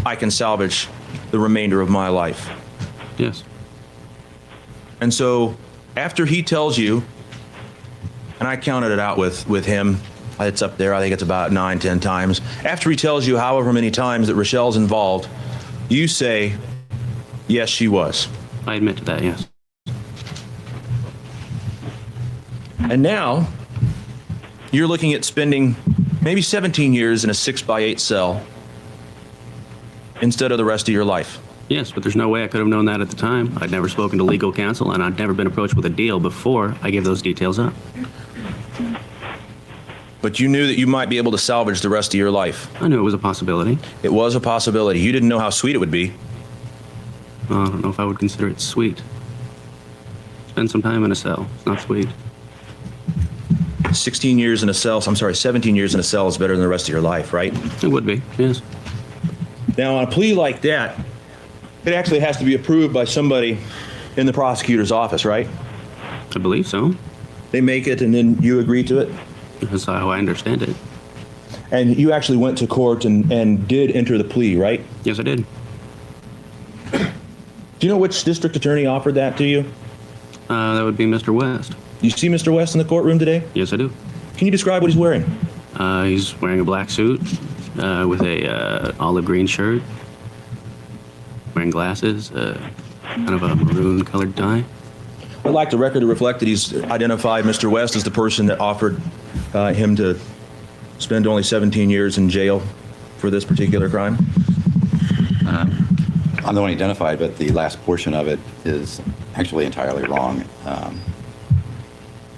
I can salvage the remainder of my life. Yes. And so after he tells you, and I counted it out with him, it's up there, I think it's about 9-10 times. After he tells you however many times that Rachelle's involved, you say, yes, she was. I admit to that, yes. And now you're looking at spending maybe 17 years in a 6x8 cell instead of the rest of your life. Yes, but there's no way I could have known that at the time. I'd never spoken to legal counsel, and I'd never been approached with a deal before I gave those details up. But you knew that you might be able to salvage the rest of your life. I knew it was a possibility. It was a possibility. You didn't know how sweet it would be. Well, I don't know if I would consider it sweet. Spend some time in a cell. It's not sweet. 17 years in a cell is better than the rest of your life, right? It would be, yes. Now, on a plea like that, it actually has to be approved by somebody in the prosecutor's office, right? I believe so. They make it and then you agree to it? That's how I understand it. And you actually went to court and did enter the plea, right? Yes, I did. Do you know which district attorney offered that to you? That would be Mr. West. You see Mr. West in the courtroom today? Yes, I do. Can you describe what he's wearing? He's wearing a black suit with a olive green shirt, wearing glasses, kind of a maroon colored tie. I'd like the record to reflect that he's identified Mr. West as the person that offered him to spend only 17 years in jail for this particular crime. I'm the one identified, but the last portion of it is actually entirely wrong.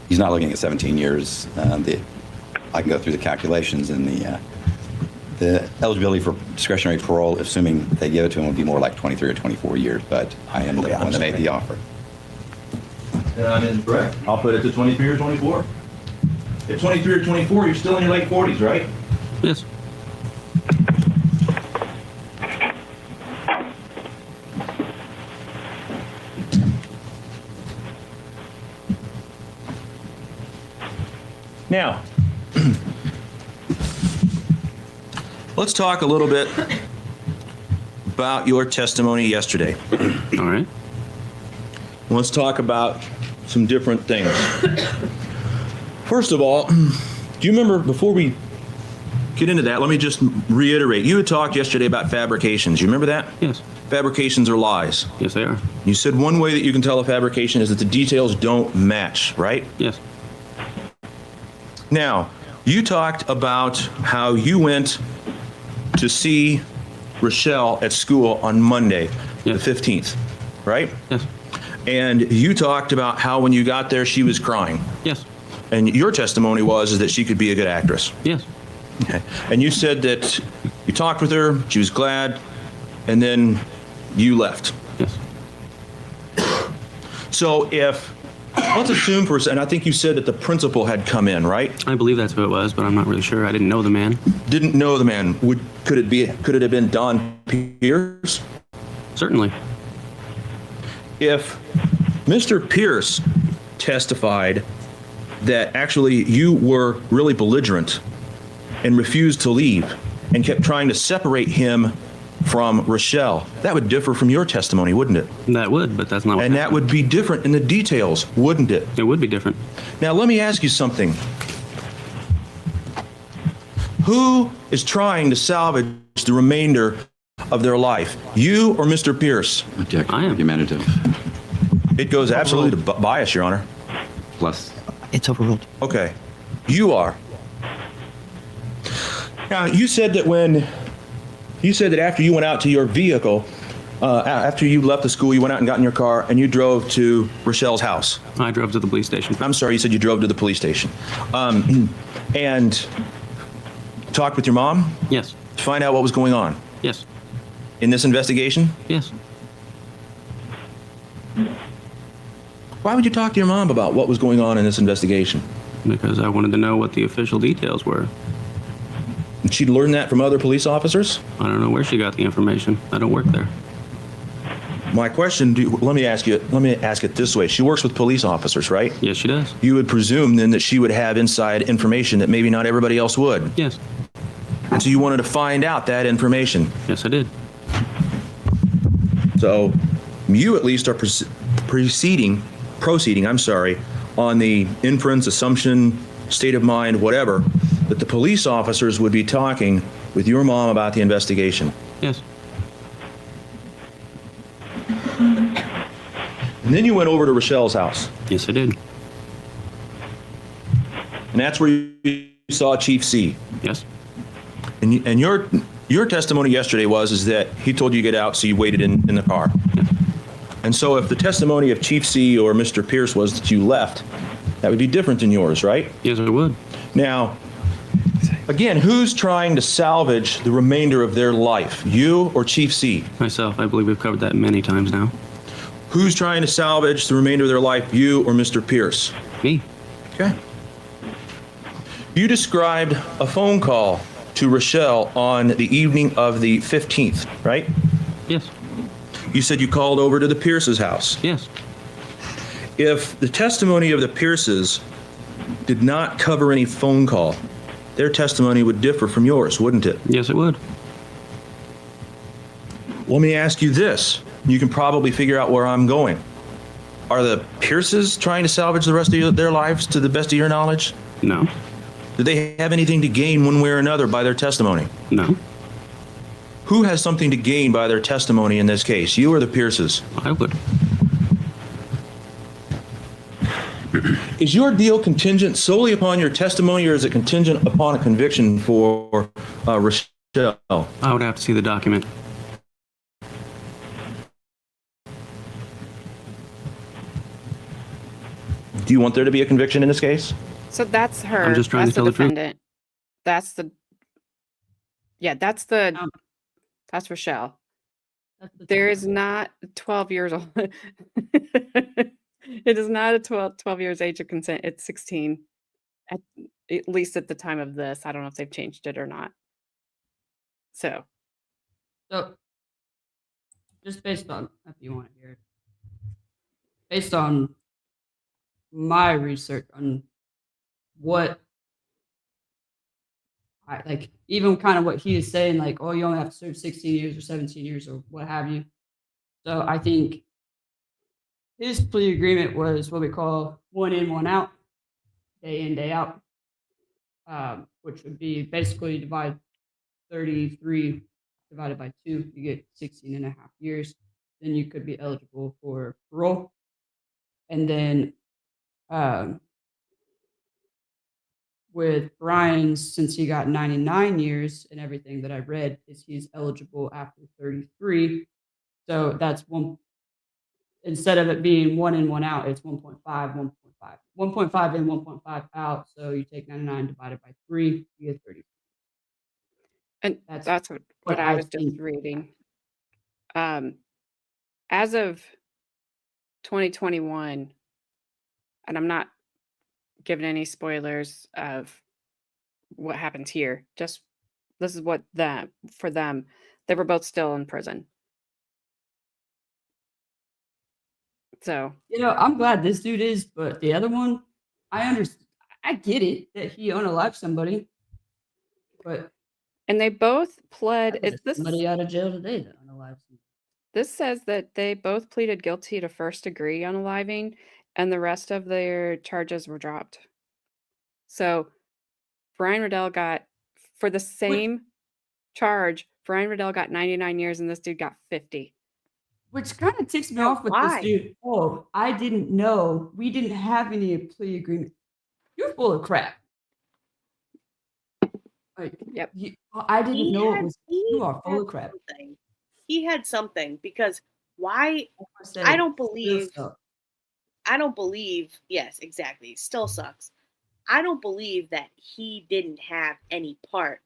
He's not looking at 17 years. I can go through the calculations, and the eligibility for discretionary parole, assuming they give it to him, would be more like 23 or 24 years, but I am the one that made the offer. And I'm incorrect. I'll put it to 23 or 24. At 23 or 24, you're still in your late 40s, right? Yes. Now, let's talk a little bit about your testimony yesterday. All right. Let's talk about some different things. First of all, do you remember, before we get into that, let me just reiterate. You had talked yesterday about fabrications. You remember that? Yes. Fabrications are lies. Yes, they are. You said one way that you can tell a fabrication is that the details don't match, right? Yes. Now, you talked about how you went to see Rachelle at school on Monday, Yes. the 15th, right? Yes. And you talked about how when you got there, she was crying. Yes. And your testimony is that she could be a good actress. Yes. Okay. And you said that you talked with her, she was glad, and then you left. Yes. So let's assume for a second, I think you said that the principal had come in, right? I believe that's who it was, but I'm not really sure. I didn't know the man. Didn't know the man. Could it have been Don Pierce? Certainly. If Mr. Pierce testified that actually you were really belligerent and refused to leave and kept trying to separate him from Rachelle, that would differ from your testimony, wouldn't it? That would, but that's not what And that happened. would be different in the details, wouldn't it? It would be different. Now, let me ask you something. Who is trying to salvage the remainder of their life? You or Mr. Pierce? Object. I am. Argumentative. It goes absolutely to bias, Your Honor. Plus. It's overruled. Okay. You are. Now, you said that after you went out to your vehicle, after you left the school, you went out and got in your car and you drove to Rachelle's house. I drove to the police station. I'm sorry, you said you drove to the police station. And talked with your mom Yes. to find out what was going on Yes. in this investigation? Yes. Why would you talk to your mom about what was going on in this investigation? Because I wanted to know what the official details were. And she'd learned that from other police officers? I don't know where she got the information. I don't work there. My question, let me ask it this way. She works with police officers, right? Yes, she does. You would presume then that she would have inside information that maybe not everybody else would. Yes. And so you wanted to find out that information. Yes, I did. So you at least are proceeding, on the inference, assumption, state of mind, whatever, that the police officers would be talking with your mom about the investigation. Yes. And then you went over to Rachelle's house. Yes, I did. And that's where you saw Chief C. Yes. And your testimony yesterday is that he told you to get out, so you waited in the car. Yes. And so if the testimony of Chief C or Mr. Pierce was that you left, that would be different than yours, right? Yes, I would. Now, again, who's trying to salvage the remainder of their life? You or Chief C? Myself. I believe we've covered that many times now. Who's trying to salvage the remainder of their life? You or Mr. Pierce? Me. Okay. You described a phone call to Rachelle on the evening of the 15th, right? Yes. You said you called over to the Pierce's house. Yes. If the testimony of the Pierces did not cover any phone call, their testimony would differ from yours, wouldn't it? Yes, it would. Let me ask you this. You can probably figure out where I'm going. Are the Pierces trying to salvage the rest of their lives to the best of your knowledge? No. Do they have anything to gain one way or another by their testimony? No. Who has something to gain by their testimony in this case, you or the Pierces? I would. Is your deal contingent solely upon your testimony, or is it contingent upon a conviction for Rachelle? I would have to see the document. Do you want there to be a conviction in this case? So that's her. I'm just trying that's to tell the truth. defendant. That's the. Yeah, that's Rochelle. There is not 12 years old. It is not a 12 years age of consent. It's 16. At least at the time of this. I don't know if they've changed it or not. So just based on, if you want to hear it, based on my research on what I like, even kind of what he is saying, like, oh, you only have to serve 16 years or 17 years or what have you. So I think his plea agreement was what we call 1 in, 1 out, day in, day out, which would be basically divide 33 divided by 2, you get 16 and a half years. Then you could be eligible for parole. And then with Brian's, since he got 99 years and everything that I read, is he's eligible after 33. So that's one. Instead of it being 1 in, 1 out, it's 1.5, 1.5. 1.5 in, 1.5 out. So you take 99 divided by 3, you get 30. and that's what I was just reading. As of 2021, and I'm not giving any spoilers of what happens here. Just this is what for them, they were both still in prison. So I'm glad this dude is, but the other one, I understand. I get it that he unalived somebody, but and they both pled. it's somebody out of jail today that unalived somebody. This says that they both pleaded guilty to first degree unaliving, and the rest of their charges were dropped. So Brian Riddell got, for the same charge, Brian Riddell got 99 years and this dude got 50. Which kind of ticks me off with this dude. Oh, I didn't know. We didn't have any plea agreement. You're full of crap. Like, yep. I didn't know it was. You are full of crap. He had something, because why? I don't believe. Yes, exactly. Still sucks. I don't believe that he didn't have any part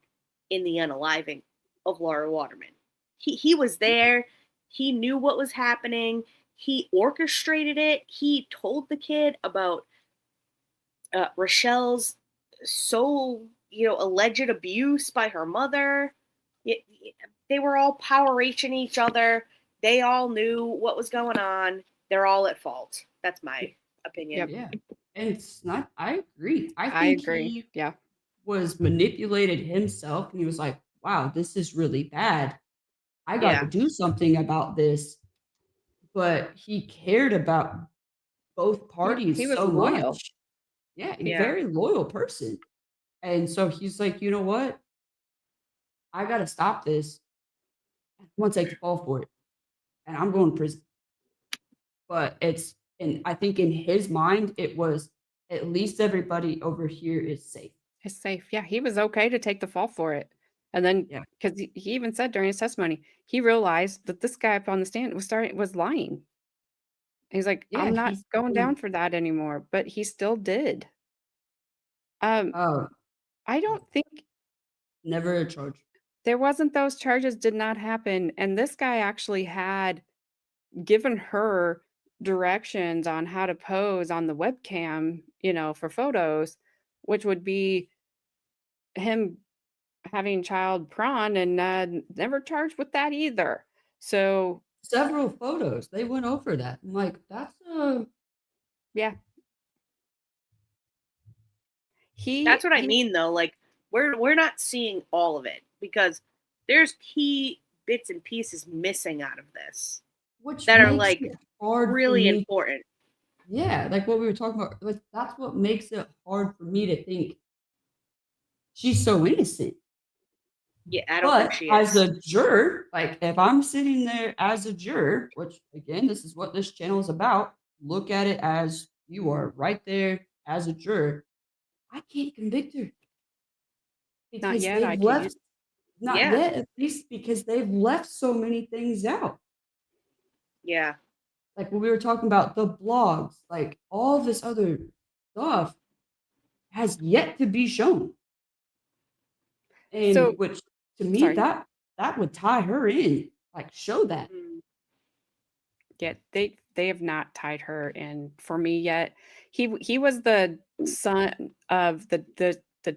in the unaliving of Lauri Waterman. He was there. He knew what was happening. He orchestrated it. He told the kid about Rachelle's alleged abuse by her mother. They were all power reaching each other. They all knew what was going on. They're all at fault. That's my opinion. Yep. Yeah. And it's not, I agree. I agree. He was manipulated himself, and he was like, wow, this is really bad. I got to do something about this. But he cared about both parties. He was so loyal. Much. Yeah, a very loyal person. And so he's like, you know what? I got to stop this. I'm going to take the fall for it. And I'm going to prison. But and I think in his mind, it was, at least everybody over here is safe. It's safe. Yeah, he was okay to take the fall for it. And then, because he even said during his testimony, he realized that this guy up on the stand was lying. And he's like, I'm not going down for that anymore. But he still did. I don't think. Never a charge. There wasn't, those charges did not happen. And this guy actually had given her directions on how to pose on the webcam, for photos, which would be him having child prawn, and never charged with that either. So several photos, they went over that. I'm like, that's yeah. That's what I mean, though. Like, we're not seeing all of it, because there's key bits and pieces missing out of this. which that are makes like it hard for really me. important. Yeah, like what we were talking about. Like, that's what makes it hard for me to think she's so innocent. Yeah, I don't think But she as is. a juror, like if I'm sitting there as a juror, which again, this is what this channel is about, look at it as you are right there as a juror. I can't convict her Not because yet, I they've can't. left, not Yeah. yet, at least because they've left so many things out. Yeah. Like when we were talking about the blogs, like all this other stuff has yet to be shown. And So, which to me, sorry. that would tie her in, like show that. Mm. Yeah, they have not tied her in for me yet. He was the son of the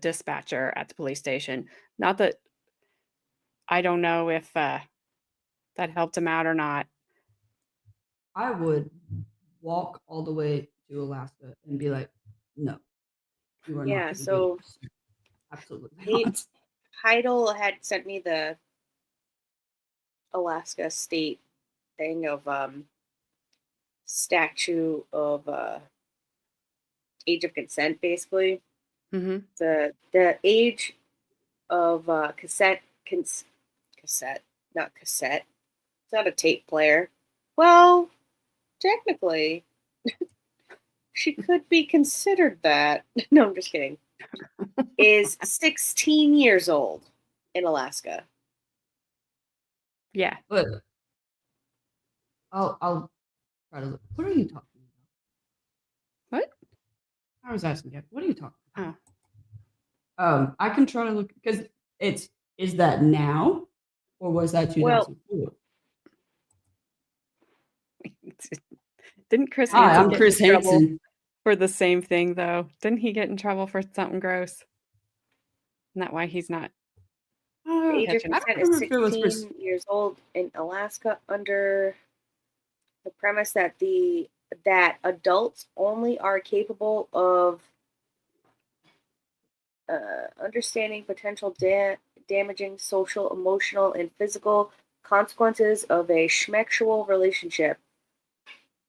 dispatcher at the police station. Not that I don't know if that helped him out or not. I would walk all the way to Alaska and be like, no, you are not Yeah. going to So do this. Absolutely he not. Heidel had sent me the Alaska state thing of statute of age of consent, basically. Hmm. The age of cassette, not cassette. It's not a tape player. Well, technically, she could be considered that. No, I'm just kidding. Is 16 years old in Alaska. Yeah. But I'll try to look. What are you talking about? What? I was asking you, what are you talking about? Oh. I can try to look because is that now or was that Well, 2004? Didn't Chris Hi, Hansen I'm get Chris in trouble Hansen. for the same thing though? Didn't he get in trouble for something gross? Isn't that why he's not the age of catching? I consent don't is remember if it was 16 Chris. years old in Alaska under the premise that that adults only are capable of understanding potential damaging social, emotional, and physical consequences of a schmexual relationship.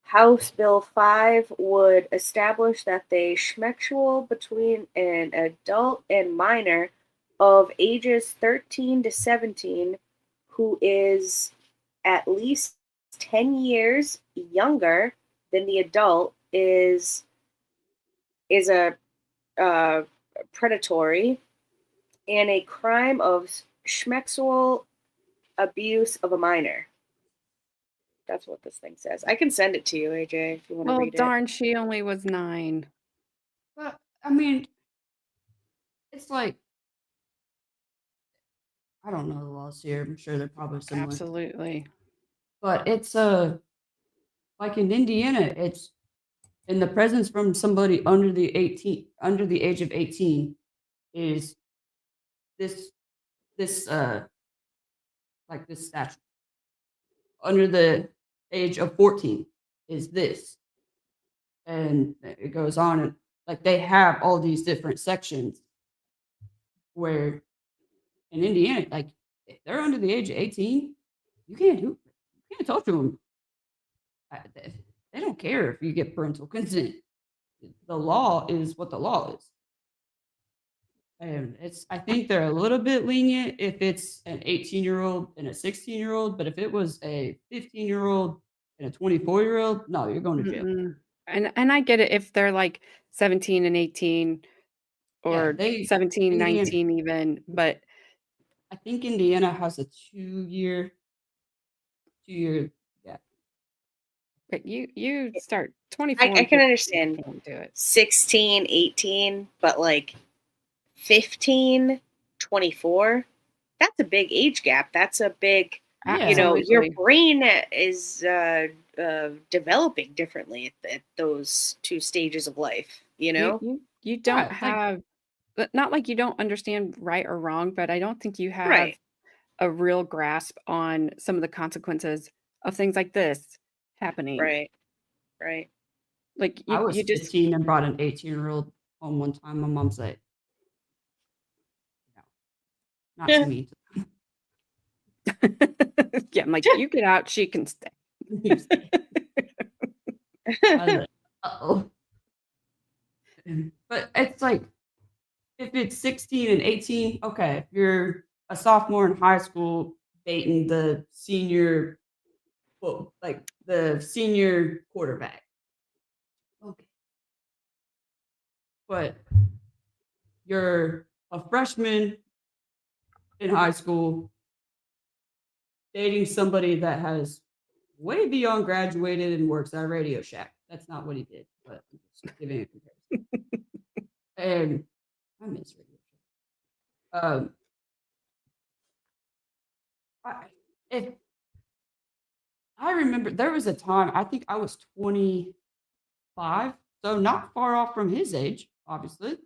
House Bill 5 would establish that the schmexual between an adult and minor of ages 13 to 17 who is at least 10 years younger than the adult is a predatory and a crime of schmexual abuse of a minor. That's what this thing says. I can send it to you, AJ, if you want to Well, read it. darn, she only was 9. But I mean, it's like I don't know the laws here. I'm sure they're probably similar. Absolutely. But it's like in Indiana, it's in the presence from somebody under the age of 18 is this like this statute. Under the age of 14 is this. And it goes on and like they have all these different sections where in Indiana, like if they're under the age of 18, you can't talk to them. They don't care if you get parental consent. The law is what the law is. And I think they're a little bit lenient if it's an 18-year-old and a 16-year-old, but if it was a 15-year-old and a 24-year-old, no, you're going to jail. Mm-mm. And I get it if they're like 17 and 18 or 17, Indiana, 19 even, but I think Indiana has a 2-year yeah. but you start 24 I and can 15, understand you can't do it. 16, 18, but like 15, 24, that's a big age gap. That's a big, Yeah. you know, your Absolutely. brain is developing differently at those two stages of life, you know? You don't it's like have, but not like you don't understand right or wrong, but I don't think you have Right. a real grasp on some of the consequences of things like this happening. Right. Right. Like I was you just 15 and brought an 18-year-old home one time. My mom said, no, not to me. yeah, I'm like, you get out, she can stay. I was like, uh-oh. But it's like, if it's 16 and 18, okay, if you're a sophomore in high school dating the senior, well, like the senior quarterback. Okay. But you're a freshman in high school dating somebody that has way beyond graduated and works at a Radio Shack. That's not what he did, but I'm just giving a comparison. And I miss Radio Shack. If I remember, there was a time, I think I was 25, so not far off from his age, obviously.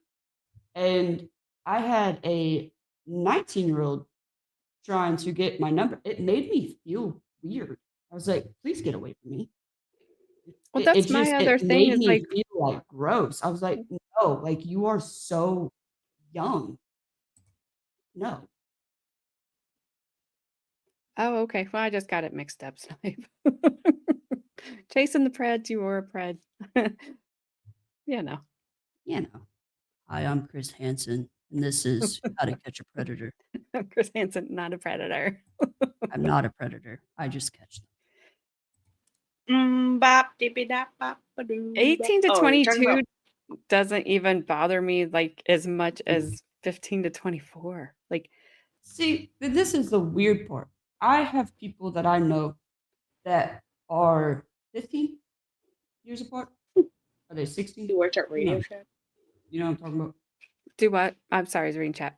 And I had a 19-year-old trying to get my number. It made me feel weird. I was like, please get away from me. Well, that's my other it thing made is me like, feel like gross. I was like, no, like you are so young. No. oh, okay. Well, I just got it mixed up, Snipe. Chasing the Preds, you were a Pred. You know. You know. Hi, I'm Chris Hansen, and this is How to Catch a Predator. Chris Hansen, not a predator. I'm not a predator. I just catch them. 18 to 22 doesn't even bother me like as much as 15 to 24. Like, see, this is the weird part. I have people that I know that are 15 years apart. Are they 16? You worked at Radio Shack? You know what I'm talking about? do what? I'm sorry, I was reading chat.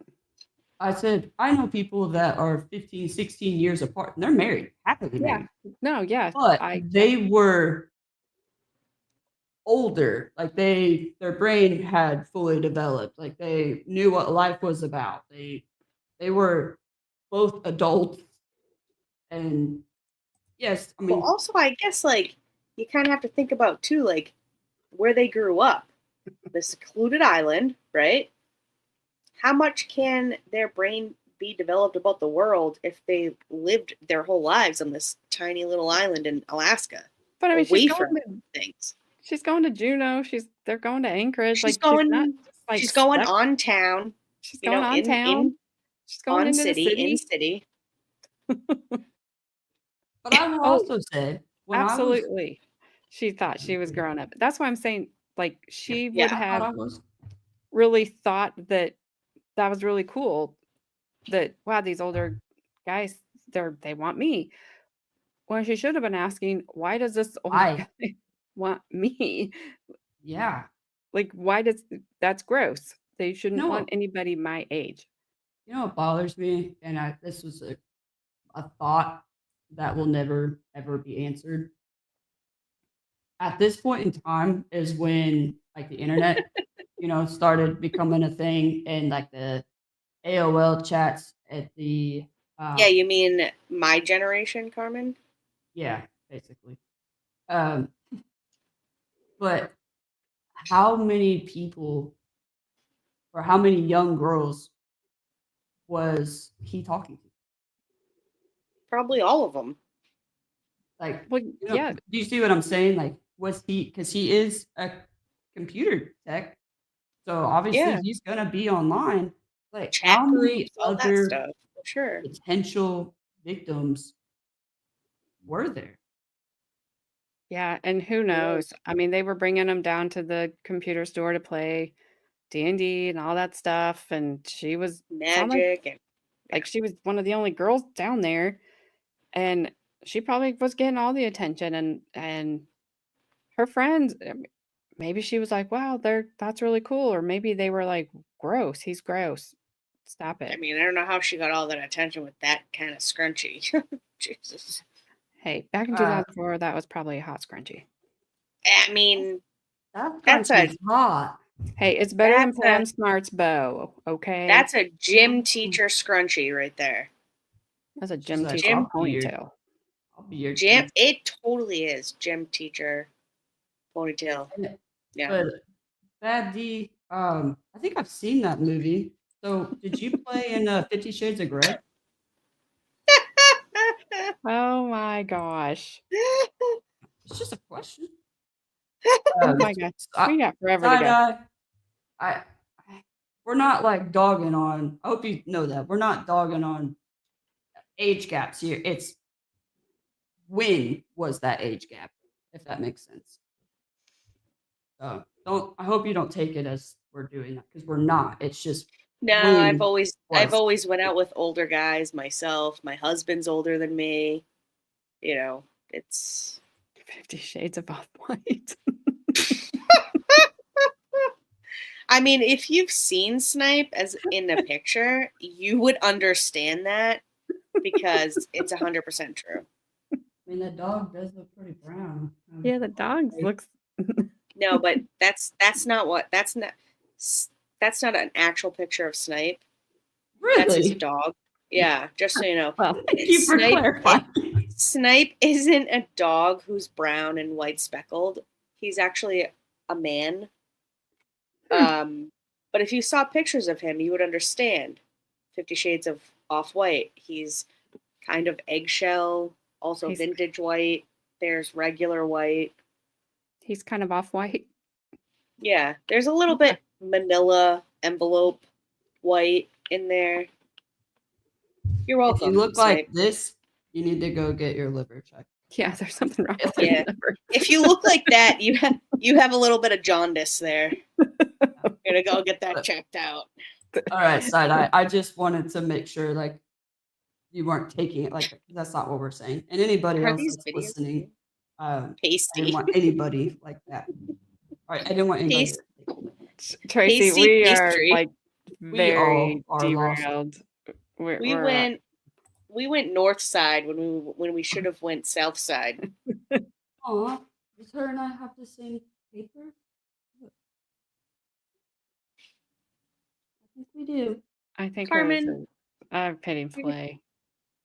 I said, I know people that are 15, 16 years apart, and they're married, happily married. No, yeah. But they were older, like their brain had fully developed, like they knew what life was about. They were both adults, and yes, I mean, Well, also, I guess, like, you kind of have to think about, too, like, where they grew up. The secluded island, right? How much can their brain be developed about the world if they lived their whole lives on this tiny little island in Alaska? But I mean, away she's from going to things. She's going to Juneau. They're going to Anchorage. She's like going. She's, not just, like, she's going stuck. on town. She's going on town. She's going on into city, the city. in city. but I will also say, when absolutely, she thought she was growing up. That's why I'm saying, like, she would have really thought that was really cool. That, wow, these older guys, they want me. When she should have been asking, why does this older guy want me? Yeah. Like, that's gross. They shouldn't want anybody my age. You know what bothers me? And this was a thought that will never, ever be answered. At this point in time is when, like, the internet, started becoming a thing, and, like, the AOL chats at the... yeah, you mean my generation, Carmen? Yeah, basically. But how many people or how many young girls was he talking to? Probably all of them. Like, well, yeah. Do you see what I'm saying? Like, was he, because he is a computer tech, so obviously he's gonna be online. Like, how many other stuff, for sure, potential victims were there? Yeah, and who knows? I mean, they were bringing them down to the computer store to play D&D and all that stuff, and she was magic, like she was one of the only girls down there, and she probably was getting all the attention, and her friends, maybe she was like, wow, that's really cool, or maybe they were like, gross, he's gross, stop it. I mean, I don't know how she got all that attention with that kind of scrunchie. Jesus. Hey, back in 2004, that was probably a hot scrunchie. I mean, that's hot. Hey, it's better than Pam Smart's bow, okay? That's a gym teacher scrunchie right there. That's a gym teacher ponytail. I'll be your gym. It totally is gym teacher ponytail. Yeah. But Bad D, I think I've seen that movie. So did you play in 50 Shades of Grey? Oh my gosh. It's just a question. Oh my gosh. We got forever to go. I, we're not like dogging on. I hope you know that we're not dogging on age gaps here. It's when was that age gap, if that makes sense. Don't. I hope you don't take it as we're doing that because we're not. It's just No, when I've was. always went out with older guys myself. My husband's older than me. You know, it's 50 Shades of Off-White. I mean, if you've seen Snipe as in a picture, you would understand that because it's 100% true. I mean, that dog does look pretty brown. Yeah, the dog looks. No, but that's not an actual picture of Snipe. That's his Really? dog. Yeah, just so you know. Well, Thank you for clarifying. Snipe isn't a dog who's brown and white speckled. He's actually a man. But if you saw pictures of him, you would understand. 50 Shades of Off-White. He's kind of eggshell, also vintage white. There's regular white. He's kind of off-white. Yeah, there's a little bit manila envelope white in there. You're welcome. If you look like Snipe. this, you need to go get your liver checked. Yeah, there's something wrong with Yeah. it. If you look like that, you have a little bit of jaundice there. You're gonna go get that checked out. All right, side. I just wanted to make sure like you weren't taking it like that's not what we're saying. And anybody Are else these that's videos listening, I Pasty. didn't want anybody like that. All right, I didn't want anybody. Tracy, Pasty we are pastry. like We very all are lost. derailed. We went north side when we should have went south side. Aw, does her and I have the same paper? Look. I think we do. I think Carmen, I paid him play.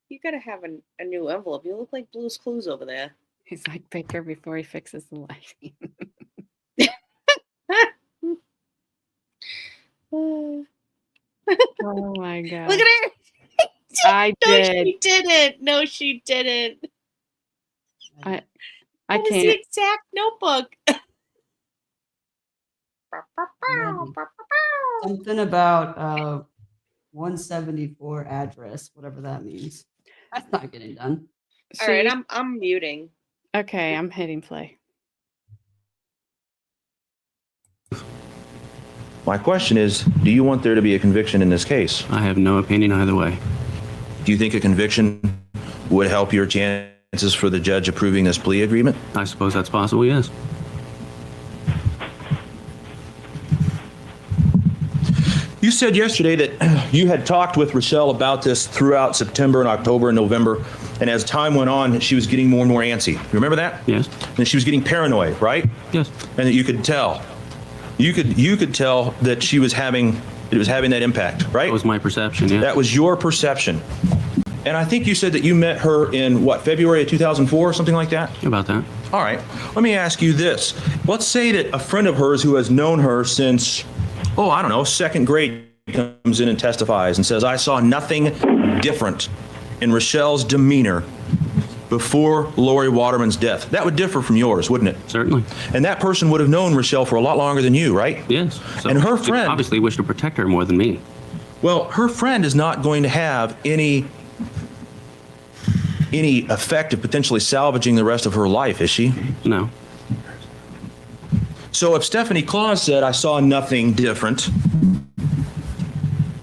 you gotta have a new envelope. You look like Blue's Clues over there. He's like Baker before he fixes the lighting. Oh my god. Look at her. I did. She didn't. No, she didn't. I That was the can't. exact notebook. Something about 174 address, whatever that means. That's not getting done. All right, I'm muting. Okay, I'm hitting play. My question is, do you want there to be a conviction in this case? I have no opinion either way. Do you think a conviction would help your chances for the judge approving this plea agreement? I suppose that's possible, yes. You said yesterday that you had talked with Rachelle about this throughout September and October and November, and as time went on, she was getting more and more antsy. You remember that? Yes. And she was getting paranoid, right? Yes. And that you could tell. You could tell that it was having that impact, right? That was my perception, yeah. That was your perception. And I think you said that you met her in, what, February of 2004 or something like that? About that. All right. Let me ask you this. Let's say that a friend of hers who has known her since, I don't know, second grade comes in and testifies and says, I saw nothing different in Rachelle's demeanor before Lauri Waterman's death. That would differ from yours, wouldn't it? Certainly. And that person would have known Rachelle for a lot longer than you, right? Yes. So And her she friend... obviously wished to protect her more than me. Well, her friend is not going to have any effect of potentially salvaging the rest of her life, is she? No. So if Stephanie Claus said, I saw nothing different,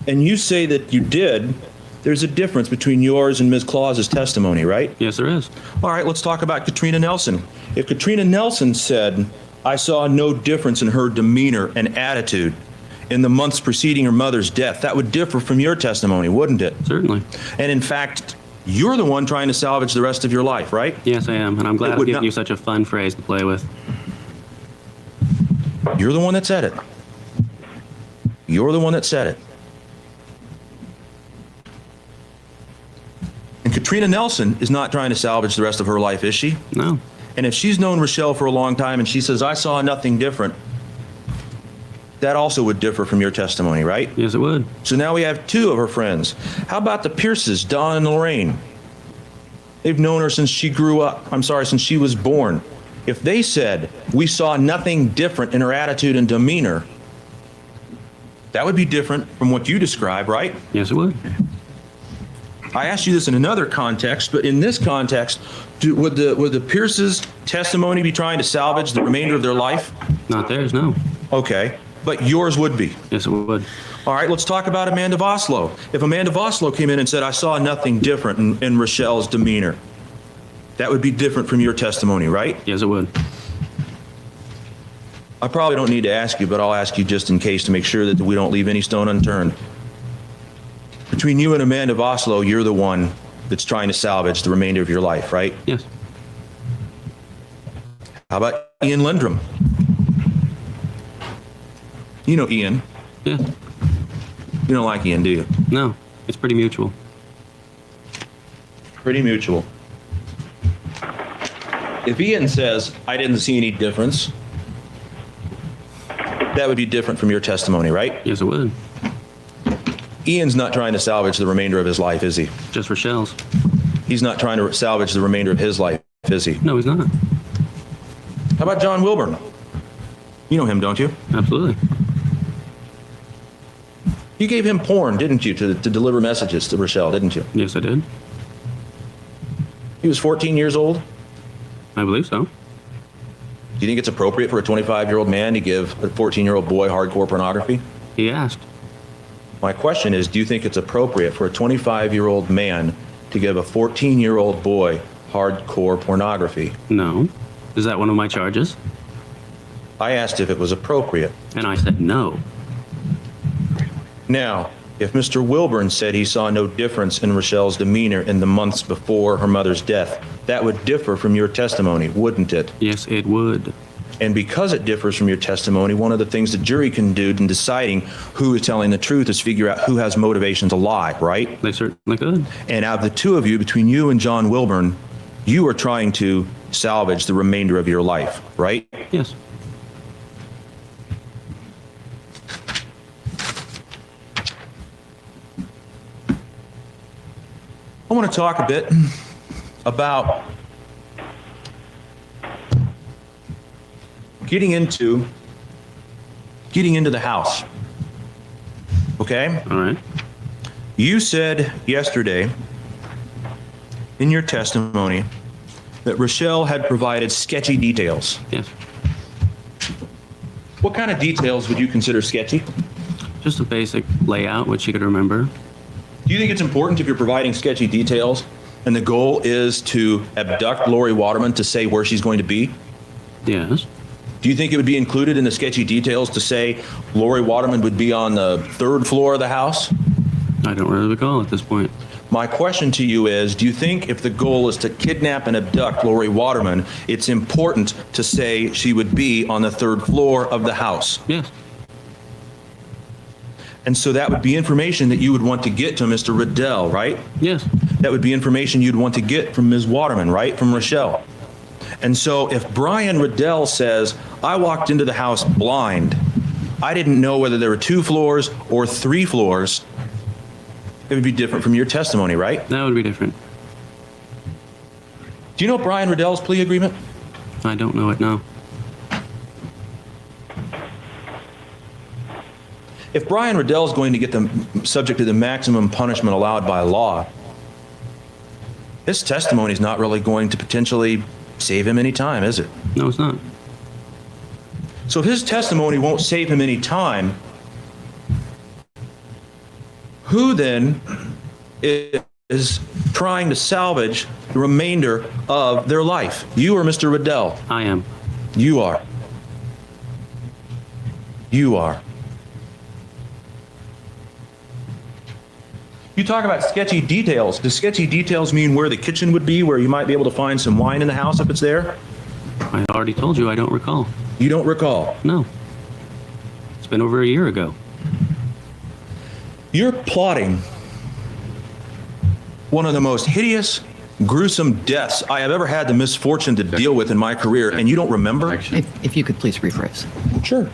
and you say that you did, there's a difference between yours and Ms. Claus's testimony, right? Yes, there is. All right, let's talk about Katrina Nelson. If Katrina Nelson said, I saw no difference in her demeanor and attitude in the months preceding her mother's death, that would differ from your testimony, wouldn't it? Certainly. And in fact, you're the one trying to salvage the rest of your life, right? Yes, I am, and I'm glad I've given not- you such a fun phrase to play with. You're the one that said it. You're the one that said it. And Katrina Nelson is not trying to salvage the rest of her life, is she? No. And if she's known Rachelle for a long time and she says, I saw nothing different, that also would differ from your testimony, right? Yes, it would. So now we have two of her friends. How about the Pierces, Dawn and Lorraine? They've known her since she grew up. Since she was born. If they said, we saw nothing different in her attitude and demeanor, that would be different from what you describe, right? Yes, it would. I asked you this in another context, but in this context, would the Pierce's testimony be trying to salvage the remainder of their life? Not theirs, no. Okay, but yours would be. Yes, it would. All right, let's talk about Amanda Voslo. If Amanda Voslo came in and said, I saw nothing different in Rachelle's demeanor, that would be different from your testimony, right? Yes, it would. I probably don't need to ask you, but I'll ask you just in case to make sure that we don't leave any stone unturned. Between you and Amanda Voslo, you're the one that's trying to salvage the remainder of your life, right? Yes. How about Ian Lindrum? You know Ian. Yeah. You don't like Ian, do you? No, it's pretty mutual. Pretty mutual. If Ian says, I didn't see any difference, that would be different from your testimony, right? Yes, it would. Ian's not trying to salvage the remainder of his life, is he? Just Rachelle's. He's not trying to salvage the remainder of his life, is he? No, he's not. How about John Wilburn? You know him, don't you? Absolutely. You gave him porn, didn't you, to deliver messages to Rachelle, didn't you? Yes, I did. He was 14 years old. I believe so. Do you think it's appropriate for a 25-year-old man to give a 14-year-old boy hardcore pornography? He asked. My question is, do you think it's appropriate for a 25-year-old man to give a 14-year-old boy hardcore pornography? No. Is that one of my charges? I asked if it was appropriate. And I said no. Now, if Mr. Wilburn said he saw no difference in Rachelle's demeanor in the months before her mother's death, that would differ from your testimony, wouldn't it? Yes, it would. And because it differs from your testimony, one of the things the jury can do in deciding who is telling the truth is figure out who has motivation to lie, right? They certainly could. And out of the two of you, between you and John Wilburn, you are trying to salvage the remainder of your life, right? Yes. I want to talk a bit about getting into the house. Okay? All right. You said yesterday in your testimony that Rachelle had provided sketchy details. Yes. What kind of details would you consider sketchy? Just a basic layout, which you could remember. Do you think it's important if you're providing sketchy details and the goal is to abduct Lauri Waterman to say where she's going to be? Yes. Do you think it would be included in the sketchy details to say Lauri Waterman would be on the 3rd floor of the house? I don't really recall at this point. My question to you is, do you think if the goal is to kidnap and abduct Lauri Waterman, it's important to say she would be on the 3rd floor of the house? Yes. And so that would be information that you would want to get to Mr. Riddell, right? Yes. That would be information you'd want to get from Ms. Waterman, right? From Rachelle. And so if Brian Riddell says, I walked into the house blind, I didn't know whether there were 2 floors or 3 floors, it would be different from your testimony, right? That would be different. Do you know Brian Riddell's plea agreement? I don't know it now. If Brian Riddell is going to get subject to the maximum punishment allowed by law, his testimony is not really going to potentially save him any time, is it? No, it's not. So if his testimony won't save him any time, who then is trying to salvage the remainder of their life? You or Mr. Riddell? I am. You are. You are. You talk about sketchy details. Does sketchy details mean where the kitchen would be, where you might be able to find some wine in the house if it's there? I already told you I don't recall. You don't recall? No. It's been over a year ago. You're plotting one of the most hideous, gruesome deaths I have ever had the misfortune to deal with in my career, and you don't remember? If you could please rephrase. Sure.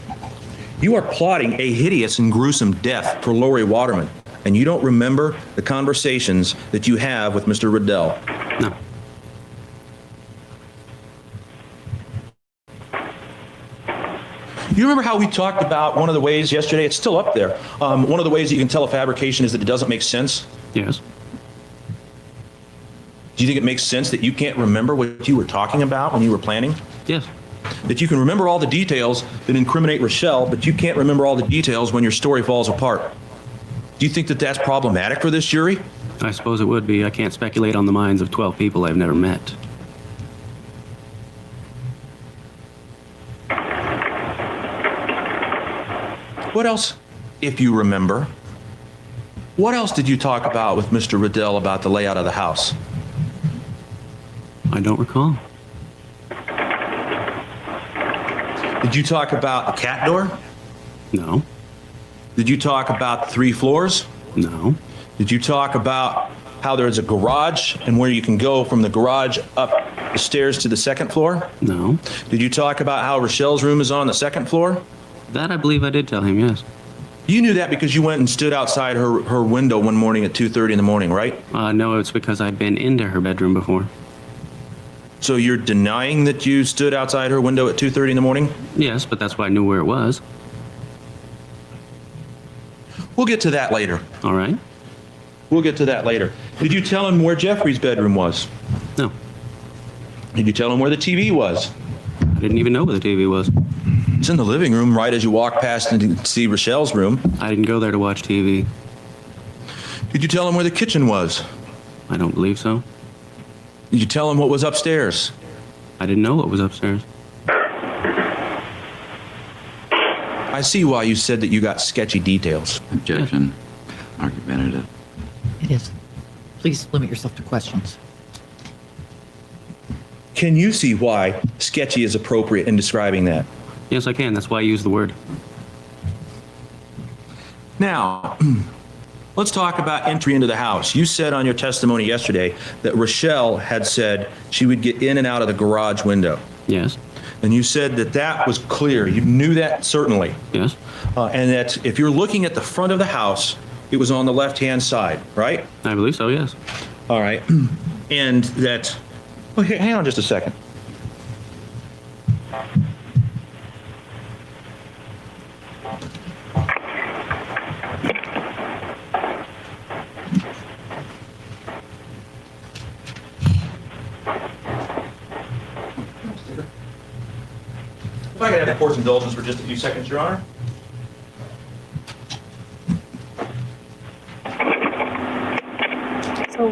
You are plotting a hideous and gruesome death for Lauri Waterman, and you don't remember the conversations that you have with Mr. Riddell. No. You remember how we talked about one of the ways yesterday? It's still up there. One of the ways that you can tell a fabrication is that it doesn't make sense. Yes. Do you think it makes sense that you can't remember what you were talking about when you were planning? Yes. That you can remember all the details that incriminate Rachelle, but you can't remember all the details when your story falls apart? Do you think that that's problematic for this jury? I suppose it would be. I can't speculate on the minds of 12 people I've never met. What else, if you remember, what else did you talk about with Mr. Riddell about the layout of the house? I don't recall. Did you talk about a cat door? No. Did you talk about 3 floors? No. Did you talk about how there's a garage and where you can go from the garage up the stairs to the 2nd floor? No. Did you talk about how Rochelle's room is on the 2nd floor? That I believe I did tell him, yes. You knew that because you went and stood outside her window one morning at 2:30 in the morning, right? No, it's because I'd been into her bedroom before. So you're denying that you stood outside her window at 2:30 in the morning? Yes, but that's why I knew where it was. We'll get to that later. All right. We'll get to that later. Did you tell him where Jeffrey's bedroom was? No. Did you tell him where the TV was? I didn't even know where the TV was. It's in the living room right as you walk past and see Rochelle's room. I didn't go there to watch TV. Did you tell him where the kitchen was? I don't believe so. Did you tell him what was upstairs? I didn't know what was upstairs. I see why you said that you got sketchy details. Objection. Argumentative. It is. Please limit yourself to questions. Can you see why sketchy is appropriate in describing that? Yes, I can. That's why I use the word. Now, let's talk about entry into the house. You said on your testimony yesterday that Rachelle had said she would get in and out of the garage window. Yes. And you said that that was clear. You knew that certainly. Yes. And that if you're looking at the front of the house, it was on the left-hand side, right? I believe so, yes. All right. And that, well, hang on just a second. If I could have the court's indulgence for just a few seconds, Your Honor. So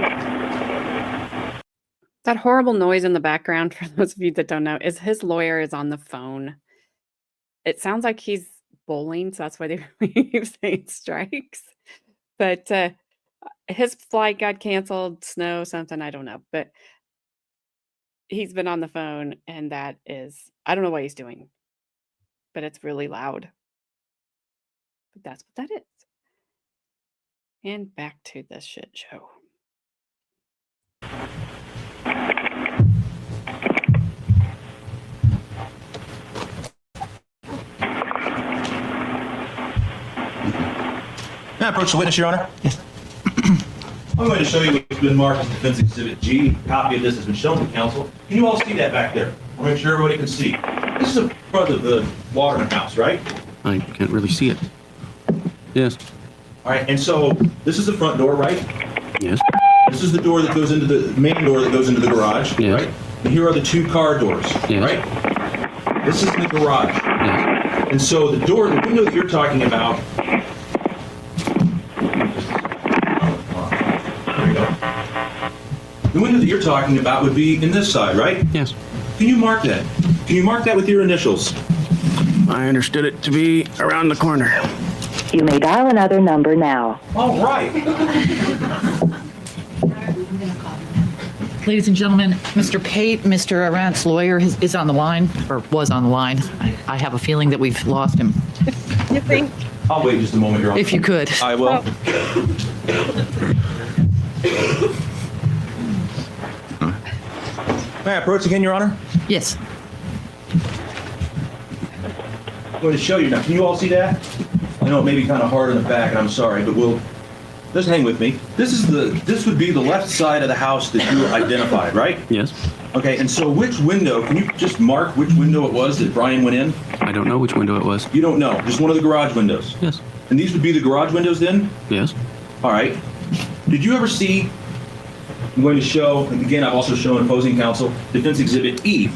that horrible noise in the background, for those of you that don't know, is his lawyer is on the phone. It sounds like he's bowling, so that's why they keep saying strikes. But his flight got canceled, snow, something, I don't know. But he's been on the phone, and that is, I don't know what he's doing, but it's really loud. But that's what that is. And back to the shit show. May I approach the witness, Your Honor? Yes. I'm going to show you what's been marked as Defense Exhibit G. A copy of this has been shown to counsel. Can you all see that back there? I'll make sure everybody can see. This is the front of the Waterman house, right? I can't really see it. Yes. All right, and so this is the front door, right? Yes. This is the door that goes into the main door that goes into the garage, Yes. right? And here are the 2 car doors, Yes. right? This is the garage. Yes. And so the door, the window that you're talking about, there you go. The window that you're talking about would be in this side, right? Yes. Can you mark that? Can you mark that with your initials? I understood it to be around the corner. You may dial another number now. All right. Ladies and gentlemen, Mr. Pate, Mr. Arrant's lawyer is on the line, or was on the line. I have a feeling that we've lost him. You think? I'll wait just a moment, Your Honor. If you could. I will. May I approach again, Your Honor? Yes. I'm going to show you now. Can you all see that? I know it may be kind of hard in the back, and I'm sorry, but just hang with me. This would be the left side of the house that you identified, right? Yes. Okay, and so which window, can you just mark which window it was that Brian went in? I don't know which window it was. You don't know, just one of the garage windows? Yes. And these would be the garage windows then? Yes. All right. Did you ever see, I'm going to show, and again, I've also shown opposing counsel, Defense Exhibit E.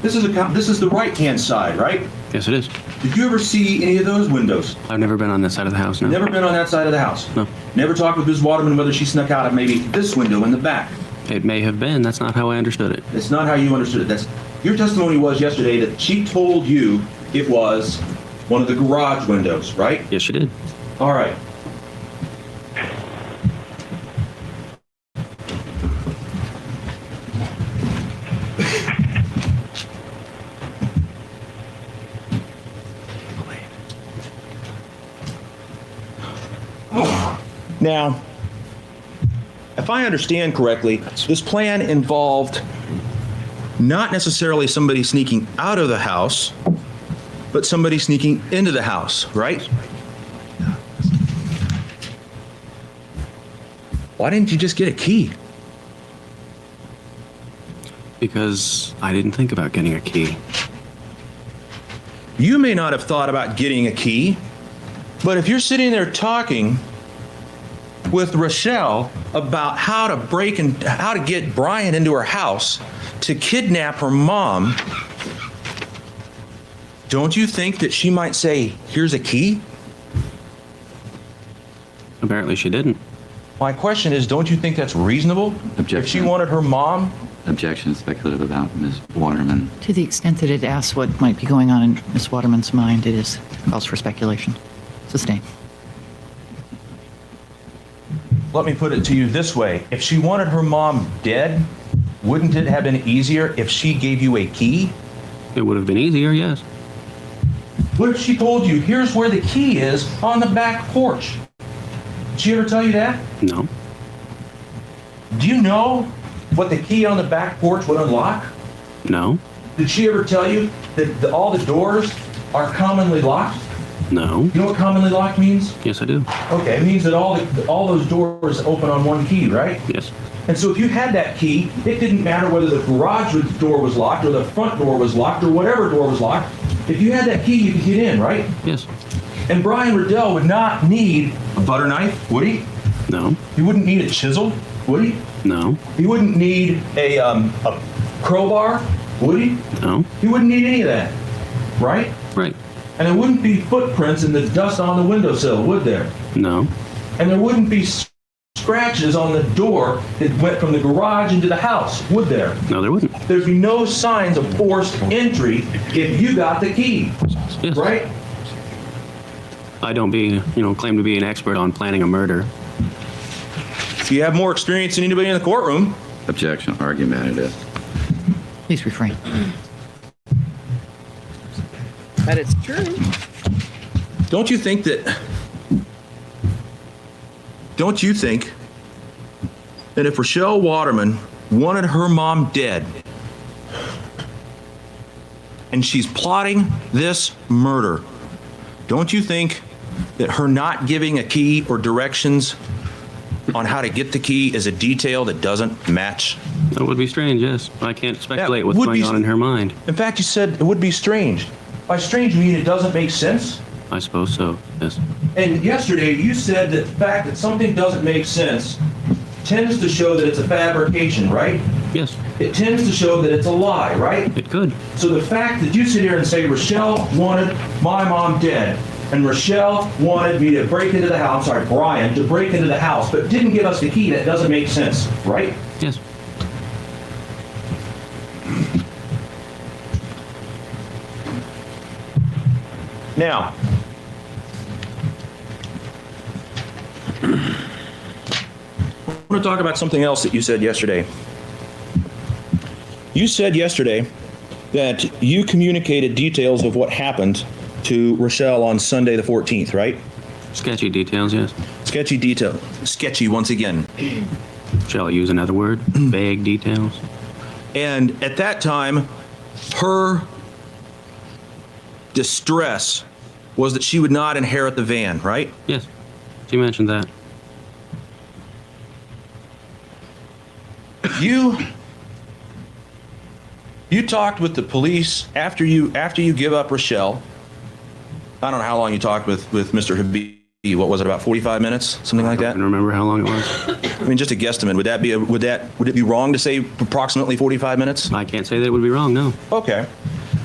This is the right-hand side, right? Yes, it is. Did you ever see any of those windows? I've never been on this side of the house, no. Never been on that side of the house? No. Never talked with Ms. Waterman whether she snuck out of maybe this window in the back? It may have been. That's not how I understood it. It's not how you understood it. Your testimony was yesterday that she told you it was one of the garage windows, right? Yes, she did. All right. Now, if I understand correctly, this plan involved not necessarily somebody sneaking out of the house, but somebody sneaking into the house, right? Why didn't you just get a key? Because I didn't think about getting a key. You may not have thought about getting a key, but if you're sitting there talking with Rachelle about how to get Brian into her house to kidnap her mom, don't you think that she might say, "Here's a key"? Apparently she didn't. My question is, don't you think that's reasonable? Objection. If she wanted her mom? Objection, speculative about Ms. Waterman. To the extent that it asks what might be going on in Ms. Waterman's mind, it is calls for speculation. Sustain. Let me put it to you this way. If she wanted her mom dead, wouldn't it have been easier if she gave you a key? It would have been easier, yes. What if she told you, here's where the key is on the back porch? Did she ever tell you that? No. Do you know what the key on the back porch would unlock? No. Did she ever tell you that all the doors are commonly locked? No. You know what commonly locked means? Yes, I do. Okay, it means that all those doors open on one key, right? Yes. And so if you had that key, it didn't matter whether the garage door was locked or the front door was locked or whatever door was locked. If you had that key, you could get in, right? Yes. And Brian Riddell would not need a butter knife, would he? No. He wouldn't need a chisel, would he? No. He wouldn't need a crowbar, would he? No. He wouldn't need any of that, right? Right. And there wouldn't be footprints in the dust on the windowsill, would there? No. And there wouldn't be scratches on the door that went from the garage into the house, would there? No, there wouldn't. There'd be no signs of forced entry if you got the key, Yes. right? I don't claim to be an expert on planning a murder. You have more experience than anybody in the courtroom. Objection, argumentative. Please refrain. But it's true. Don't you think that if Rachelle Waterman wanted her mom dead and she's plotting this murder, don't you think that her not giving a key or directions on how to get the key is a detail that doesn't match? That would be strange, yes. I can't speculate That what's would going be- on in her mind. In fact, you said it would be strange. By strange, you mean it doesn't make sense? I suppose so, yes. And yesterday, you said that the fact that something doesn't make sense tends to show that it's a fabrication, right? Yes, It tends to show that it's a lie, right? it could. So the fact that you sit here and say, Rachelle wanted my mom dead, and Rachelle wanted me to break into the house, sorry, Brian, to break into the house, but didn't give us the key, that doesn't make sense, right? Yes. Now, I want to talk about something else that you said yesterday. You said yesterday that you communicated details of what happened to Rachelle on Sunday the 14th, right? Sketchy details, yes. Sketchy detail. Sketchy once again. Shall I use another word? Vague details. And at that time, her distress was that she would not inherit the van, right? Yes, she mentioned that. You talked with the police after you give up Rachelle. I don't know how long you talked with Mr. Habib. What was it, about 45 minutes, something like I that? don't remember how long it was. I mean, just a guesstimate. Would it be wrong to say approximately 45 minutes? I can't say that it would be wrong, no. Okay.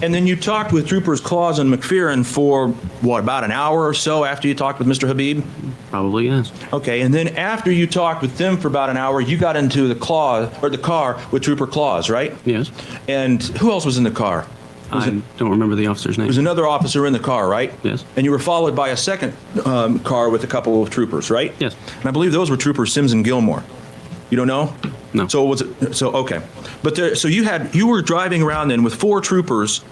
And then you talked with Troopers Claus and McPheron for, what, about an hour or so after you talked with Mr. Habib? Probably, yes. Okay, and then after you talked with them for about an hour, you got into the car with Trooper Claus, right? Yes. And who else was in the car? I don't remember the officer's name. There was another officer in the car, right? Yes. And you were followed by a second car with a couple of troopers, right? Yes. And I believe those were Troopers Sims and Gilmore. You don't know? No. So okay. But so you were driving around then with 4 troopers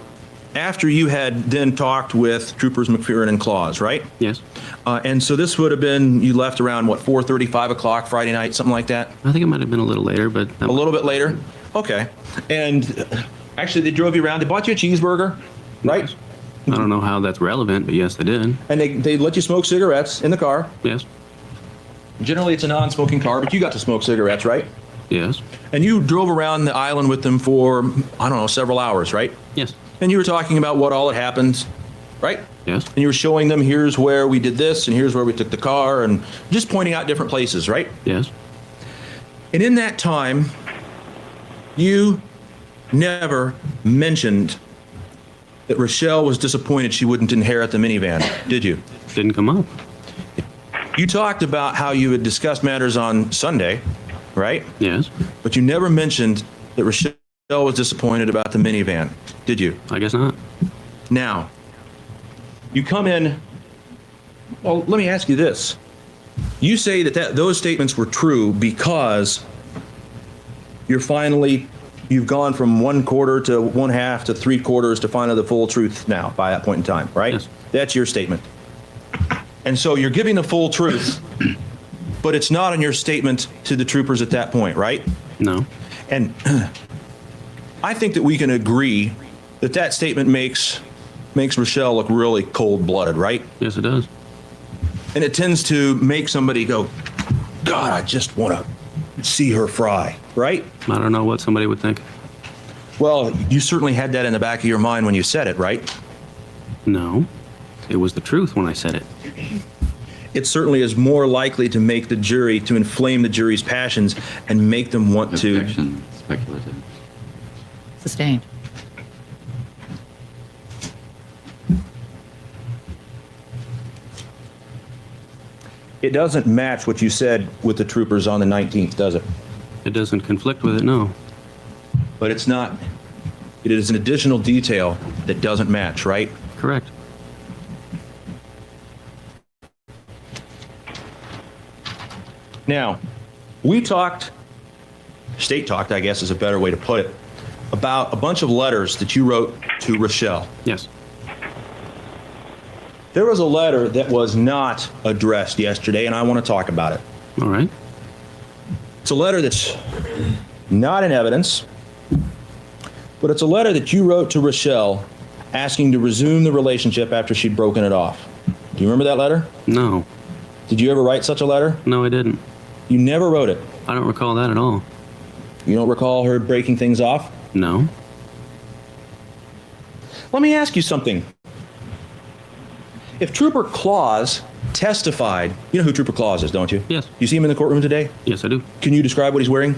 after you had then talked with Troopers McPheron and Claus, right? Yes. And so this would have been, you left around, what, 4:30, 5 o'clock Friday night, something like that? I think it might have been a little later, but... A little bit later? Okay. And actually, they drove you around. They bought you a cheeseburger, right? Yes. I don't know how that's relevant, but yes, they did. And they let you smoke cigarettes in the car. Yes. Generally, it's a non-smoking car, but you got to smoke cigarettes, right? Yes. And you drove around the island with them for, I don't know, several hours, right? Yes. And you were talking about what all had happened, right? Yes. And you were showing them, here's where we did this, and here's where we took the car, and just pointing out different places, right? Yes. And in that time, you never mentioned that Rachelle was disappointed she wouldn't inherit the minivan, did you? Didn't come up. You talked about how you had discussed matters on Sunday, right? Yes. But you never mentioned that Rachelle was disappointed about the minivan, did you? I guess not. Now, you come in, well, let me ask you this. You say that those statements were true because you've gone from 1/4 to 1/2 to 3/4 to find out the full truth now by that point in time, right? Yes. That's your statement. And so you're giving the full truth, but it's not in your statement to the troopers at that point, right? No. And I think that we can agree that statement makes Rachelle look really cold-blooded, right? Yes, it does. And it tends to make somebody go, God, I just want to see her fry, right? I don't know what somebody would think. Well, you certainly had that in the back of your mind when you said it, right? No. It was the truth when I said it. It certainly is more likely to make to inflame the jury's passions and make them want to. Objection. Speculative. Sustained. It doesn't match what you said with the troopers on the 19th, does it? It doesn't conflict with it, no. But it's not. It is an additional detail that doesn't match, right? Correct. Now, state talked, I guess is a better way to put it, about a bunch of letters that you wrote to Rachelle. Yes. There was a letter that was not addressed yesterday, and I want to talk about it. All right. It's a letter that's not in evidence, but it's a letter that you wrote to Rachelle asking to resume the relationship after she'd broken it off. Do you remember that letter? No. Did you ever write such a letter? No, I didn't. You never wrote it. I don't recall that at all. You don't recall her breaking things off? No. Let me ask you something. If Trooper Claus testified, you know who Trooper Claus is, don't you? Yes. You see him in the courtroom today? Yes, I do. Can you describe what he's wearing?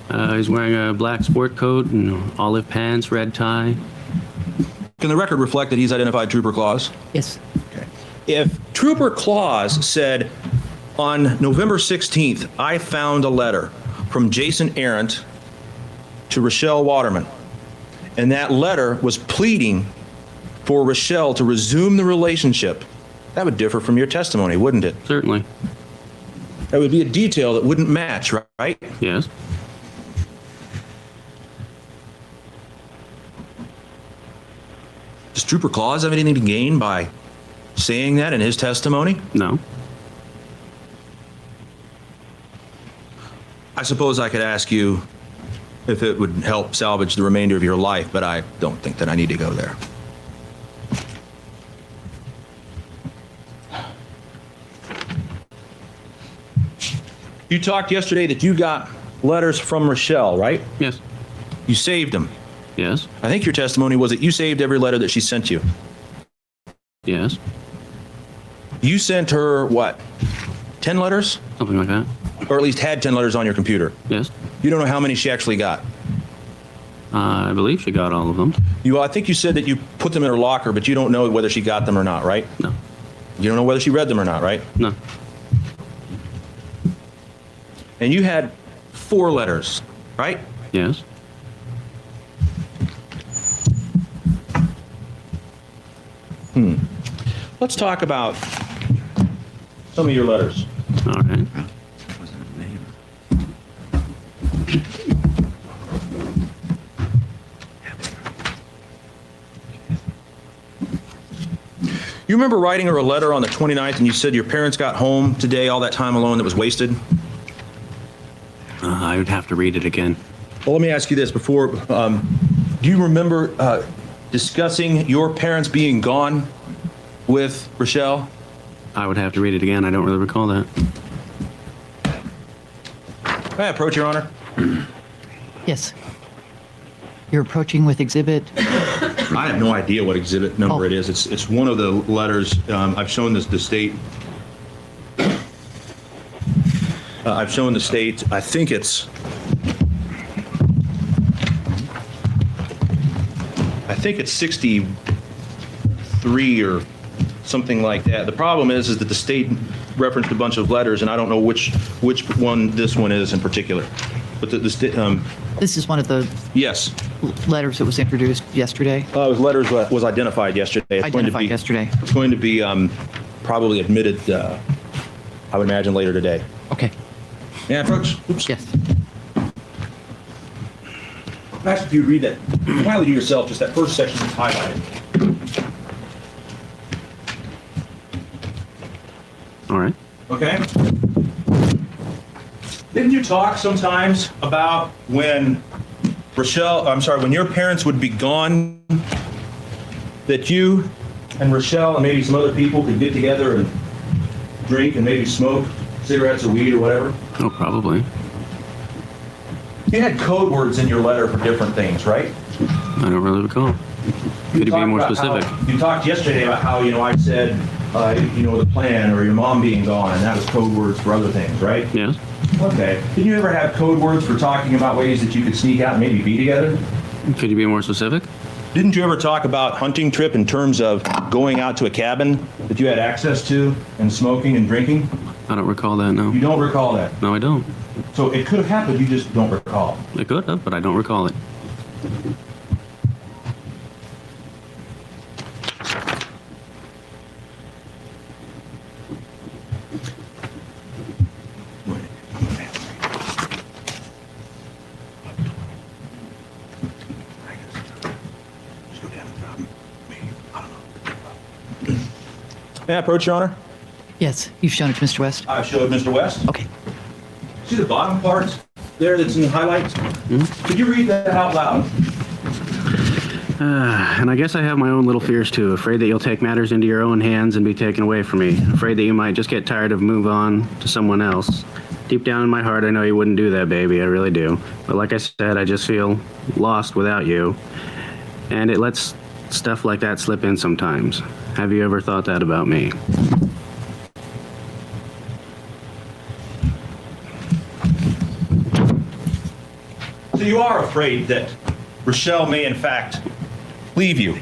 He's wearing a black sport coat and olive pants, red tie. Can the record reflect that he's identified Trooper Claus? Yes. Okay. If Trooper Claus said, on November 16th, I found a letter from Jason Arrant to Rachelle Waterman, and that letter was pleading for Rachelle to resume the relationship, that would differ from your testimony, wouldn't it? Certainly. That would be a detail that wouldn't match, right? Yes. Does Trooper Claus have anything to gain by saying that in his testimony? No. I suppose I could ask you if it would help salvage the remainder of your life, but I don't think that I need to go there. You talked yesterday that you got letters from Rachelle, right? Yes. You saved them. Yes. I think your testimony was that you saved every letter that she sent you. Yes. You sent her, what, 10 letters? Something like that. Or at least had 10 letters on your computer. Yes. You don't know how many she actually got. I believe she got all of them. I think you said that you put them in her locker, but you don't know whether she got them or not, right? No. You don't know whether she read them or not, right? No. And you had 4 letters, right? Yes. Let's talk about some of your letters. All right. You remember writing her a letter on the 29th and you said your parents got home today, all that time alone that was wasted? I would have to read it again. Well, let me ask you this before. Do you remember discussing your parents being gone with Rachelle? I would have to read it again. I don't really recall that. May I approach, Your Honor? Yes. You're approaching with exhibit. I have no idea what exhibit number Oh. it is. It's one of the letters. I've shown this the state. I've shown the state. I think it's 63 or something like that. The problem is that the state referenced a bunch of letters, and I don't know which one this one is in particular. But the state. This is one of the Yes. letters that was introduced yesterday. It was letters was identified yesterday. It's Identified yesterday. It's going to be probably admitted, I would imagine, later today. Okay. Yeah, folks. Oops. Yes. Perhaps if you read that, highlight to yourself, just that first section that's highlighted. All right. Okay? Didn't you talk sometimes about when when your parents would be gone, that you and Rachelle and maybe some other people could get together and drink and maybe smoke cigarettes or weed or whatever? Oh, probably. You had code words in your letter for different things, right? I don't really recall. Could you be more specific? You talked yesterday about how, I said, the plan or your mom being gone, and that was code words for other things, right? Yes. Okay. Did you ever have code words for talking about ways that you could sneak out and maybe be together? Could you be more specific? Didn't you ever talk about hunting trip in terms of going out to a cabin that you had access to and smoking and drinking? I don't recall that, no. You don't recall that? No, I don't. So it could have happened, you just don't recall. It could have, but I don't recall it. May I approach, Your Honor? Yes. You've shown it to Mr. West? I showed Mr. West. Okay. See the bottom part there that's in highlights? Could you read that out loud? And I guess I have my own little fears too. Afraid that you'll take matters into your own hands and be taken away from me. Afraid that you might just get tired of move on to someone else. Deep down in my heart, I know you wouldn't do that, baby. I really do. But like I said, I just feel lost without you. And it lets stuff like that slip in sometimes. Have you ever thought that about me? So you are afraid that Rachelle may in fact leave you?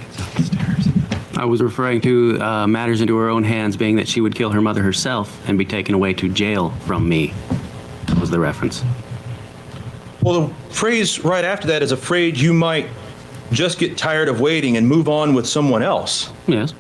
I was referring to matters into her own hands, being that she would kill her mother herself and be taken away to jail from me. That was the reference. Well, the phrase right after that is afraid you might just get tired of waiting and move on with someone else. Yes.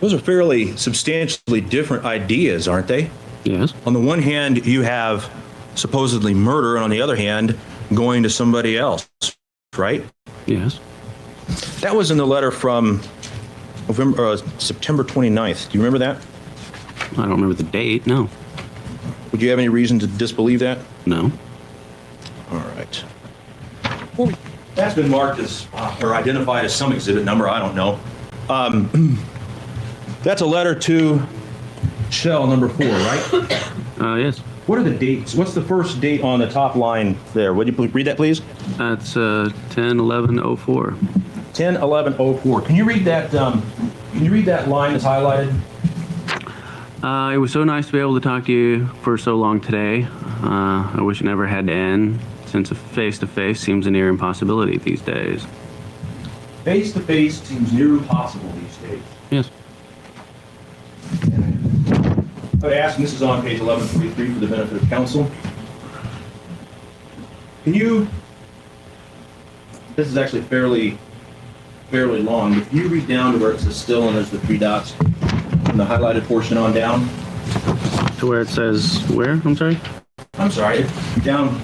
Those are fairly substantially different ideas, aren't they? Yes. On the one hand, you have supposedly murder, and on the other hand, going to somebody else, right? Yes. That was in the letter from September 29th. Do you remember that? I don't remember the date, no. Would you have any reason to disbelieve that? No. All right. Well, that's been marked as, or identified as some exhibit number, I don't know. That's a letter to Shell number 4, right? Yes. What are the dates? What's the first date on the top line there? Would you read that, please? That's 10/11/04. 10/11/04. Can you read that? Can you read that line that's highlighted? It was so nice to be able to talk to you for so long today. I wish it never had to end, since a face-to-face seems a near impossibility these days. Face-to-face seems near impossible these days. Yes. I would ask, and this is on page 1143 for the benefit of counsel. Can you, this is actually fairly long, but can you read down to where it says still and there's the 3 dots from the highlighted portion on down? To where it says where? I'm sorry? I'm sorry, down,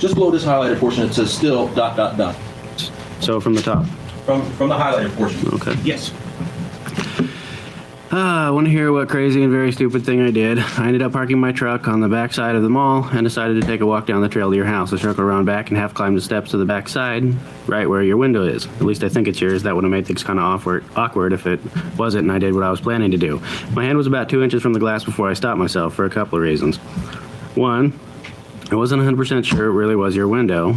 just below this highlighted portion, it says still ... So from the top. From the highlighted portion. Okay. Yes. I want to hear what crazy and very stupid thing I did. I ended up parking my truck on the back side of the mall and decided to take a walk down the trail to your house. I circled around back and half climbed the steps to the back side, right where your window is. At least I think it's yours. That would have made things kind of awkward if it wasn't and I did what I was planning to do. My hand was about 2 inches from the glass before I stopped myself for a couple of reasons. One, I wasn't 100% sure it really was your window.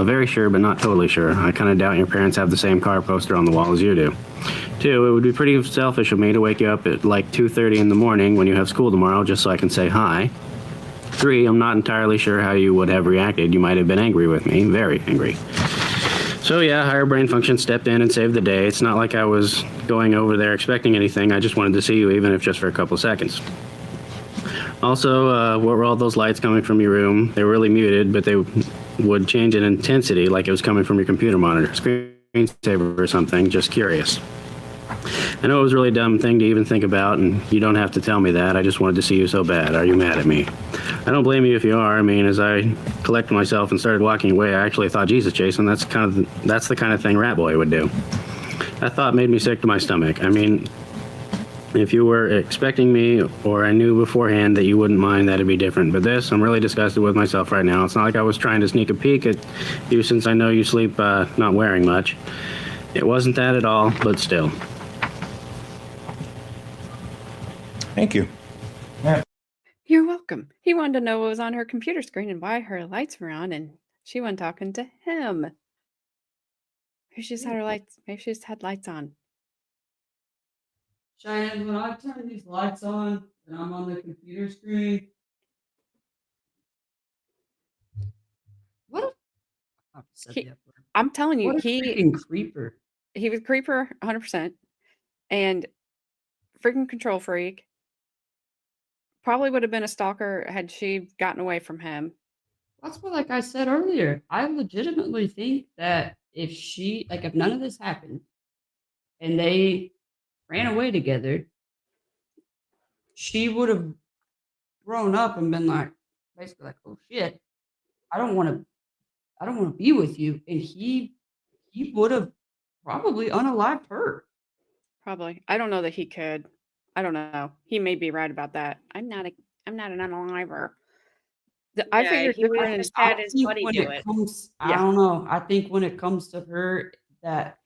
Very sure, but not totally sure. I kind of doubt your parents have the same car poster on the wall as you do. 2, it would be pretty selfish of me to wake you up at like 2:30 in the morning when you have school tomorrow just so I can say hi. 3, I'm not entirely sure how you would have reacted. You might have been angry with me, very angry. So yeah, higher brain function stepped in and saved the day. It's not like I was going over there expecting anything. I just wanted to see you, even if just for a couple of seconds. Also, what were all those lights coming from your room? They were really muted, but they would change in intensity like it was coming from your computer monitor, screensaver or something. Just curious. I know it was a really dumb thing to even think about, and you don't have to tell me that. I just wanted to see you so bad. Are you mad at me? I don't blame you if you are. I mean, as I collected myself and started walking away, I actually thought, Jesus, Jason, that's the kind of thing Rat Boy would do. That thought made me sick to my stomach. I mean, if you were expecting me or I knew beforehand that you wouldn't mind, that'd be different. But this, I'm really disgusted with myself right now. It's not like I was trying to sneak a peek at you since I know you sleep not wearing much. It wasn't that at all, but still. Thank you. You're welcome. He wanted to know what was on her computer screen and why her lights were on, and she wasn't talking to him. Maybe she just had her lights. Maybe she just had lights on. Cheyenne, when I turn these lights on and I'm on the computer screen, what a I'm telling you, what a freaking creeper. he was a creeper 100% and freaking control freak. Probably would have been a stalker had she gotten away from him. That's what, like I said earlier, I legitimately think that if none of this happened and they ran away together, she would have grown up and been like, basically like, oh shit, I don't want to be with you. And he would have probably unalived her. Probably. I don't know that he could. I don't know. He may be right about that. I'm not an unaliver. I Yeah, figured he would have different. just had his buddy when do it it. comes, I Yeah. don't know. I think when it comes to her, that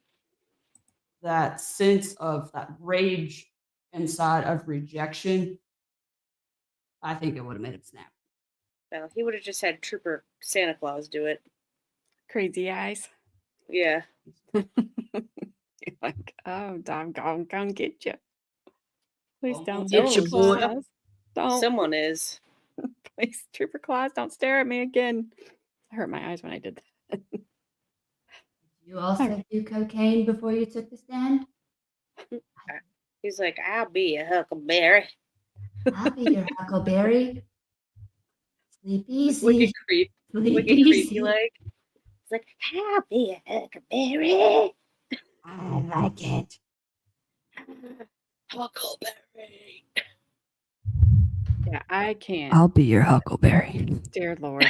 sense of that rage inside of rejection, I think it would have made him snap. Well, he would have just had Trooper Santa Claus do it. Crazy eyes. Yeah. You're like, oh, I'm going to get you. Please don't. Get you, boy. Claus. Don't. Someone is. Please, Trooper Claus, don't stare at me again. I hurt my eyes when I did that. You also do cocaine before you took the stand? He's like, I'll be a huckleberry. I'll be your huckleberry. Sleep easy. Wicked creep. Sleep Wicked easy. creepy like. It's like, I'll be a huckleberry. I like it. Huckleberry. Yeah, I can't. I'll be your huckleberry. Dear Lord.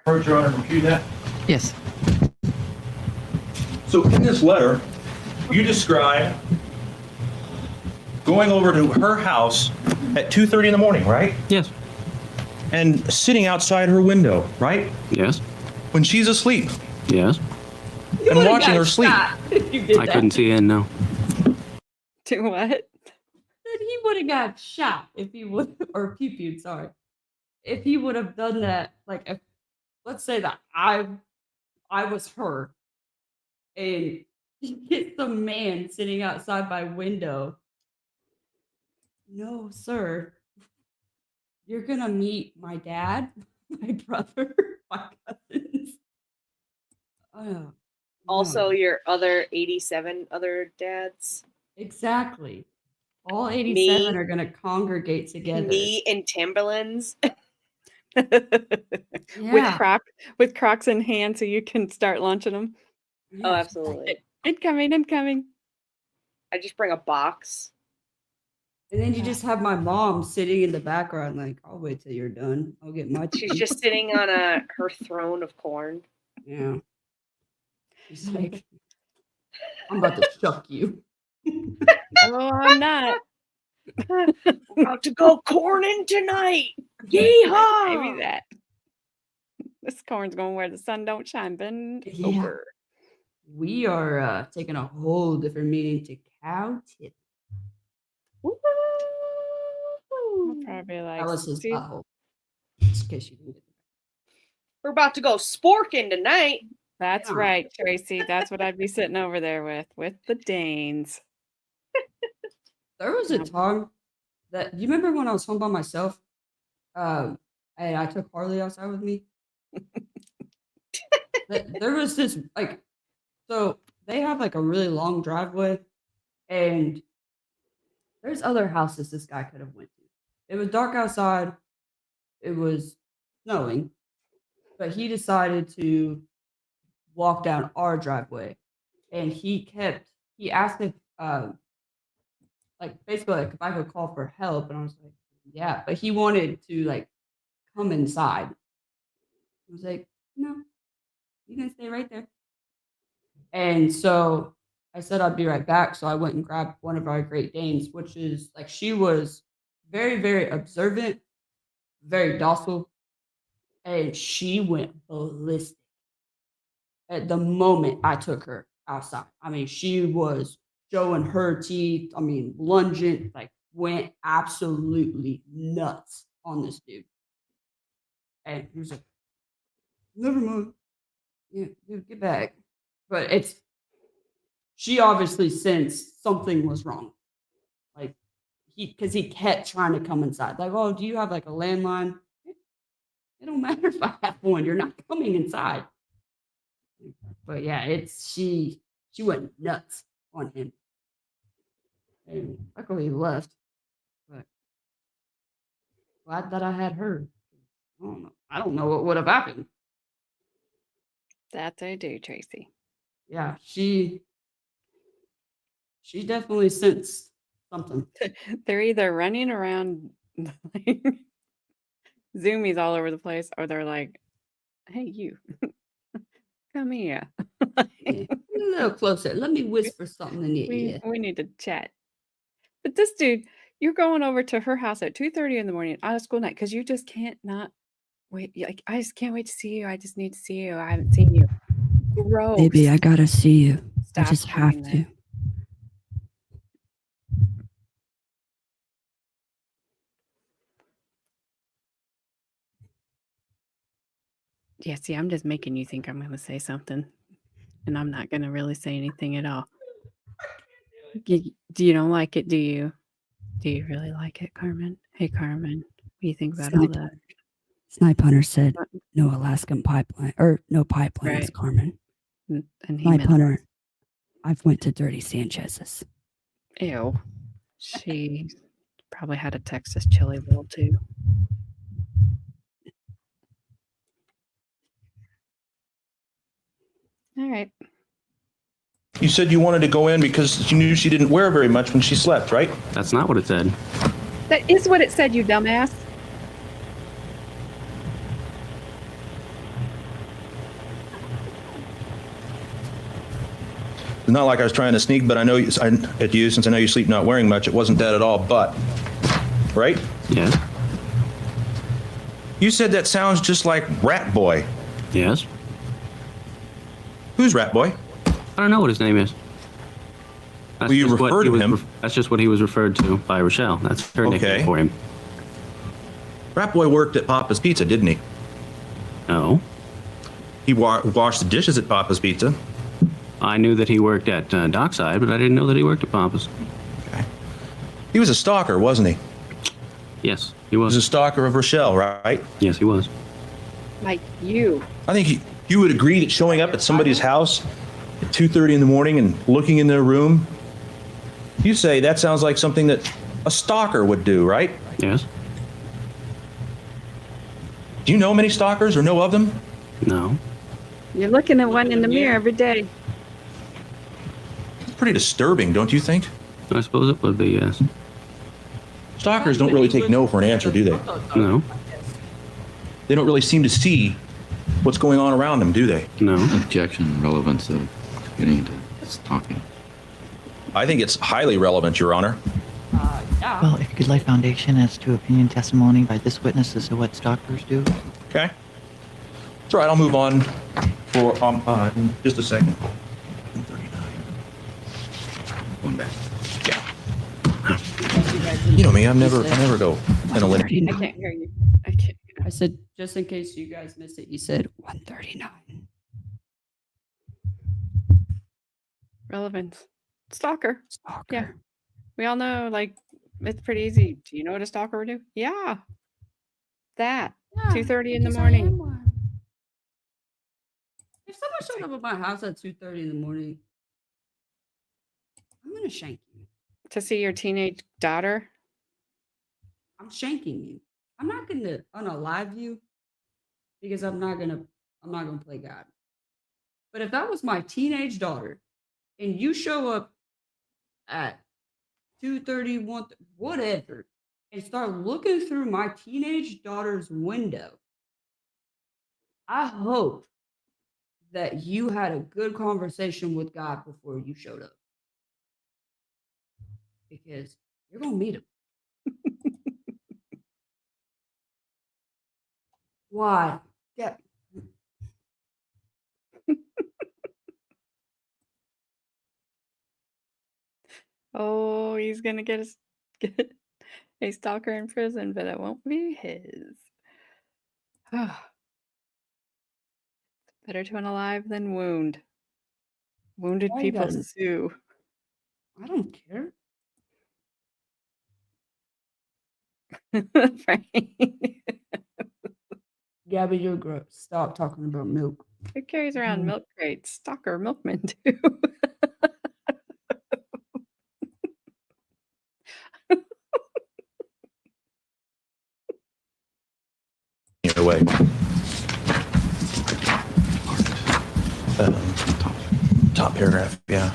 Heard Your Honor, repeat that. Yes. So in this letter, you describe going over to her house at 2:30 in the morning, right? Yes. And sitting outside her window, right? Yes. When she's asleep Yes. and watching her sleep. I couldn't see in, no. To what? That he would have got shot if he would, or pew-pewed, sorry. If he would have done that, like, if, let's say that I was her, and he hit the man sitting outside my window. No, sir. You're gonna meet my dad, my brother, my cousins. Oh, Also, no. your other 87 other dads. Exactly. All 87 are gonna congregate together. Me in Timberlands. Yeah. with Crocs in hand, so you can start launching them. Oh, Yes. absolutely. Incoming. I just bring a box. And then you just have my mom sitting in the background, like, I'll wait till you're done. I'll get my She's just sitting on her throne of corn. Yeah. She's like, I'm about to chuck you. Oh, I'm not. About to go corning tonight. Yeehaw! Maybe that. This corn's going where the sun don't shine. Bend Yeah. over. We are taking a whole different meaning to cow tip. I'll probably like. That was his see- butthole. Just in case you didn't get that. We're about to go sporking tonight. That's Yeah. right, Tracy. That's what I'd be sitting over there with the Danes. There was a time that, you remember when I was home by myself? And I took Harley outside with me. There was this, like, so they have like a really long driveway, and there's other houses this guy could have went to. It was dark outside. It was snowing, but he decided to walk down our driveway, and he asked if, like, basically, like, if I could call for help, and I was like, yeah, but he wanted to, like, come inside. I was like, no, you can stay right there. And so I said I'd be right back. So I went and grabbed one of our Great Danes, which is like, she was very, very observant, very docile, and she went ballistic at the moment I took her outside. I mean, she was showing her teeth. I mean, lunging, like, went absolutely nuts on this dude. And he was like, never mind. Yeah, dude, get back. But she obviously sensed something was wrong. Like, because he kept trying to come inside. Like, oh, do you have like a landline? It don't matter if I have one. You're not coming inside. But yeah, she went nuts on him. And luckily he left. But glad that I had her. I don't know what would have happened. That I do, Tracy. Yeah, she definitely sensed something. They're either running around like zoomies all over the place, or they're like, hey, you, come here. Yeah, a little closer. Let me whisper something in your ear. We need to chat. But this dude, you're going over to her house at 2:30 in the morning on a school night because you just can't not wait. Like, I just can't wait to see you. I just need to see you. I haven't seen you. Gross. Baby, I gotta see you. Stop I just have doing to. that. Yeah, see, I'm just making you think I'm going to say something, and I'm not going to really say anything at all. You don't like it, do you? Do you really like it, Carmen? Hey, Carmen, what do you think about all that? Snipe Hunter said no Alaskan pipeline, or no pipelines, Right. Carmen. And he Snipe meant, Hunter, I've went to Dirty Sanchez's. ew. She probably had a Texas chili bowl, too. All right. You said you wanted to go in because you knew she didn't wear very much when she slept, right? That's not what it said. That is what it said, you dumbass. It's not like I was trying to sneak, but I know at you, since I know you sleep not wearing much, it wasn't that at all, but, right? Yes. You said that sounds just like Rat Boy. Yes. Who's Rat Boy? I don't know what his name is. That's Well, you just what refer he to was him. That's just what he was referred to by Rachelle. That's her Okay. nickname for him. Rat Boy worked at Papa's Pizza, didn't he? No. He washed the dishes at Papa's Pizza. I knew that he worked at Dockside, but I didn't know that he worked at Papa's. Okay. He was a stalker, wasn't he? Yes, he He was a was. stalker of Rachelle, right? Yes, he was. Like you. I think you would agree that showing up at somebody's house at 2:30 in the morning and looking in their room, you say that sounds like something that a stalker would do, right? Yes. Do you know many stalkers or know of them? No. You're looking at one in the mirror every day. It's pretty disturbing, don't you think? I suppose it would be, yes. Stalkers don't really take no for an answer, do they? No. They don't really seem to see what's going on around them, do they? No. Objection, relevance of getting into talking. I think it's highly relevant, Your Honor. Yeah. Well, if you could lay foundation as to opinion testimony by this witness as to what stalkers do. Okay. That's all right. I'll move on for in just a second. 139. Going back. Yeah. You know me. I never go and eliminate. I can't hear you. I can't. I said, just in case you guys missed it, you said 139. Relevance. Stalker. Stalker. Yeah. We all know, like, it's pretty easy. Do you know what a stalker would do? Yeah. That. 2:30 in the morning. If someone showed up at my house at 2:30 in the morning, I'm gonna shank you. To see your teenage daughter? I'm shanking you. I'm not gonna unalive you because I'm not gonna play God. But if that was my teenage daughter and you show up at 2:31, whatever, and start looking through my teenage daughter's window, I hope that you had a good conversation with God before you showed up. Because you're going to meet him. Why? Yeah. Oh, he's going to get a stalker in prison, but it won't be his. Better to unalive than wound. Wounded Why you people gotta- sue. I don't care. Frank. Gabby, you're gross. Stop talking about milk. Who carries around Mhm. milk crates? Stalker milkmen too. Either way. Top paragraph, yeah.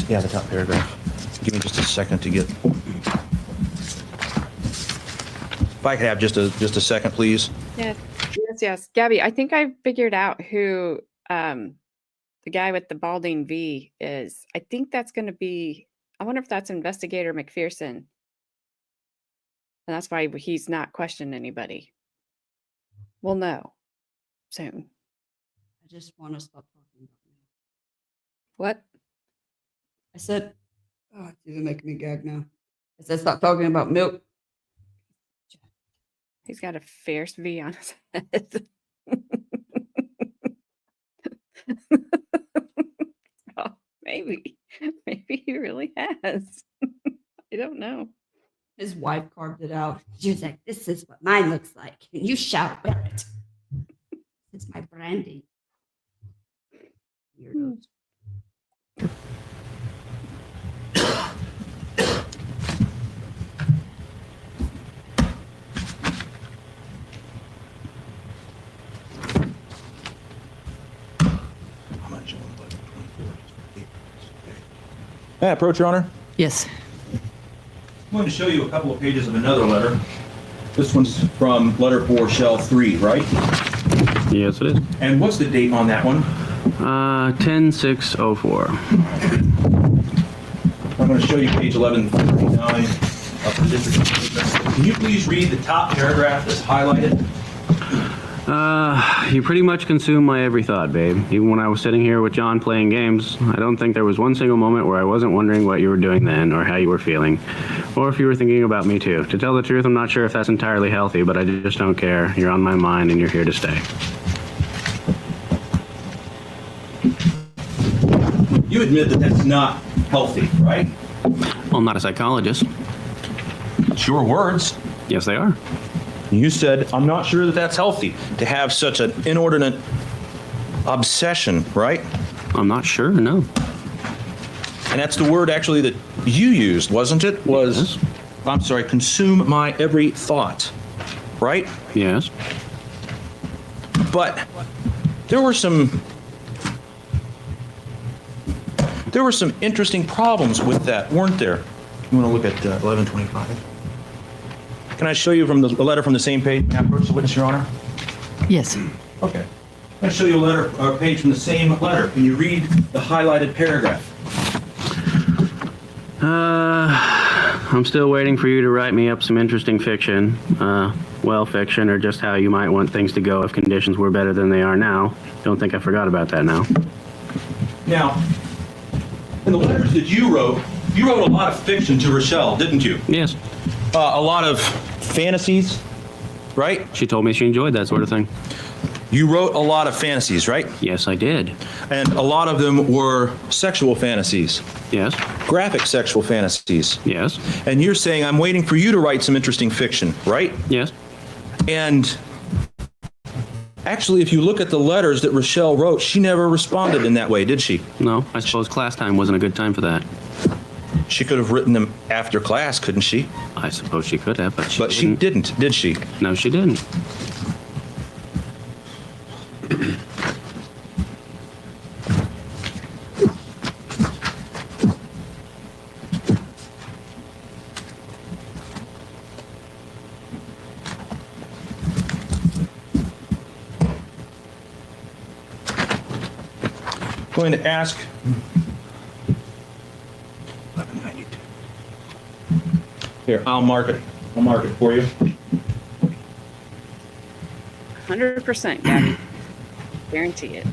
Yeah, the top paragraph. Give me just a second to get. If I could have just a second, please. Yes. Gabby, I think I figured out who the guy with the balding V is. I think that's going to be, I wonder if that's Investigator McPherson. And that's why he's not questioning anybody. We'll know soon. I just want to stop talking about milk. What? I said, oh, it's even making me gag now. I said, stop talking about milk. He's got a fierce V on his head. Oh, maybe he really has. I don't know. His wife carved it out. She was like, this is what mine looks like. And you shout about it. It's my brandy. Weirdos. May I approach, Your Honor? Yes. I'm going to show you a couple of pages of another letter. This one's from letter 4, shell 3, right? Yes, it is. And what's the date on that one? 10/6/04. I'm going to show you page 1139 of the district. Can you please read the top paragraph that's highlighted? You pretty much consumed my every thought, babe. Even when I was sitting here with John playing games, I don't think there was one single moment where I wasn't wondering what you were doing then, or how you were feeling, or if you were thinking about me too. To tell the truth, I'm not sure if that's entirely healthy, but I just don't care. You're on my mind and you're here to stay. You admit that that's not healthy, right? Well, I'm not a psychologist. It's your words. Yes, they are. You said, I'm not sure that that's healthy to have such an inordinate obsession, right? I'm not sure, no. And that's the word actually that you used, wasn't it? Was, I'm sorry, consume my every thought, right? Yes. But there were some interesting problems with that, weren't there? You want to look at 1125? Can I show you from the letter from the same page? May I approach the witness, Your Honor? Yes. Okay. I'll show you a page from the same letter. Can you read the highlighted paragraph? I'm still waiting for you to write me up some interesting fiction. Well, fiction, or just how you might want things to go if conditions were better than they are now. Don't think I forgot about that now. Now, in the letters that you wrote a lot of fiction to Rachelle, didn't you? Yes. A lot of fantasies, right? She told me she enjoyed that sort of thing. You wrote a lot of fantasies, right? Yes, I did. And a lot of them were sexual fantasies. Yes. Graphic sexual fantasies. Yes. And you're saying, I'm waiting for you to write some interesting fiction, right? Yes. And actually, if you look at the letters that Rachelle wrote, she never responded in that way, did she? No, I suppose class time wasn't a good time for that. She could have written them after class, couldn't she? I suppose she could have, but she didn't, did she? No, she didn't. Going to ask. 1192. Here, I'll mark it. I'll mark it for you. 100%, Gabby. Guarantee it.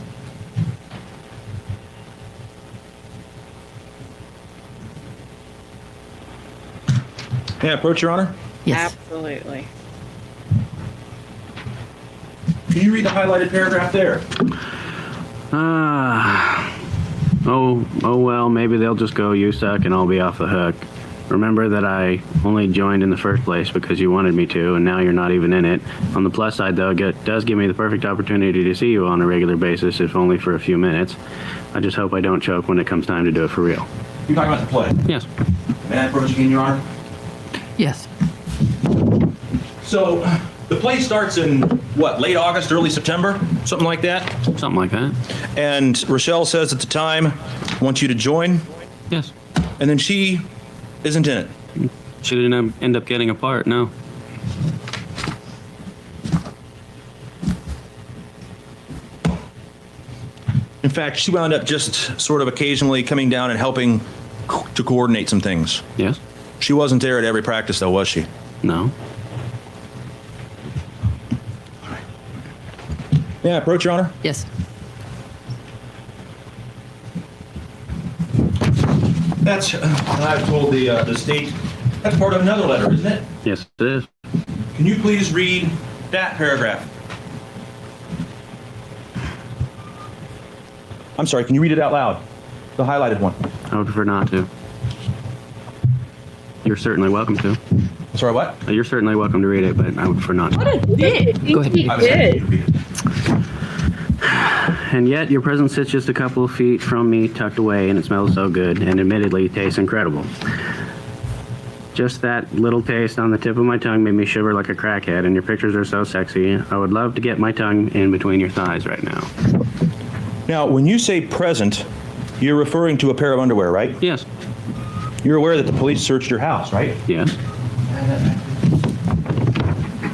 May I approach, Your Honor? Yes. Absolutely. Can you read the highlighted paragraph there? Oh well, maybe they'll just go, you suck, and I'll be off the hook. Remember that I only joined in the first place because you wanted me to, and now you're not even in it. On the plus side, though, it does give me the perfect opportunity to see you on a regular basis, if only for a few minutes. I just hope I don't choke when it comes time to do it for real. You're talking about the play? Yes. May I approach again, Your Honor? Yes. So, the play starts in, what, late August, early September? Something like that? Something like that. And Rachelle says at the time, wants you to join? Yes. And then she isn't in it? She didn't end up getting a part, no. In fact, she wound up just sort of occasionally coming down and helping to coordinate some things. Yes. She wasn't there at every practice, though, was she? No. May I approach, Your Honor? Yes. That's, I've told the state, that's part of another letter, isn't it? Yes, it is. Can you please read that paragraph? I'm sorry, can you read it out loud? The highlighted one. I would prefer not to. You're certainly welcome to. Sorry, what? You're certainly welcome to read it, but I would prefer not to. What a dick. Go ahead. He did. And yet, your present sits just a couple of feet from me, tucked away, and it smells so good, and admittedly tastes incredible. Just that little taste on the tip of my tongue made me shiver like a crackhead, and your pictures are so sexy. I would love to get my tongue in between your thighs right now. Now, when you say present, you're referring to a pair of underwear, right? Yes. You're aware that the police searched your house, right? Yes.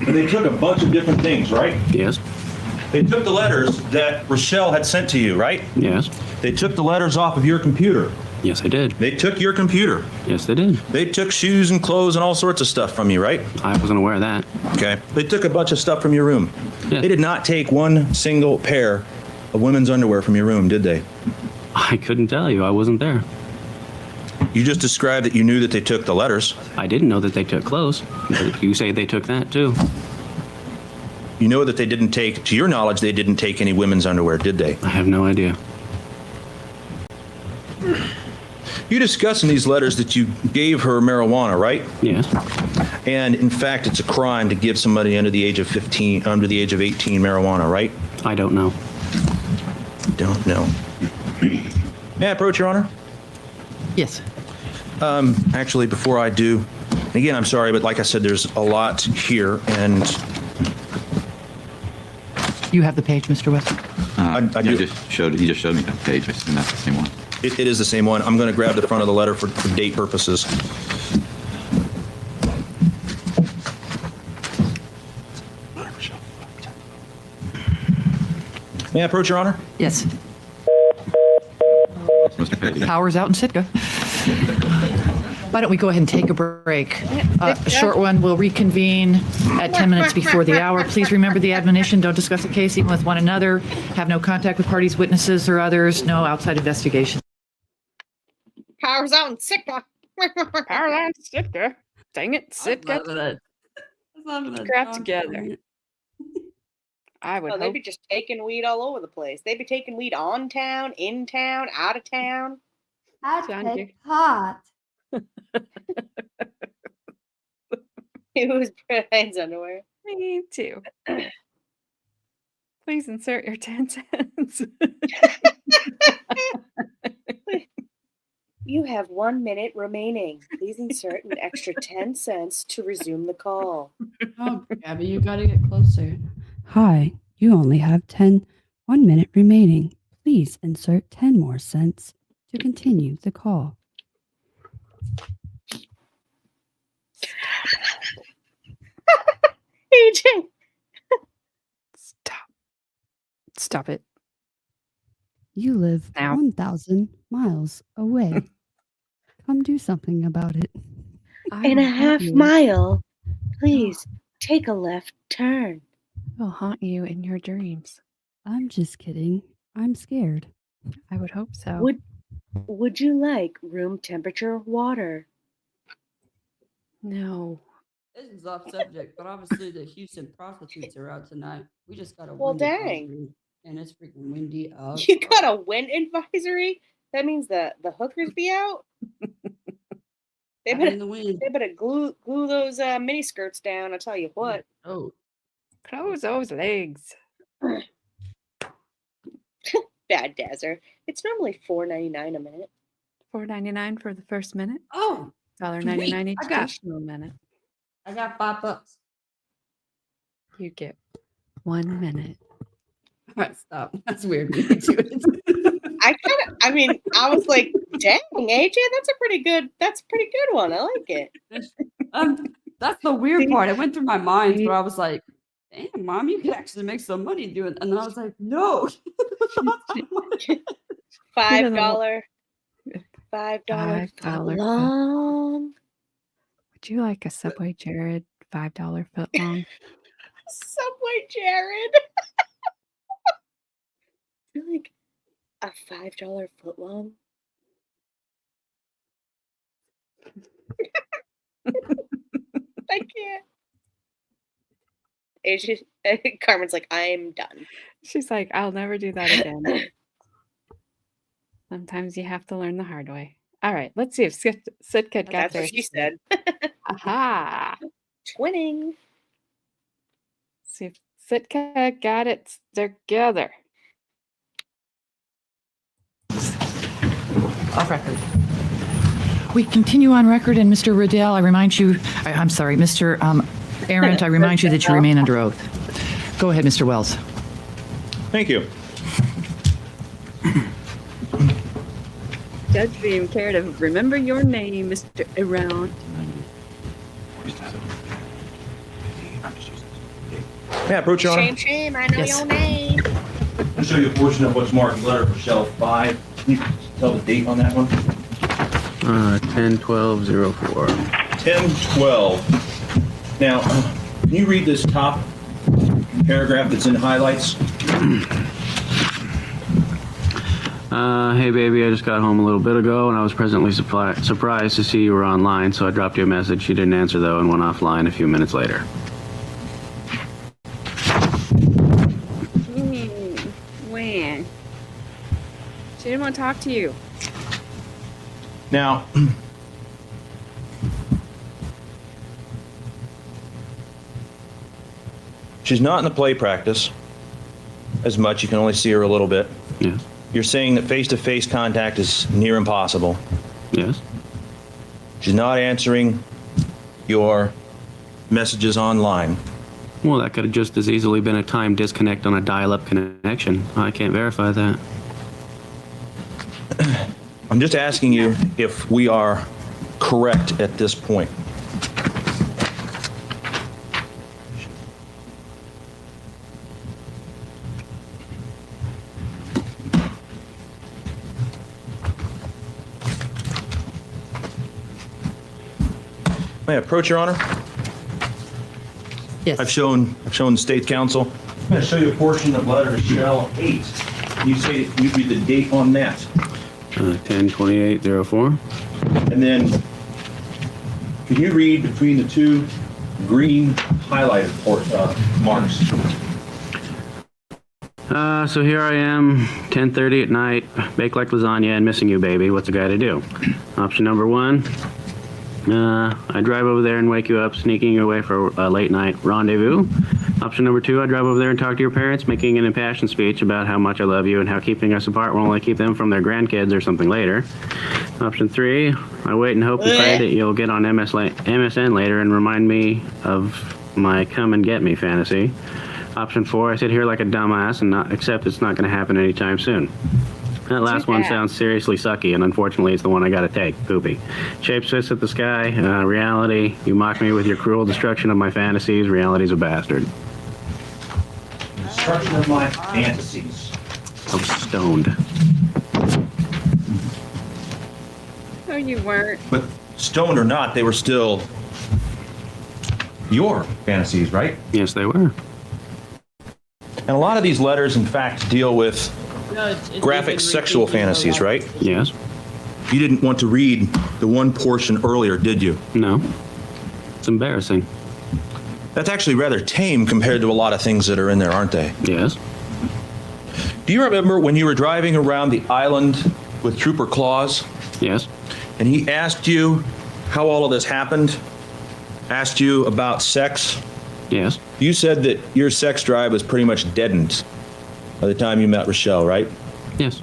And they took a bunch of different things, right? Yes. They took the letters that Rachelle had sent to you, right? Yes. They took the letters off of your computer. Yes, I did. They took your computer. Yes, they did. They took shoes and clothes and all sorts of stuff from you, right? I wasn't aware of that. Okay. They took a bunch of stuff from your room. Yeah. They did not take one single pair of women's underwear from your room, did they? I couldn't tell you. I wasn't there. You just described that you knew that they took the letters. I didn't know that they took clothes. But you say they took that too. You know that they didn't take, to your knowledge, they didn't take any women's underwear, did they? I have no idea. You discuss in these letters that you gave her marijuana, right? Yes. And in fact, it's a crime to give somebody under the age of 18 marijuana, right? I don't know. Don't know. May I approach, Your Honor? Yes. Actually, before I do, again, I'm sorry, but like I said, there's a lot here, and You have the page, Mr. West? I do. He just showed me that page. I assume that's the same one. It is the same one. I'm going to grab the front of the letter for date purposes. May I approach, Your Honor? Yes. Mr. Petty. Power's out in Sitka. Why don't we go ahead and take a break? A short one. We'll reconvene at 10 minutes before the hour. Please remember the admonition. Don't discuss a case even with one another. Have no contact with parties, witnesses, or others. No outside investigation. Power's out in Sitka. Power line, Sitka. Dang it, Sitka. Crap together. I would Oh, they'd hope. be just taking weed all over the place. They'd be taking weed on town, in town, out of town. I Sound take pot. Who's Brian's underwear? Me too. Please insert your 10 cents. You have 1 minute remaining. Please insert an extra 10 cents to resume the call. Oh, Gabby, you gotta get closer. Hi, you only have 1 minute remaining. Please insert 10 more cents to continue the call. AJ! Stop it. You live Now. 1,000 miles away. Come do something about it. In a half mile, please take a left turn. Will haunt you in your dreams. I'm just kidding. I'm scared. I would hope so. Would you like room temperature water? No. This is off subject, but obviously the Houston prostitutes are out tonight. We just got a Well, wind dang. advisory, and it's freaking windy out. You got a wind advisory? That means the hookers be out? They Out in better, the wind. they better glue those mini skirts down, I'll tell you what. Oh, Close those legs. Bad Dazzer. It's normally $4.99 a minute. $4.99 for the first minute. oh, $1.99 Sweet. I got- educational minute. I got $5. You get 1 minute. All right, stop. That's weird. Me too. I was like, dang, AJ, that's a pretty good one. I like it. That's the weird part. It went through my mind where I was like, damn, Mom, you could actually make some money doing it. And then I was like, no. $5 $5 long. Would you like a Subway Jared $5 foot long? Subway Jared. You're like a $5 foot long. I can't. Carmen's like, I'm done. She's like, I'll never do that again. Sometimes you have to learn the hard way. All right, let's see if Sitka got That's there. what she said. Aha! Twinning. See if Sitka got it together. Off record. We continue on record, and Mr. Riddell, I remind you, I'm sorry, Mr. Arrant, I remind you that you remain under oath. Go ahead, Mr. Wells. Thank you. Judge, do you care to remember your name, Mr. Arrant? May I approach, Your Honor? Shame, I know Yes. your name. I'll show you a portion of what's marked letter for shelf 5. Can you tell the date on that one? 10/12/04. 10/12. Now, can you read this top paragraph that's in highlights? Hey baby, I just got home a little bit ago and I was pleasantly surprised to see you were online, so I dropped you a message. You didn't answer though and went offline a few minutes later. When? She didn't want to talk to you. Now, she's not in the play practice as much. You can only see her a little bit. Yes. You're saying that face-to-face contact is near impossible. Yes. She's not answering your messages online. Well, that could have just as easily been a time disconnect on a dial-up connection. I can't verify that. I'm just asking you if we are correct at this point. May I approach, Your Honor? Yes. I've shown the State Counsel. I'm going to show you a portion of letter Rachelle 8. You say, can you read the date on that? 10/28/04. And then, can you read between the two green highlighted marks? So here I am, 10:30 at night, baked like lasagna and missing you, baby. What's a guy to do? Option number one, I drive over there and wake you up, sneaking you away for a late night rendezvous. Option number two, I drive over there and talk to your parents, making an impassioned speech about how much I love you and how keeping us apart will only keep them from their grandkids or something later. Option three, I wait and hope and pray that you'll get on MSN later and remind me of my come and get me fantasy. Option four, I sit here like a dumbass and accept it's not going to happen anytime soon. That last one sounds seriously sucky, and unfortunately it's the one I gotta take. Poopy. Shapes fist at the sky. Reality, you mock me with your cruel destruction of my fantasies. Reality's a bastard. Destruction of my fantasies. I'm stoned. No, you weren't. But stoned or not, they were still your fantasies, right? Yes, they were. And a lot of these letters, in fact, deal with graphic sexual fantasies, right? Yes. You didn't want to read the one portion earlier, did you? No. It's embarrassing. That's actually rather tame compared to a lot of things that are in there, aren't they? Yes. Do you remember when you were driving around the island with Trooper Claus? Yes. And he asked you how all of this happened? Asked you about sex? Yes. You said that your sex drive was pretty much deadened by the time you met Rachelle, right? Yes.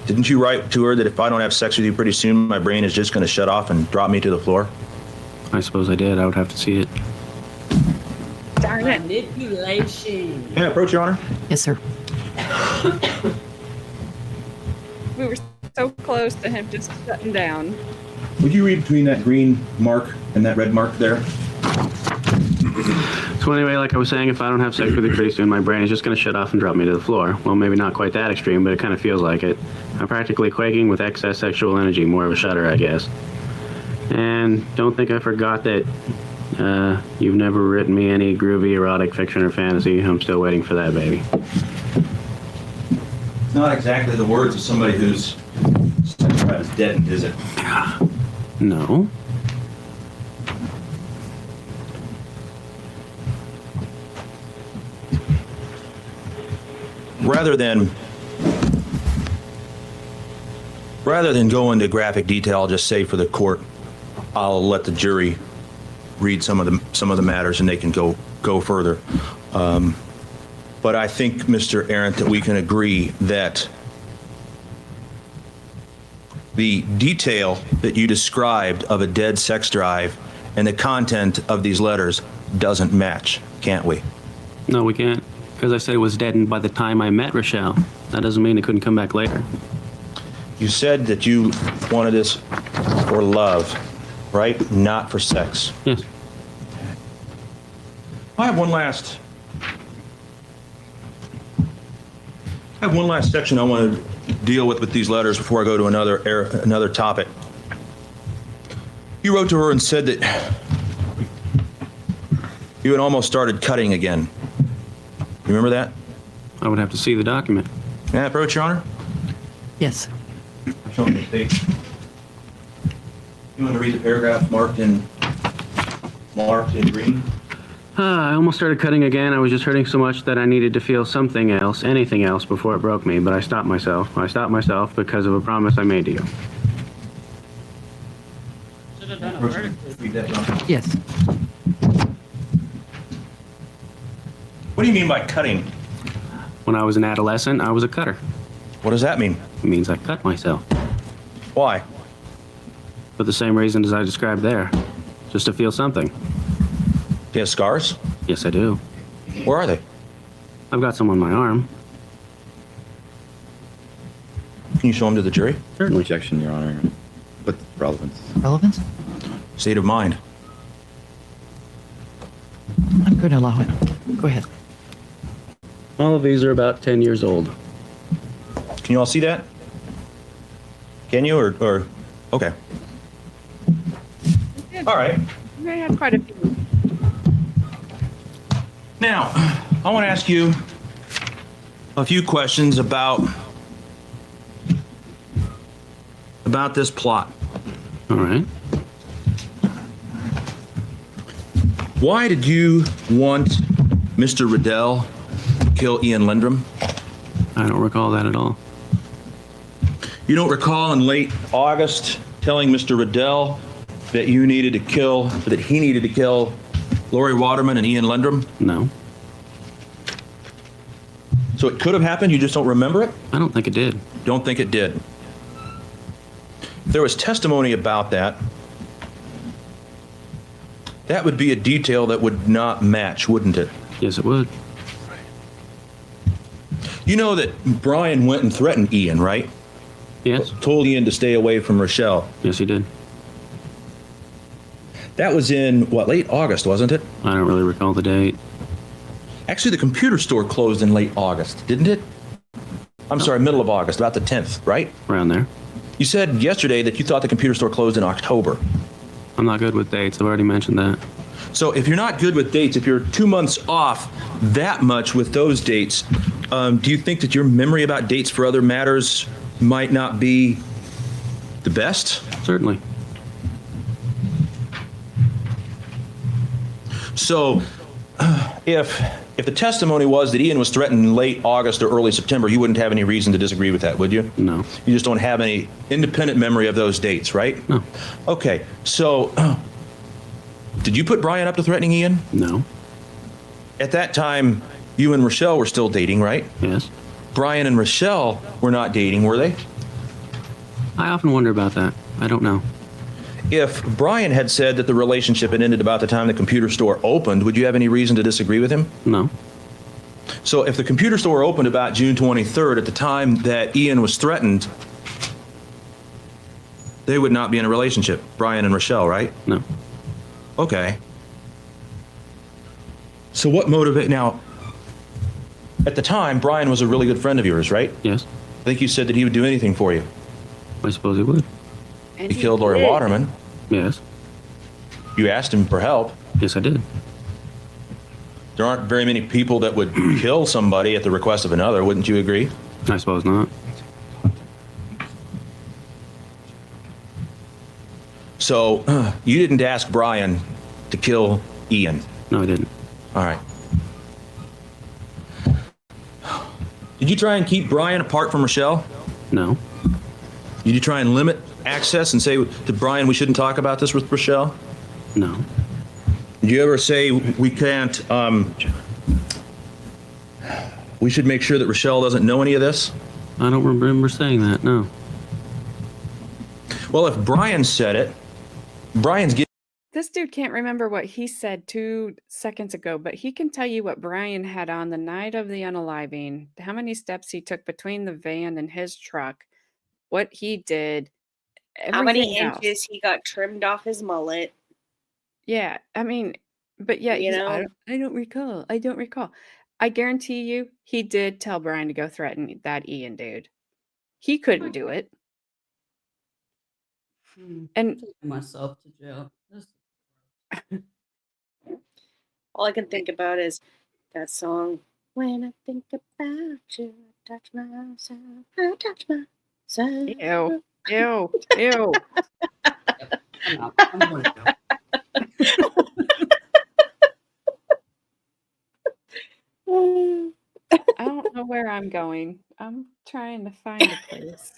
Didn't you write to her that if I don't have sex with you pretty soon, my brain is just going to shut off and drop me to the floor? I suppose I did. I would have to see it. Darn it. Manipulation. May I approach, Your Honor? Yes, sir. We were so close to him just shutting down. Would you read between that green mark and that red mark there? So anyway, like I was saying, if I don't have sex with you pretty soon, my brain is just going to shut off and drop me to the floor. Well, maybe not quite that extreme, but it kind of feels like it. I'm practically quaking with excess sexual energy, more of a shudder, I guess. And don't think I forgot that you've never written me any groovy erotic fiction or fantasy. I'm still waiting for that, baby. It's not exactly the words of somebody whose sex drive is deadened, is it? No. Rather than go into graphic detail, I'll just say for the court, I'll let the jury read some of the matters and they can go further. But I think, Mr. Arrant, that we can agree that the detail that you described of a dead sex drive and the content of these letters doesn't match, can't we? No, we can't. Because I said it was deadened by the time I met Rachelle. That doesn't mean it couldn't come back later. You said that you wanted this for love, right? Not for sex. Yes. I have one last section I want to deal with these letters before I go to another topic. You wrote to her and said that you had almost started cutting again. You remember that? I would have to see the document. May I approach, Your Honor? Yes. Show me the date. You want to read the paragraph marked in green? I almost started cutting again. I was just hurting so much that I needed to feel something else, anything else, before it broke me, but I stopped myself. I stopped myself because of a promise I made to you. Read that, John. Yes. What do you mean by cutting? When I was an adolescent, I was a cutter. What does that mean? It means I cut myself. Why? For the same reason as I described there. Just to feel something. Do you have scars? Yes, I do. Where are they? I've got some on my arm. Can you show them to the jury? Certainly. Objection, Your Honor. But relevance. Relevance? State of mind. I'm going to allow it. Go ahead. All of these are about 10 years old. Can you all see that? Can you or okay. All right. I have quite a few. Now, I want to ask you a few questions about this plot. All right. Why did you want Mr. Riddell to kill Ian Lindrum? I don't recall that at all. You don't recall in late August telling Mr. Riddell that he needed to kill Lauri Waterman and Ian Lindrum? No. So it could have happened, you just don't remember it? I don't think it did. Don't think it did. If there was testimony about that, that would be a detail that would not match, wouldn't it? Yes, it would. You know that Brian went and threatened Ian, right? Yes. Told Ian to stay away from Rachelle. Yes, he did. That was in, late August, wasn't it? I don't really recall the date. Actually, the computer store closed in late August, didn't it? I'm sorry, middle of August, about the 10th, right? Around there. You said yesterday that you thought the computer store closed in October. I'm not good with dates. I've already mentioned that. So if you're not good with dates, if you're 2 months off that much with those dates, do you think that your memory about dates for other matters might not be the best? Certainly. So if the testimony was that Ian was threatened in late August or early September, you wouldn't have any reason to disagree with that, would you? No. You just don't have any independent memory of those dates, right? No. Okay, so did you put Brian up to threatening Ian? No. At that time, you and Rachelle were still dating, right? Yes. Brian and Rachelle were not dating, were they? I often wonder about that. I don't know. If Brian had said that the relationship had ended about the time the computer store opened, would you have any reason to disagree with him? No. So if the computer store opened about June 23rd, at the time that Ian was threatened, they would not be in a relationship, Brian and Rachelle, right? No. Okay. So what motivated, now, at the time, Brian was a really good friend of yours, right? Yes. I think you said that he would do anything for you. I suppose he would. And He killed Lauri did. Waterman. Yes. You asked him for help. Yes, I did. There aren't very many people that would kill somebody at the request of another, wouldn't you agree? I suppose not. So you didn't ask Brian to kill Ian. No, I didn't. All right. Did you try and keep Brian apart from Rachelle? No. Did you try and limit access and say to Brian, we shouldn't talk about this with Rachelle? No. Did you ever say we can't, we should make sure that Rachelle doesn't know any of this? I don't remember saying that, no. Well, if Brian said it, Brian's getting. This dude can't remember what he said 2 seconds ago, but he can tell you what Brian had on the night of the unaliving, how many steps he took between the van and his truck, what he did, How many everything else. inches he got trimmed off his mullet. Yeah, I mean, But yeah, You know? I don't recall. I don't recall. I guarantee you, he did tell Brian to go threaten that Ian dude. He couldn't do it. I'm And taking myself to jail. All I can think about is that song. When I think about you, I touch myself. I touch myself. ew, ew. I'm out. I'm going to jail. I don't know where I'm going. I'm trying to find a place.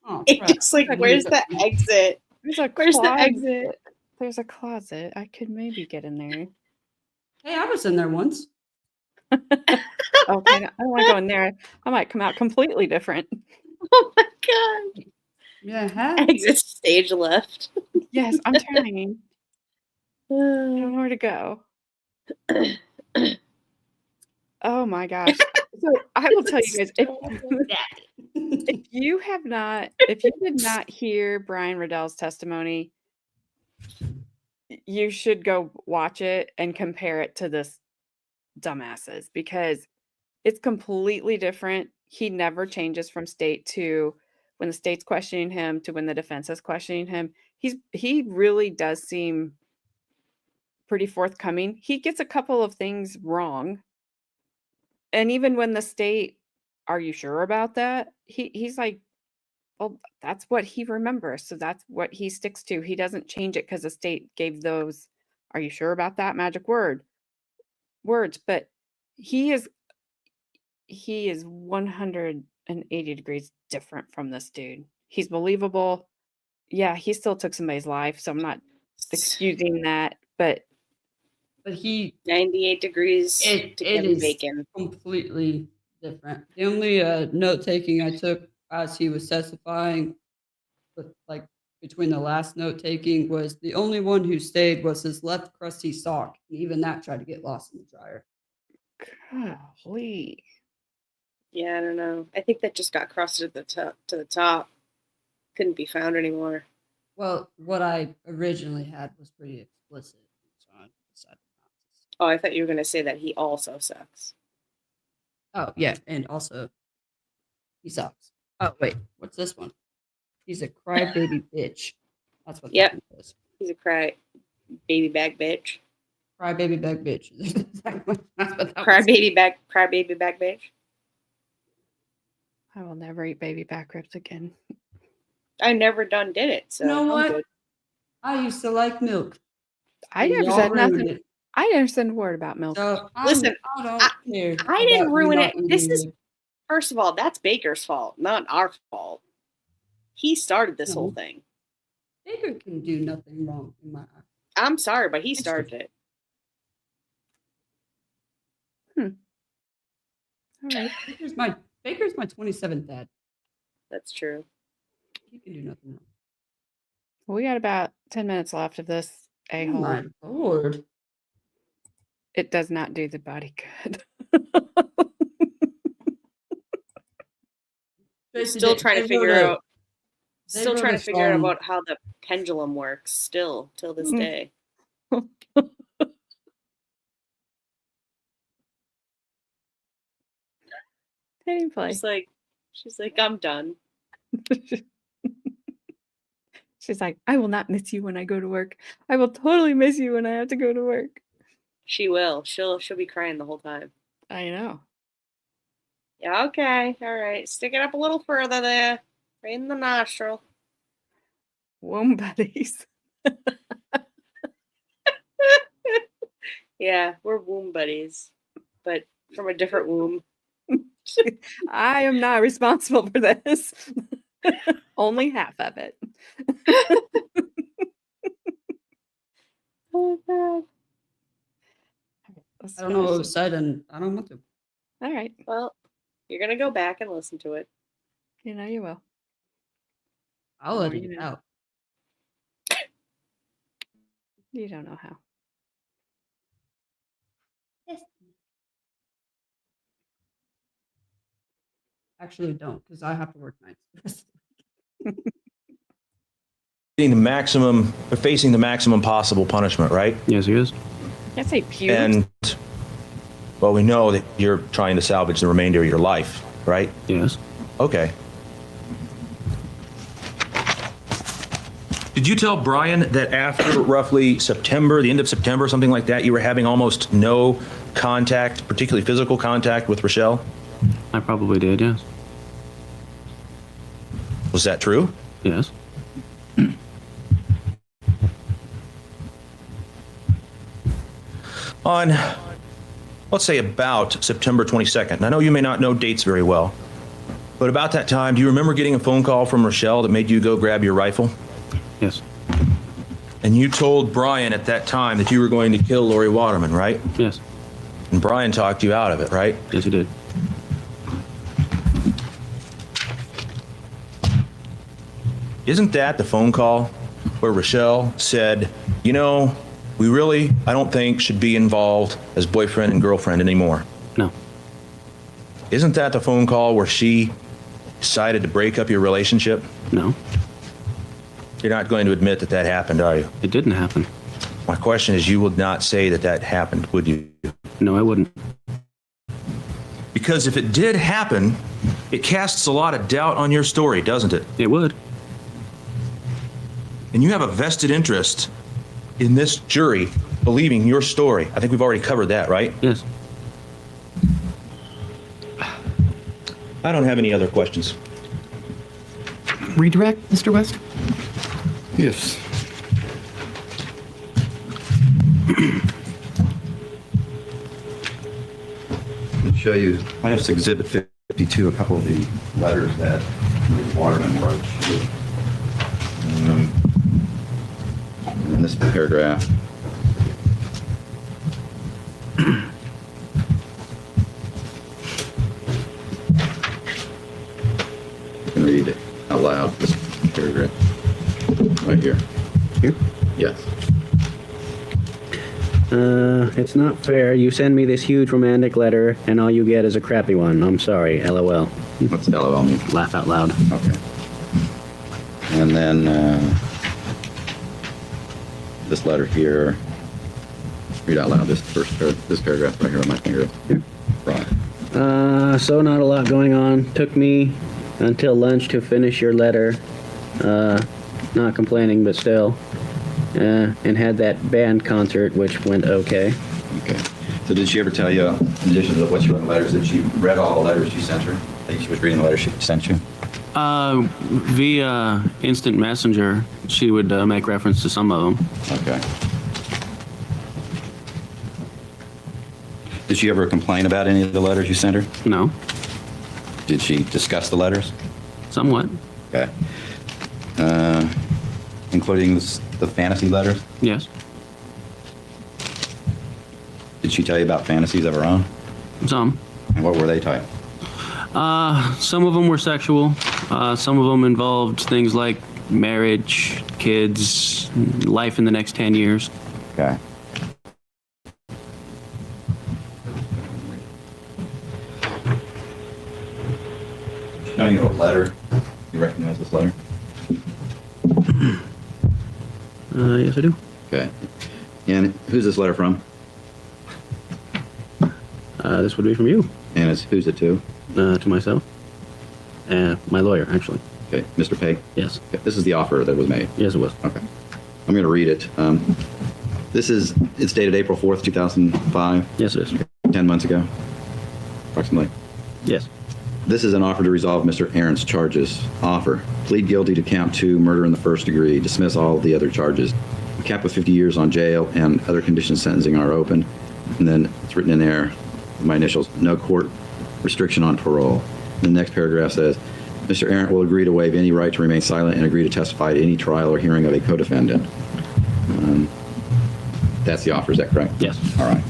Oh, crap. It's like, where's the exit? There's a Where's the closet. exit? There's a closet. I could maybe get in there. Hey, I was in there once. Okay, I don't want to go in there. I might come out completely different. Oh my god. Yeah, Exit stage left. Yes, I'm trying. I don't know where to go. Oh my gosh. So I will tell you guys, if you did not hear Brian Riddell's testimony, you should go watch it and compare it to this dumbasses, because it's completely different. He never changes from state to when the state's questioning him to when the defense is questioning him. He really does seem pretty forthcoming. He gets a couple of things wrong. And even when the state, are you sure about that? He's like, well, that's what he remembers. So that's what he sticks to. He doesn't change it because the state gave those, are you sure about that magic words? But he is 180 degrees different from this dude. He's believable. Yeah, he still took somebody's life, so I'm not excusing that, but he 98 degrees it to Kevin is Bacon. completely different. The only note taking I took as he was testifying, but like between the last note taking, was the only one who stayed was his left crusty sock. And even that tried to get lost in the dryer. golly. Yeah, I don't know. I think that just got crusted to the top. Couldn't be found anymore. Well, what I originally had was pretty explicit. So I decided not to. Oh, I thought you were going to say that he also sucks. Oh, yeah, and also he sucks. Oh, wait, what's this one? He's a crybaby bitch. That's what Yep. that one is. He's a baby bag bitch. Crybaby bag bitch. That's what that Crybaby bag bitch. I will never eat baby back ribs again. I never done did it, so You know I'm what? good. I used to like milk. I and never y'all said ruined nothing. it. I never said a word about milk. So Listen, I don't care. I didn't about you ruin not it. This eating is, milk. first of all, that's Baker's fault, not our fault. He started this whole No. thing. Baker can do nothing wrong in my eyes. I'm sorry, but he started it. All right. Baker's my 27th dad. That's true. He can do nothing wrong. We got about 10 minutes left of this Oh a-hole. my lord. It does not do the body good. Still trying to figure out. Still trying to figure out song. about how the pendulum works. Still, till this day. I didn't play. She's like, I'm done. She's like, I will not miss you when I go to work. I will totally miss you when I have to go to work. She will. She'll be crying the whole time. I know. Yeah, okay. All right. Stick it up a little further there. Right in the nostril. Womb buddies. Yeah, we're womb buddies, but from a different womb. I am not responsible for this. Only half of it. Oh, God. I don't know what was said, and I don't want to. All right. Well, you're going to go back and listen to it. You know you will. I'll Or edit you it know. out. You don't know how. Actually, don't, because I have to work nights. Facing the maximum possible punishment, right? Yes, he is. Can't say pubes. And, well, we know that you're trying to salvage the remainder of your life, right? Yes. Okay. Did you tell Brian that after roughly September, the end of September, something like that, you were having almost no contact, particularly physical contact with Rachelle? I probably did, yes. Was that true? Yes. On, let's say about September 22nd, and I know you may not know dates very well, but about that time, do you remember getting a phone call from Rachelle that made you go grab your rifle? Yes. And you told Brian at that time that you were going to kill Lauri Waterman, right? Yes. And Brian talked you out of it, right? Yes, he did. Isn't that the phone call where Rachelle said, you know, we really, I don't think, should be involved as boyfriend and girlfriend anymore? No. Isn't that the phone call where she decided to break up your relationship? No. You're not going to admit that that happened, are you? It didn't happen. My question is, you would not say that that happened, would you? No, I wouldn't. Because if it did happen, it casts a lot of doubt on your story, doesn't it? It would. And you have a vested interest in this jury believing your story. I think we've already covered that, right? Yes. I don't have any other questions. Redirect, Mr. West? Yes. I'll show you, I have Exhibit 52, a couple of the letters that Waterman wrote. In this paragraph. You can read it out loud, this paragraph. Right here. Here? Yes. It's not fair. You send me this huge romantic letter, and all you get is a crappy one. I'm sorry. LOL. What's LOL mean? Laugh out loud. Okay. And then this letter here. Read out loud this this paragraph right here on my finger. Here. Right. So not a lot going on. Took me until lunch to finish your letter. Not complaining, but still. And had that band concert, which went okay. Okay. So did she ever tell you, in addition to what she wrote in the letters, that she read all the letters you sent her? I think she was reading the letters she sent you. Via instant messenger, she would make reference to some of them. Okay. Did she ever complain about any of the letters you sent her? No. Did she discuss the letters? Somewhat. Okay. Including the fantasy letters? Yes. Did she tell you about fantasies of her own? Some. And what were they type? Some of them were sexual. Some of them involved things like marriage, kids, life in the next 10 years. Okay. Showing you a letter. You recognize this letter? Yes, I do. Okay. And who's this letter from? This would be from you. And who's it to? To myself. My lawyer, actually. Okay. Mr. Pay? Yes. Okay. This is the offer that was made. Yes, it was. Okay. I'm going to read it. It's dated April 4th, 2005. Yes, it is. 10 months ago, approximately. Yes. This is an offer to resolve Mr. Arrant's charges. Offer. Plead guilty to count 2, murder in the first degree. Dismiss all of the other charges. Cap of 50 years on jail and other conditions sentencing are open. And then it's written in there, my initials, no court restriction on parole. The next paragraph says, Mr. Arrant will agree to waive any right to remain silent and agree to testify at any trial or hearing of a co-defendant. That's the offer, is that correct? Yes. All right.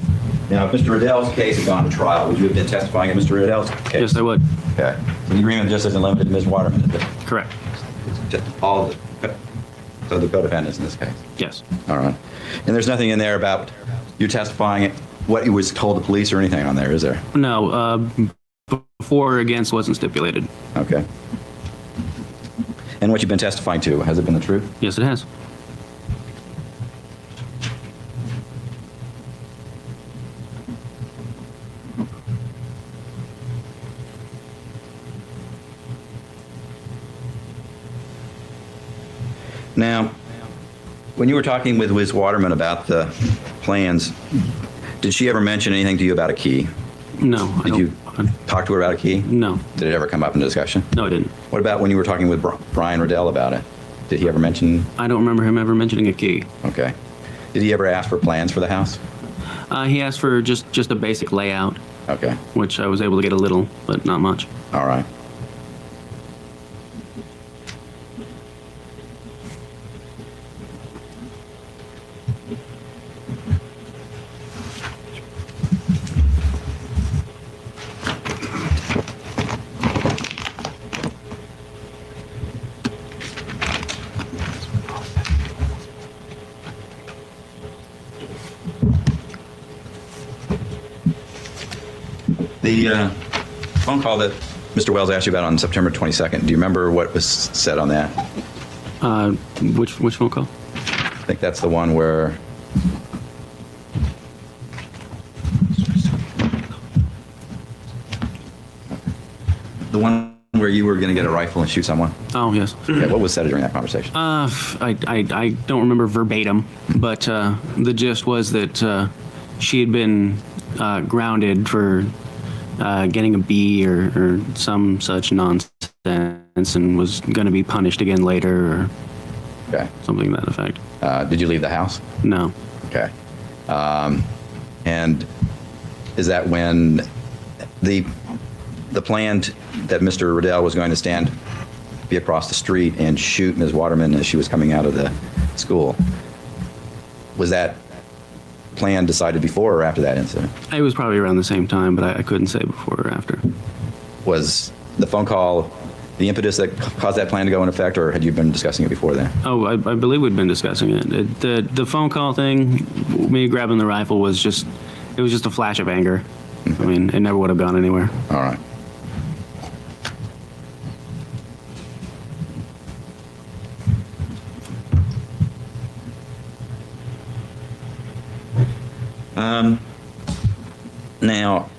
Now, if Mr. Riddell's case had gone to trial, would you have been testifying in Mr. Riddell's case? Yes, I would. Okay. So the agreement just isn't limited to Ms. Waterman, is it? Correct. It's just all the, so the co-defendants in this case? Yes. All right. And there's nothing in there about you testifying what you was told the police or anything on there, is there? No. For or against wasn't stipulated. Okay. And what you've been testifying to, has it been the truth? Yes, it has. Now, when you were talking with Ms. Waterman about the plans, did she ever mention anything to you about a key? No. Did you talk to her about a key? No. Did it ever come up in discussion? No, it didn't. What about when you were talking with Brian Riddell about it? Did he ever mention? I don't remember him ever mentioning a key. Okay. Did he ever ask for plans for the house? He asked for just a basic layout, Okay. which I was able to get a little, but not much. All right. The phone call that Mr. Wells asked you about on September 22nd, do you remember what was said on that? Which phone call? I think that's the one where... The one where you were going to get a rifle and shoot someone? Oh, yes. Okay, what was said during that conversation? I don't remember verbatim, but the gist was that she had been grounded for getting a B or some such nonsense and was going to be punished again later or something to that effect. Did you leave the house? No. Okay. And is that when the plan that Mr. Riddell was going to be across the street and shoot Ms. Waterman as she was coming out of the school, was that plan decided before or after that incident? It was probably around the same time, but I couldn't say before or after. Was the phone call the impetus that caused that plan to go in effect, or had you been discussing it before then? Oh, I believe we'd been discussing it. The phone call thing, me grabbing the rifle was just a flash of anger. Okay. I mean, it never would have gone anywhere. All right. Now,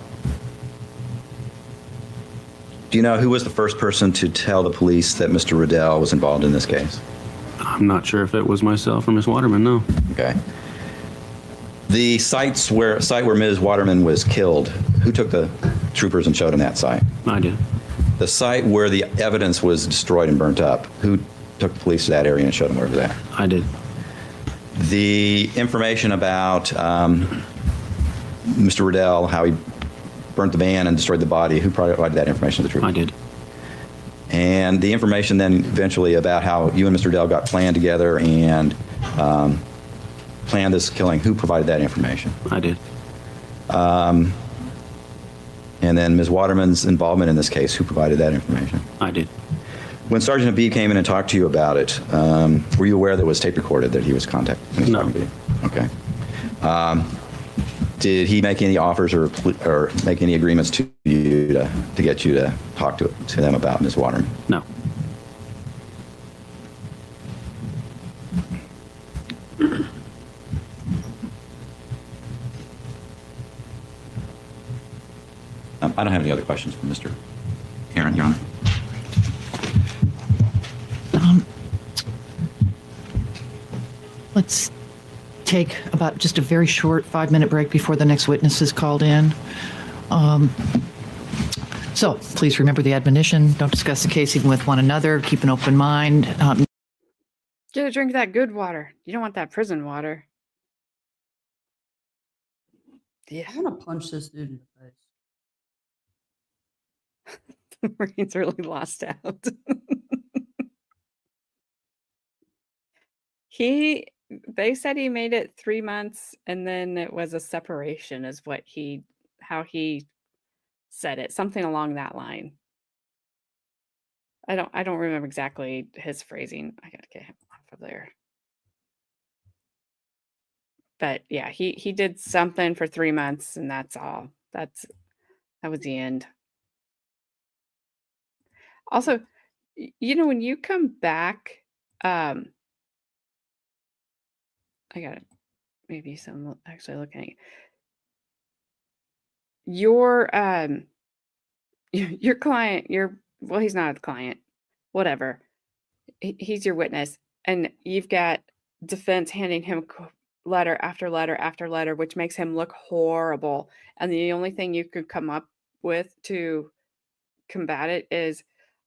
do you know who was the first person to tell the police that Mr. Riddell was involved in this case? I'm not sure if it was myself or Miss Waterman, no. Okay. The site where Ms. Waterman was killed, who took the troopers and showed them that site? I did. The site where the evidence was destroyed and burnt up, who took the police to that area and showed them where it was at? I did. The information about Mr. Riddell, how he burnt the van and destroyed the body, who provided that information to the troopers? I did. And the information then eventually about how you and Mr. Riddell got planned together and planned this killing, who provided that information? I did. And then Ms. Waterman's involvement in this case, who provided that information? I did. When Sergeant Habib came in and talked to you about it, were you aware that it was tape recorded that he was contacted? No. Okay. Did he make any offers or make any agreements to you to get you to talk to them about Ms. Waterman? No. I don't have any other questions for Mr. Arrant, Your Honor. Let's take about just a very short 5-minute break before the next witness is called in. So please remember the admonition. Don't discuss the case even with one another. Keep an open mind. Get a drink of that good water. You don't want that prison water. Yeah. I want to punch this dude in the face. The Marines really lost out. They said he made it 3 months and then it was a separation is how he said it. Something along that line. I don't remember exactly his phrasing. I gotta get him off of there. But yeah, he did something for 3 months and that's all. That was the end. Also, when you come back, I got it. Maybe some actually looking at your client. Well, he's not a client. Whatever. He's your witness. And you've got defense handing him letter after letter after letter, which makes him look horrible. And the only thing you could come up with to combat it is,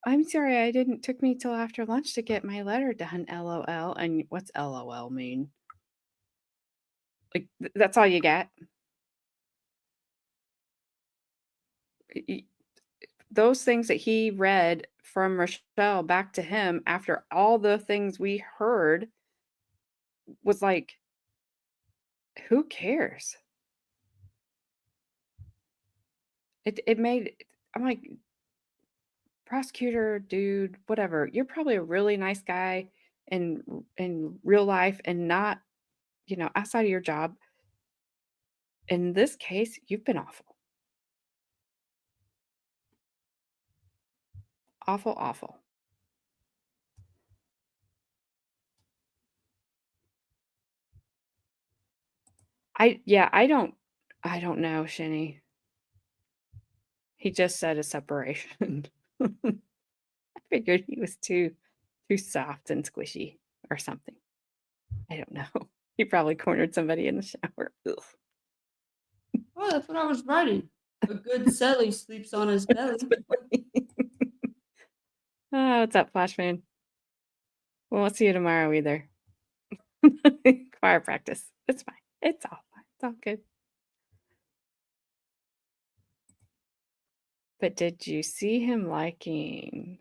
I'm sorry, I didn't took me till after lunch to get my letter done, LOL. And what's LOL mean? Like, that's all you get? Those things that he read from Rachelle back to him after all the things we heard was like, who cares? It made, I'm like, prosecutor, dude, whatever. You're probably a really nice guy in real life and not, outside of your job. In this case, you've been awful. Awful, awful. I don't know, Shinny. He just said a separation. I figured he was too soft and squishy or something. I don't know. He probably cornered somebody in the shower. Ugh. Oh, that's what I was writing. A good Sally sleeps on his belly. Oh, what's up, Flashman? We won't see you tomorrow either. Choir practice. It's fine. It's all fine. It's all good. But did you see him liking?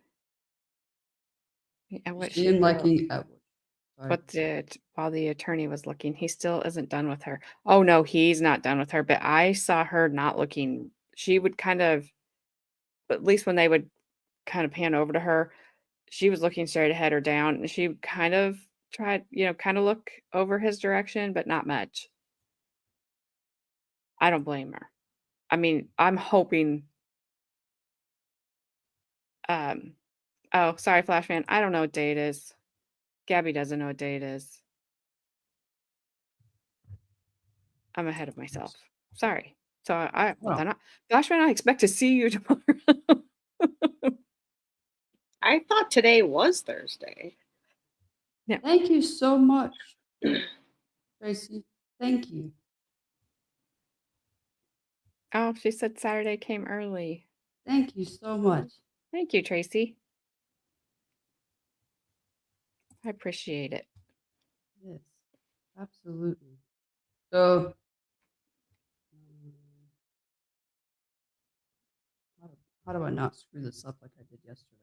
What See him liking. What did while the attorney was looking? He still isn't done with her. Oh no, he's not done with her. But I saw her not looking. She would kind of, at least when they would kind of pan over to her, she was looking straight ahead or down, and she would kind of tried, kind of look over his direction, but not much. I don't blame her. I mean, I'm hoping. Oh, sorry, Flashman. I don't know what day it is. Gabby doesn't know what day it is. I'm ahead of myself. Sorry. So Flashman, I expect to see you tomorrow. I thought today was Thursday. Yeah. Thank you so much, Tracy. Thank you. Oh, she said Saturday came early. Thank you so much. Thank you, Tracy. I appreciate it. Yes, absolutely. So, how do I not screw this up like I did yesterday?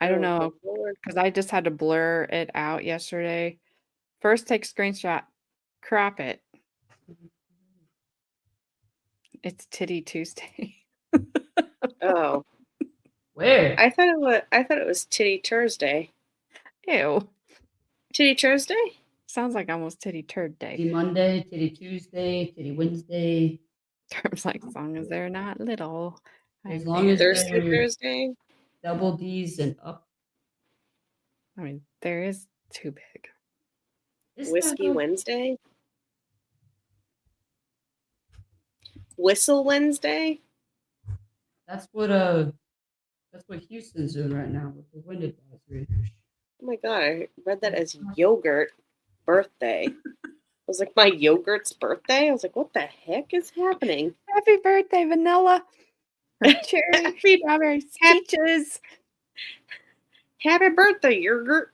I don't know, because I just had to blur it out yesterday. First, take a screenshot, crop it. It's Titty Tuesday. Oh, where? I thought it was Titty Thursday. Ew. Titty Thursday? Sounds like almost Titty Turd Day. Titty Monday, Titty Tuesday, Titty Wednesday. Terms like as long as they're not little. As long as Thirsty Thursday. Double D's and up. I mean, there is too big. Whiskey Wednesday. Whistle Wednesday. That's what Houston's doing right now with the wind advisory. Oh my god, I read that as yogurt birthday. I was like, my yogurt's birthday? I was like, what the heck is happening? Happy birthday, vanilla. Or cherry, strawberry, peaches. Happy birthday, yogurt.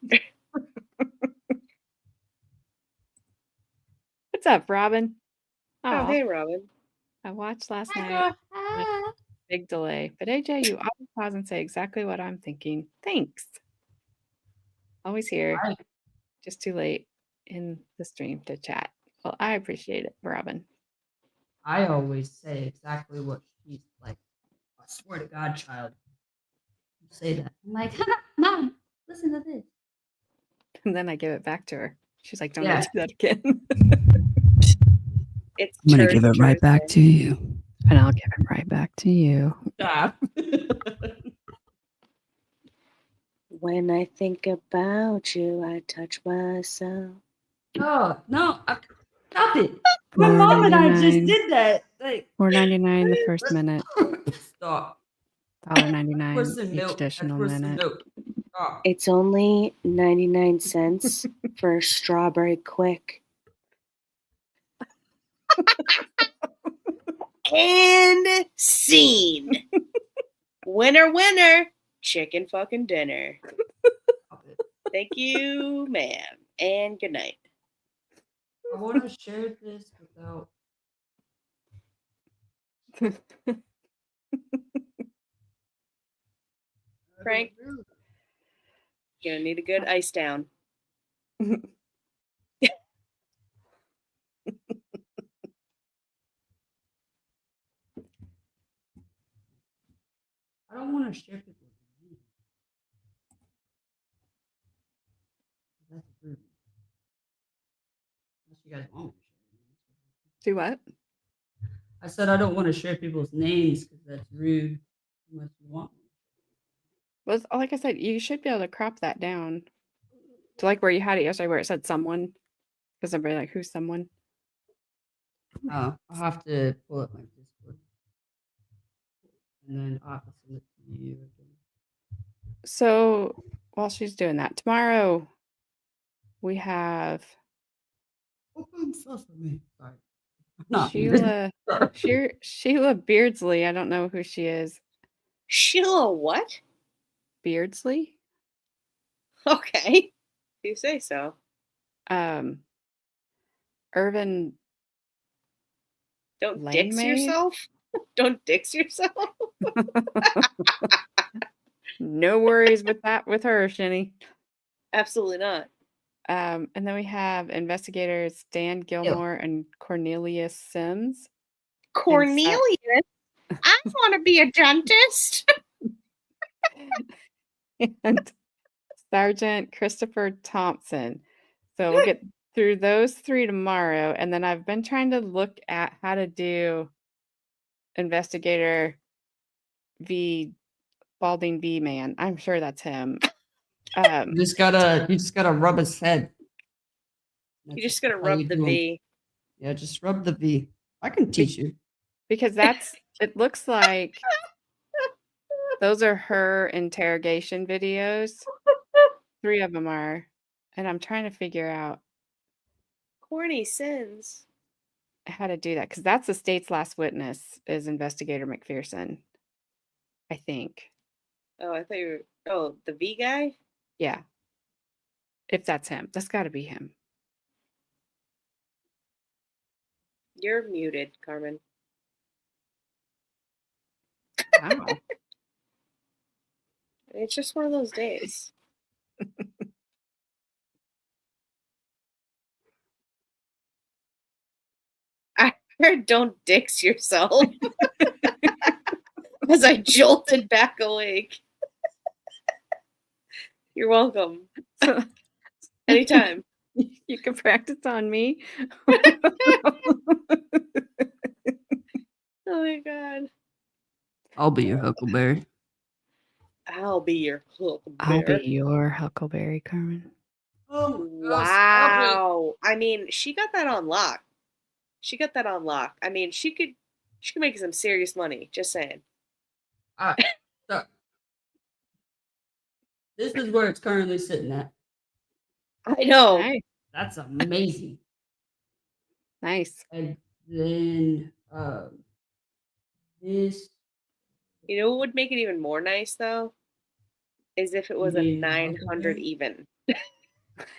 What's up, Robin? Oh, hey, Robin. I watched last night. Big delay. But AJ, you always pause and say exactly what I'm thinking. Thanks. Always here. Right. Just too late in the stream to chat. Well, I appreciate it, Robin. I always say exactly what she's like. I swear to God, child. You say that. I'm like, Mom, listen to this. And then I give it back to her. She's like, don't Yeah. do that again. It's I'm going to give it right back to you. And I'll give it right back to you. Stop. When I think about you, I touch myself. Oh, no. Stop it. My mom and I just did that. Like, $4.99 the first minute. Stop. $1.99 Where's the each note? additional Where's the minute. note? Oh, It's only 99 cents for a strawberry quick. And scene. Winner, winner. Chicken fucking dinner. Thank you, ma'am. And good night. I want to share this without. Frank, you're gonna need a good ice down. I don't want to share people's names. That's rude. Unless you guys want me to share names. Do what? I said I don't want to share people's names because that's rude. Unless you want me. Well, like I said, you should be able to crop that down to like where you had it yesterday, where it said someone. Because everybody like, who's someone? I'll have to pull up my Discord. And then I'll have to send it to you again. So while she's doing that, tomorrow we have Open sesame. Sorry. Not muted. Sheila Beardsley. I don't know who she is. Sheila what? Beardsley? Okay. If you say so. Irvin. Don't dix yourself? Don't dix yourself? No worries with that with her, Shinny. Absolutely not. And then we have investigators Dan Gilmore and Cornelius Sims. Cornelius? I want to be a dentist. And Sergeant Christopher Thompson. So we'll get through those three tomorrow. And then I've been trying to look at how to do investigator V Balding V Man. I'm sure that's him. You just gotta rub his head. You just gotta rub the V. Yeah, just rub the V. I can teach you. Because it looks like those are her interrogation videos. 3 of them are. And I'm trying to figure out Corny sins. how to do that. Because that's the state's last witness is Investigator McPherson. I think. Oh, I thought you were... Oh, the V guy? Yeah. If that's him. That's got to be him. You're muted, Carmen. Wow. It's just one of those days. I heard don't dix yourself as I jolted back awake. You're welcome. Anytime. You can practice on me. Oh my God. I'll be your Huckleberry. I'll be your Huckleberry. I'll be your Huckleberry, Carmen. Oh, wow. I mean, she got that on lock. I mean, she could make some serious money. Just saying. So this is where it's currently sitting at. I know. Nice. That's amazing. Nice. And then this. You know what would make it even more nice though? Is if it was a 900 even.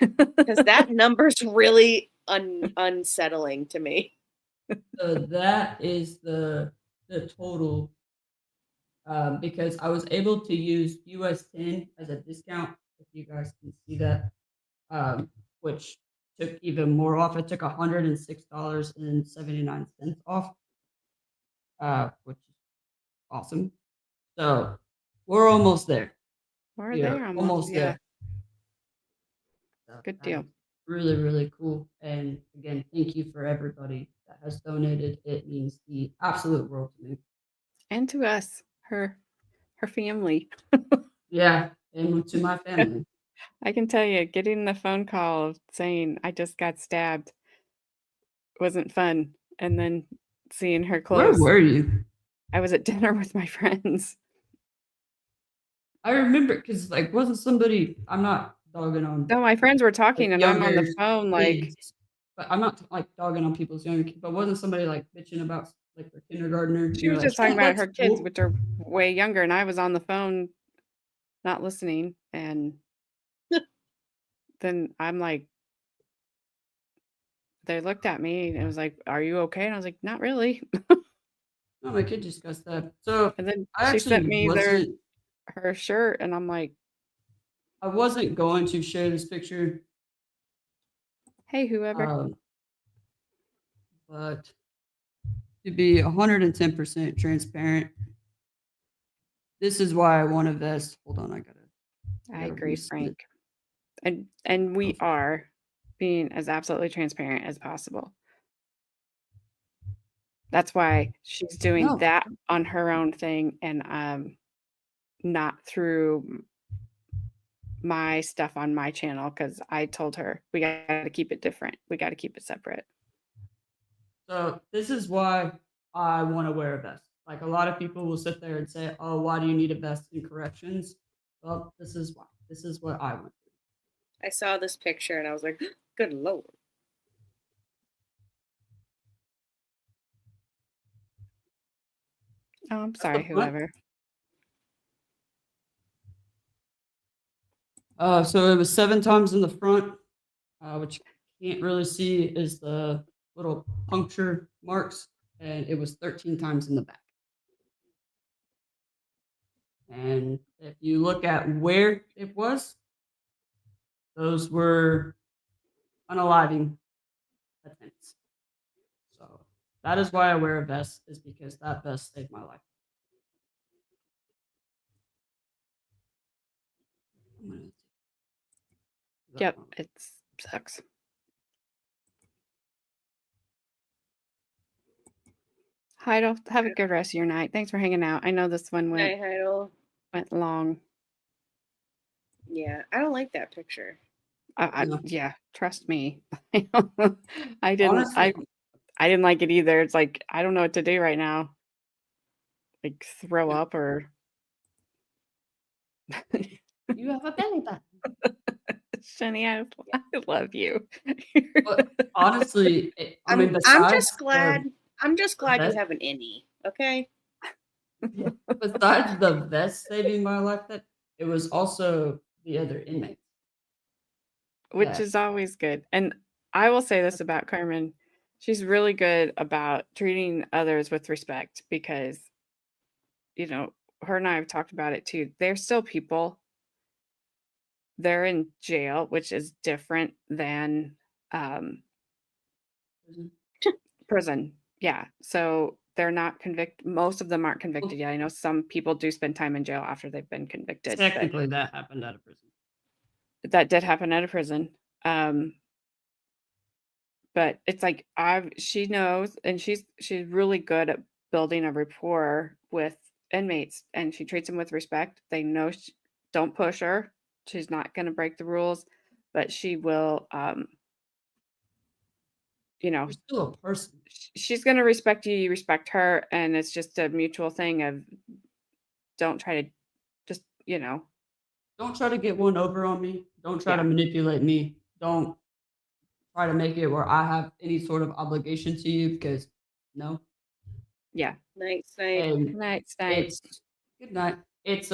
Because that number's really unsettling to me. So that is the total. Because I was able to use US 10 as a discount, if you guys can see that, which took even more off. It took $106.79 off, which is awesome. So we're almost there. We're there almost. there. So Good that deal. is really, really cool. And again, thank you for everybody that has donated. It means the absolute world to me. And to us, her family. Yeah, and to my family. I can tell you, getting the phone call saying I just got stabbed wasn't fun. And then seeing her close. Where were you? I was at dinner with my friends. I remember because like wasn't somebody. I'm not dogging on. No, my friends were talking, like, and I'm on the younger phone, like, kids, but I'm not like dogging on people's younger kids. But wasn't somebody like bitching about like their kindergartner? she was You're like, just talking "Yeah, about that's her kids, cool." which are way younger, and I was on the phone, not listening, and then I'm like, they looked at me, and it was like, "Are you okay?" And I was like, "Not really." No, my kid just got stabbed. So And then I she sent actually me wasn't. her shirt, and I'm like, I wasn't going to share this picture, "Hey, whoever." but to be 110% transparent, this is why I want to vest. Hold on, I I gotta agree, resend it. Frank. And we are being as absolutely transparent as possible. That's why she's doing No. that on her own thing, and not through my stuff on my channel, because I told her we got to keep it different. We got to keep it separate. So this is why I want to wear a vest. Like a lot of people will sit there and say, "Oh, why do you need a vest in corrections?" Well, this is why. This is what I went through. I saw this picture and I was like, good Lord. Oh, I'm That's sorry, the front. whoever. So it was 7 times in the front, which you can't really see is the little puncture marks, and it was 13 times in the back. And if you look at where it was, those were unaliving attempts. So that is why I wear a vest, is because that vest saved my life. Yep, it sucks. Heidel, have a good rest of your night. Thanks for hanging out. I know this one Hey, Heidel. went long. Yeah, I don't like that picture. Yeah, trust me. I didn't. Honestly, I didn't like it either. It's like I don't know what to do right now. Like throw up or. you have a belly button. Shani, I love you. But honestly, I'm just glad. I'm just glad you vest- have an innie. Okay. besides the vest saving my life, that it was also the other inmates. Which Yeah. is always good. And I will say this about Carmen. She's really good about treating others with respect because, you know, her and I have talked about it too. They're still people. They're in jail, which is different than prison. Yeah. So they're not convicted. Most of them aren't convicted yet. I know some people do spend time in jail after they've been convicted. Technically, that happened at a prison. That did happen at a prison. But it's like she knows, and she's really good at building a rapport with inmates, and she treats them with respect. They know don't push her. She's not going to break the rules, but she will, you know, You're still a person. She's going to respect you, you respect her, and it's just a mutual thing of don't try to just, Don't try to get one over on me. Don't try to manipulate me. Don't try to make it where I have any sort of obligation to you, because no. Yeah. Night. It's good night. It's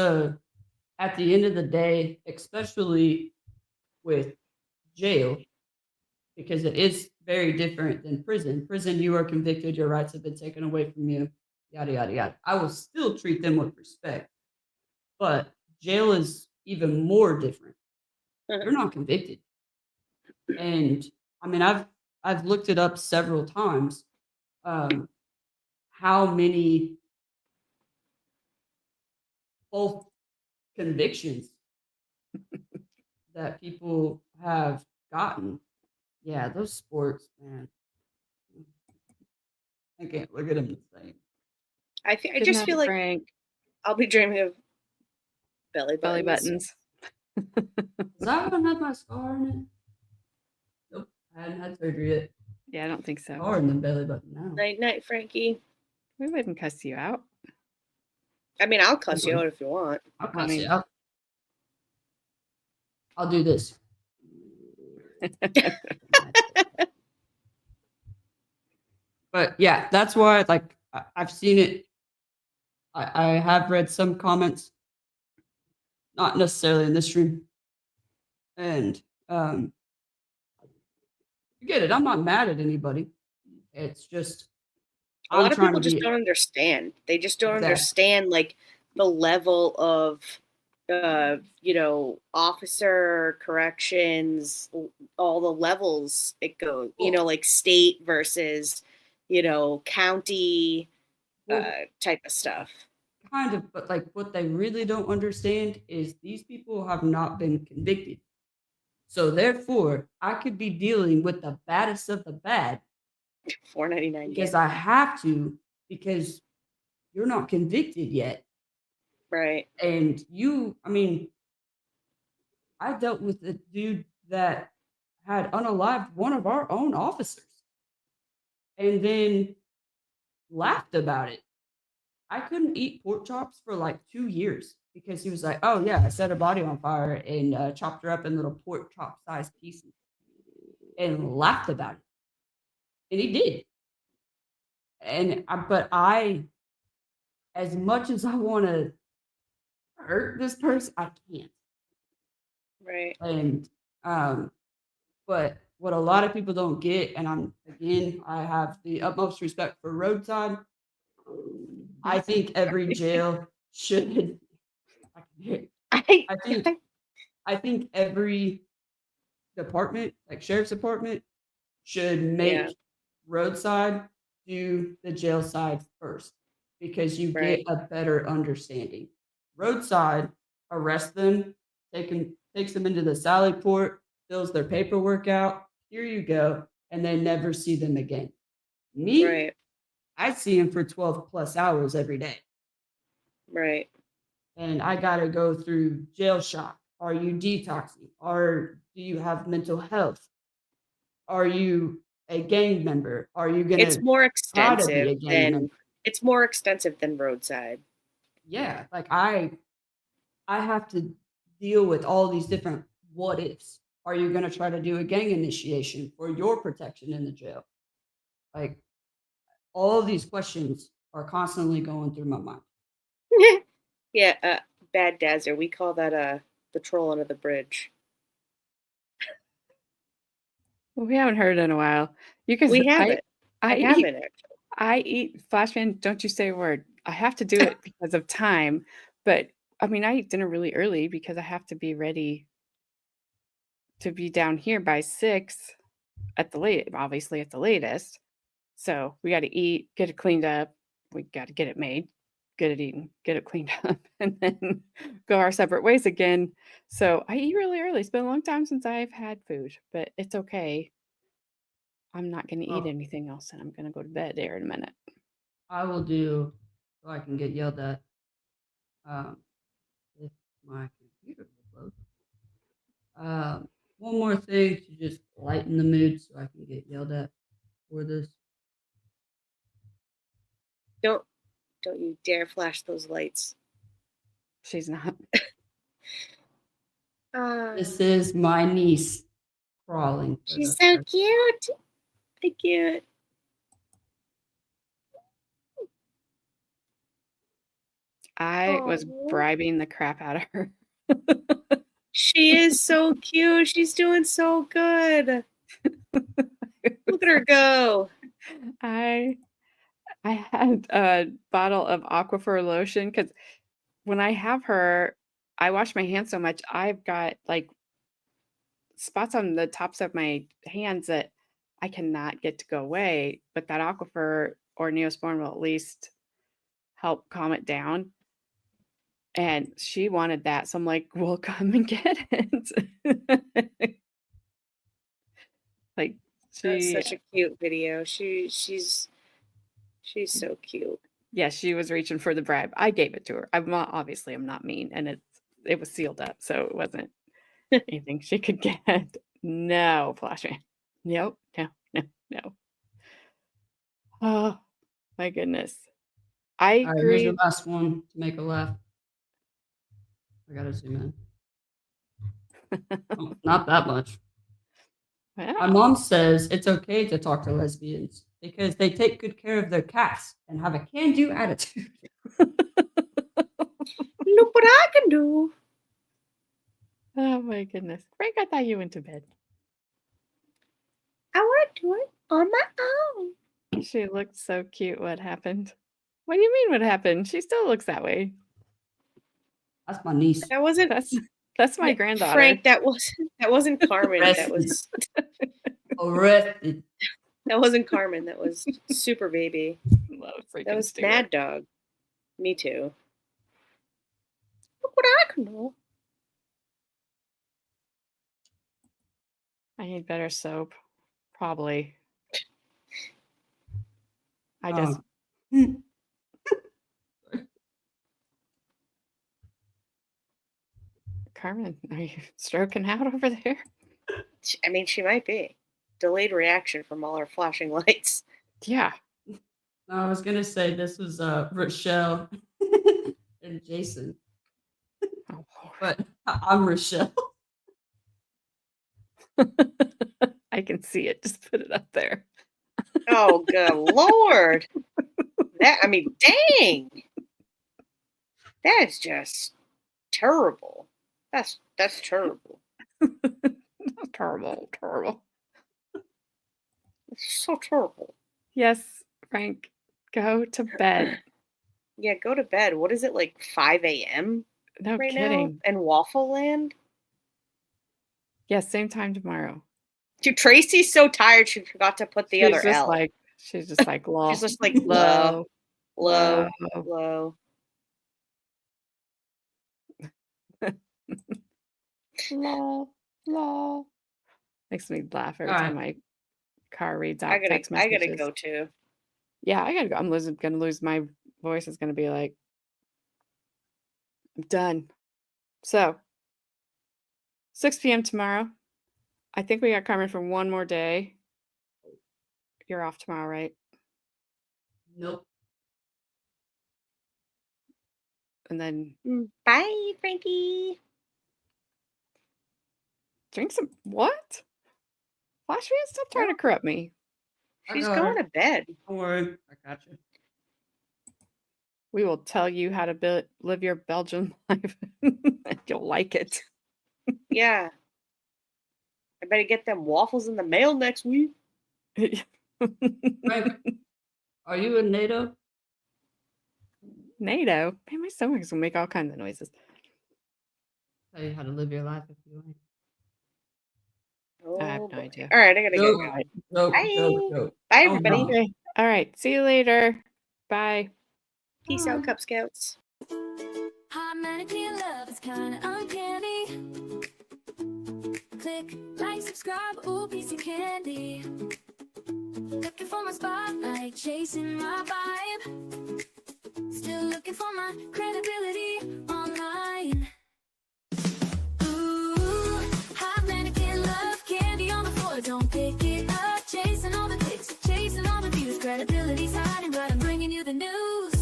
at the end of the day, especially with jail, because it is very different than prison. Prison, you are convicted, your rights have been taken away from you, yada yada yada. I will still treat them with respect, but jail is even more different. You're not convicted, and I mean, I've looked it up several times. How many both convictions that people have gotten. Yeah, those sports, man. I can't look at them the same. I just feel like I'll be dreaming of belly buttons. Does that one have my scar in it? Nope, I hadn't had surgery yet. Yeah, I don't think so. Scar in the belly button now. Night, Frankie. We wouldn't cuss you out. I mean, I'll cuss you out if you want. I'll cuss you out. I'll do this. But yeah, that's why, like, I've seen it. I have read some comments, not necessarily in this stream. And I get it. I'm not mad at anybody. It's just A lot I'm of trying people to just be don't understand. They just don't Exactly. understand like the level of officer corrections, all the levels it goes, like state versus, county type of stuff. kind of, but like what they really don't understand is these people have not been convicted. So therefore, I could be dealing with the baddest of the bad $4.99 because I have to, because you're not convicted yet. Right. And I dealt with a dude that had unalived one of our own officers and then laughed about it. I couldn't eat pork chops for like 2 years because he was like, oh, yeah, I set a body on fire and chopped her up in little pork chop sized pieces and laughed about it. And he did. But as much as I want to hurt this person, I can't. Right. And, but what a lot of people don't get, and I have the utmost respect for roadside. I think every jail should. I think every department, like sheriff's department, should make roadside do the jail side first because you get a better understanding. Roadside arrest them, takes them into the Sally Port, fills their paperwork out. Here you go, and they never see them again. Me, I see them for 12 plus hours every day. Right. And I got to go through jail shock. Are you detoxing? Or do you have mental health? Are you a gang member? Are you going to It's more extensive be a gang member? It's more extensive than roadside. Yeah, like I have to deal with all these different what ifs. Are you going to try to do a gang initiation for your protection in the jail? Like all of these questions are constantly going through my mind. Yeah, bad Dazzer. We call that the troll under the bridge. Well, we haven't heard it in a while. You guys, We haven't. I haven't actually. I eat Flashman. Don't you say a word. I have to do it because of time, but I eat dinner really early because I have to be ready to be down here by 6 at the latest. So we got to eat, get it cleaned up. We got to get it made, get it eaten, get it cleaned up, and then go our separate ways again. So I eat really early. It's been a long time since I've had food, but it's okay. I'm not going to eat anything else, and I'm going to go to bed here in a minute. I will do so I can get yelled at. If my computer will load. One more thing to just lighten the mood so I can get yelled at for this. Don't you dare flash those lights. She's not. This is my niece crawling. She's so cute. So cute. I was bribing the crap out of her. She is so cute. She's doing so good. Look at her go. I had a bottle of Aquifer lotion because when I have her, I wash my hands so much. I've got like spots on the tops of my hands that I cannot get to go away. But that Aquifer or Neosporin will at least help calm it down. And she wanted that. So I'm like, well, come and get it. Like That's such a cute video. She's so cute. Yeah, she was reaching for the bribe. I gave it to her. I'm not mean, and it was sealed up, so it wasn't anything she could get. No, Flashman. Nope. No. Oh my goodness. I All right, agree. here's the last one to make a laugh. I gotta zoom in. Not that much. Wow. My mom says it's okay to talk to lesbians because they take good care of their cats and have a can-do attitude. Look what I can do. Oh my goodness. Frank, I thought you went to bed. I want to do it on my own. She looked so cute. What happened? What do you mean what happened? She still looks that way. That's my niece. That wasn't That's my granddaughter. Frank. That wasn't Carmen. That was Arrested. that wasn't Carmen. That was Super Baby. Love freaking That was Stuart. Mad Dog. Me too. Look what I can do. I need better soap. Probably. I just Carmen, are you stroking out over there? I mean, she might be. Delayed reaction from all our flashing lights. Yeah. I was gonna say this was Rachelle and Jason, Oh, but I'm Rachelle. I can see it. Just put it up there. Oh, good Lord. Dang. That is just terrible. That's terrible. Terrible, terrible. It's so terrible. Yes, Frank, go to bed. Yeah, go to bed. What is it, like 5 a.m. No right kidding. now in Waffle Land? Yes, same time tomorrow. Dude, Tracy's so tired she forgot to put the other L. She's just like low. She's just like low. Low. Lol. Makes me laugh every time my car reads out text messages. I gotta go too. Yeah, I gotta go. I'm gonna lose my voice. Is gonna be like, I'm done. So, 6 p.m. tomorrow. I think we got Carmen for one more day. You're off tomorrow, right? Nope. And then Bye, Frankie. drink some what? Flash man, stop trying to corrupt me. She's going to bed. Don't worry, I got you. We will tell you how to live your Belgian life. You'll like it. Yeah. I better get them waffles in the mail next week. Frank, are you in NATO? NATO? Man, my stomach's gonna make all kinds of noises. Tell you how to live your life if you want. I have no idea. All right, I gotta go. Bye. Bye, everybody. Okay. All right. See you later. Bye. Peace out, Cub Scouts. Hot mannequin love is kinda uncanny. Click, like, subscribe, ooh, piece of candy. Looking for my spotlight, chasing my vibe. Still looking for my credibility online. Ooh, hot mannequin love, candy on the floor, don't pick it up. Chasing all the clicks, chasing all the views. Credibility's hiding, but I'm bringing you the news.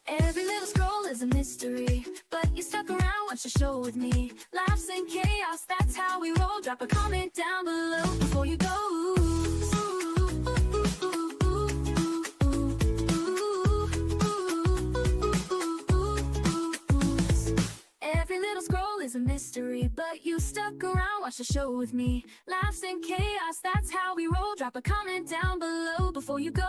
Every little scroll is a mystery, but you stuck around, watch the show with me. Laughs and chaos, that's how we roll. Drop a comment down below before you go. Every little scroll is a mystery, but you stuck around, watch the show with me. Laughs and chaos, that's how we roll. Drop a comment down below before you go.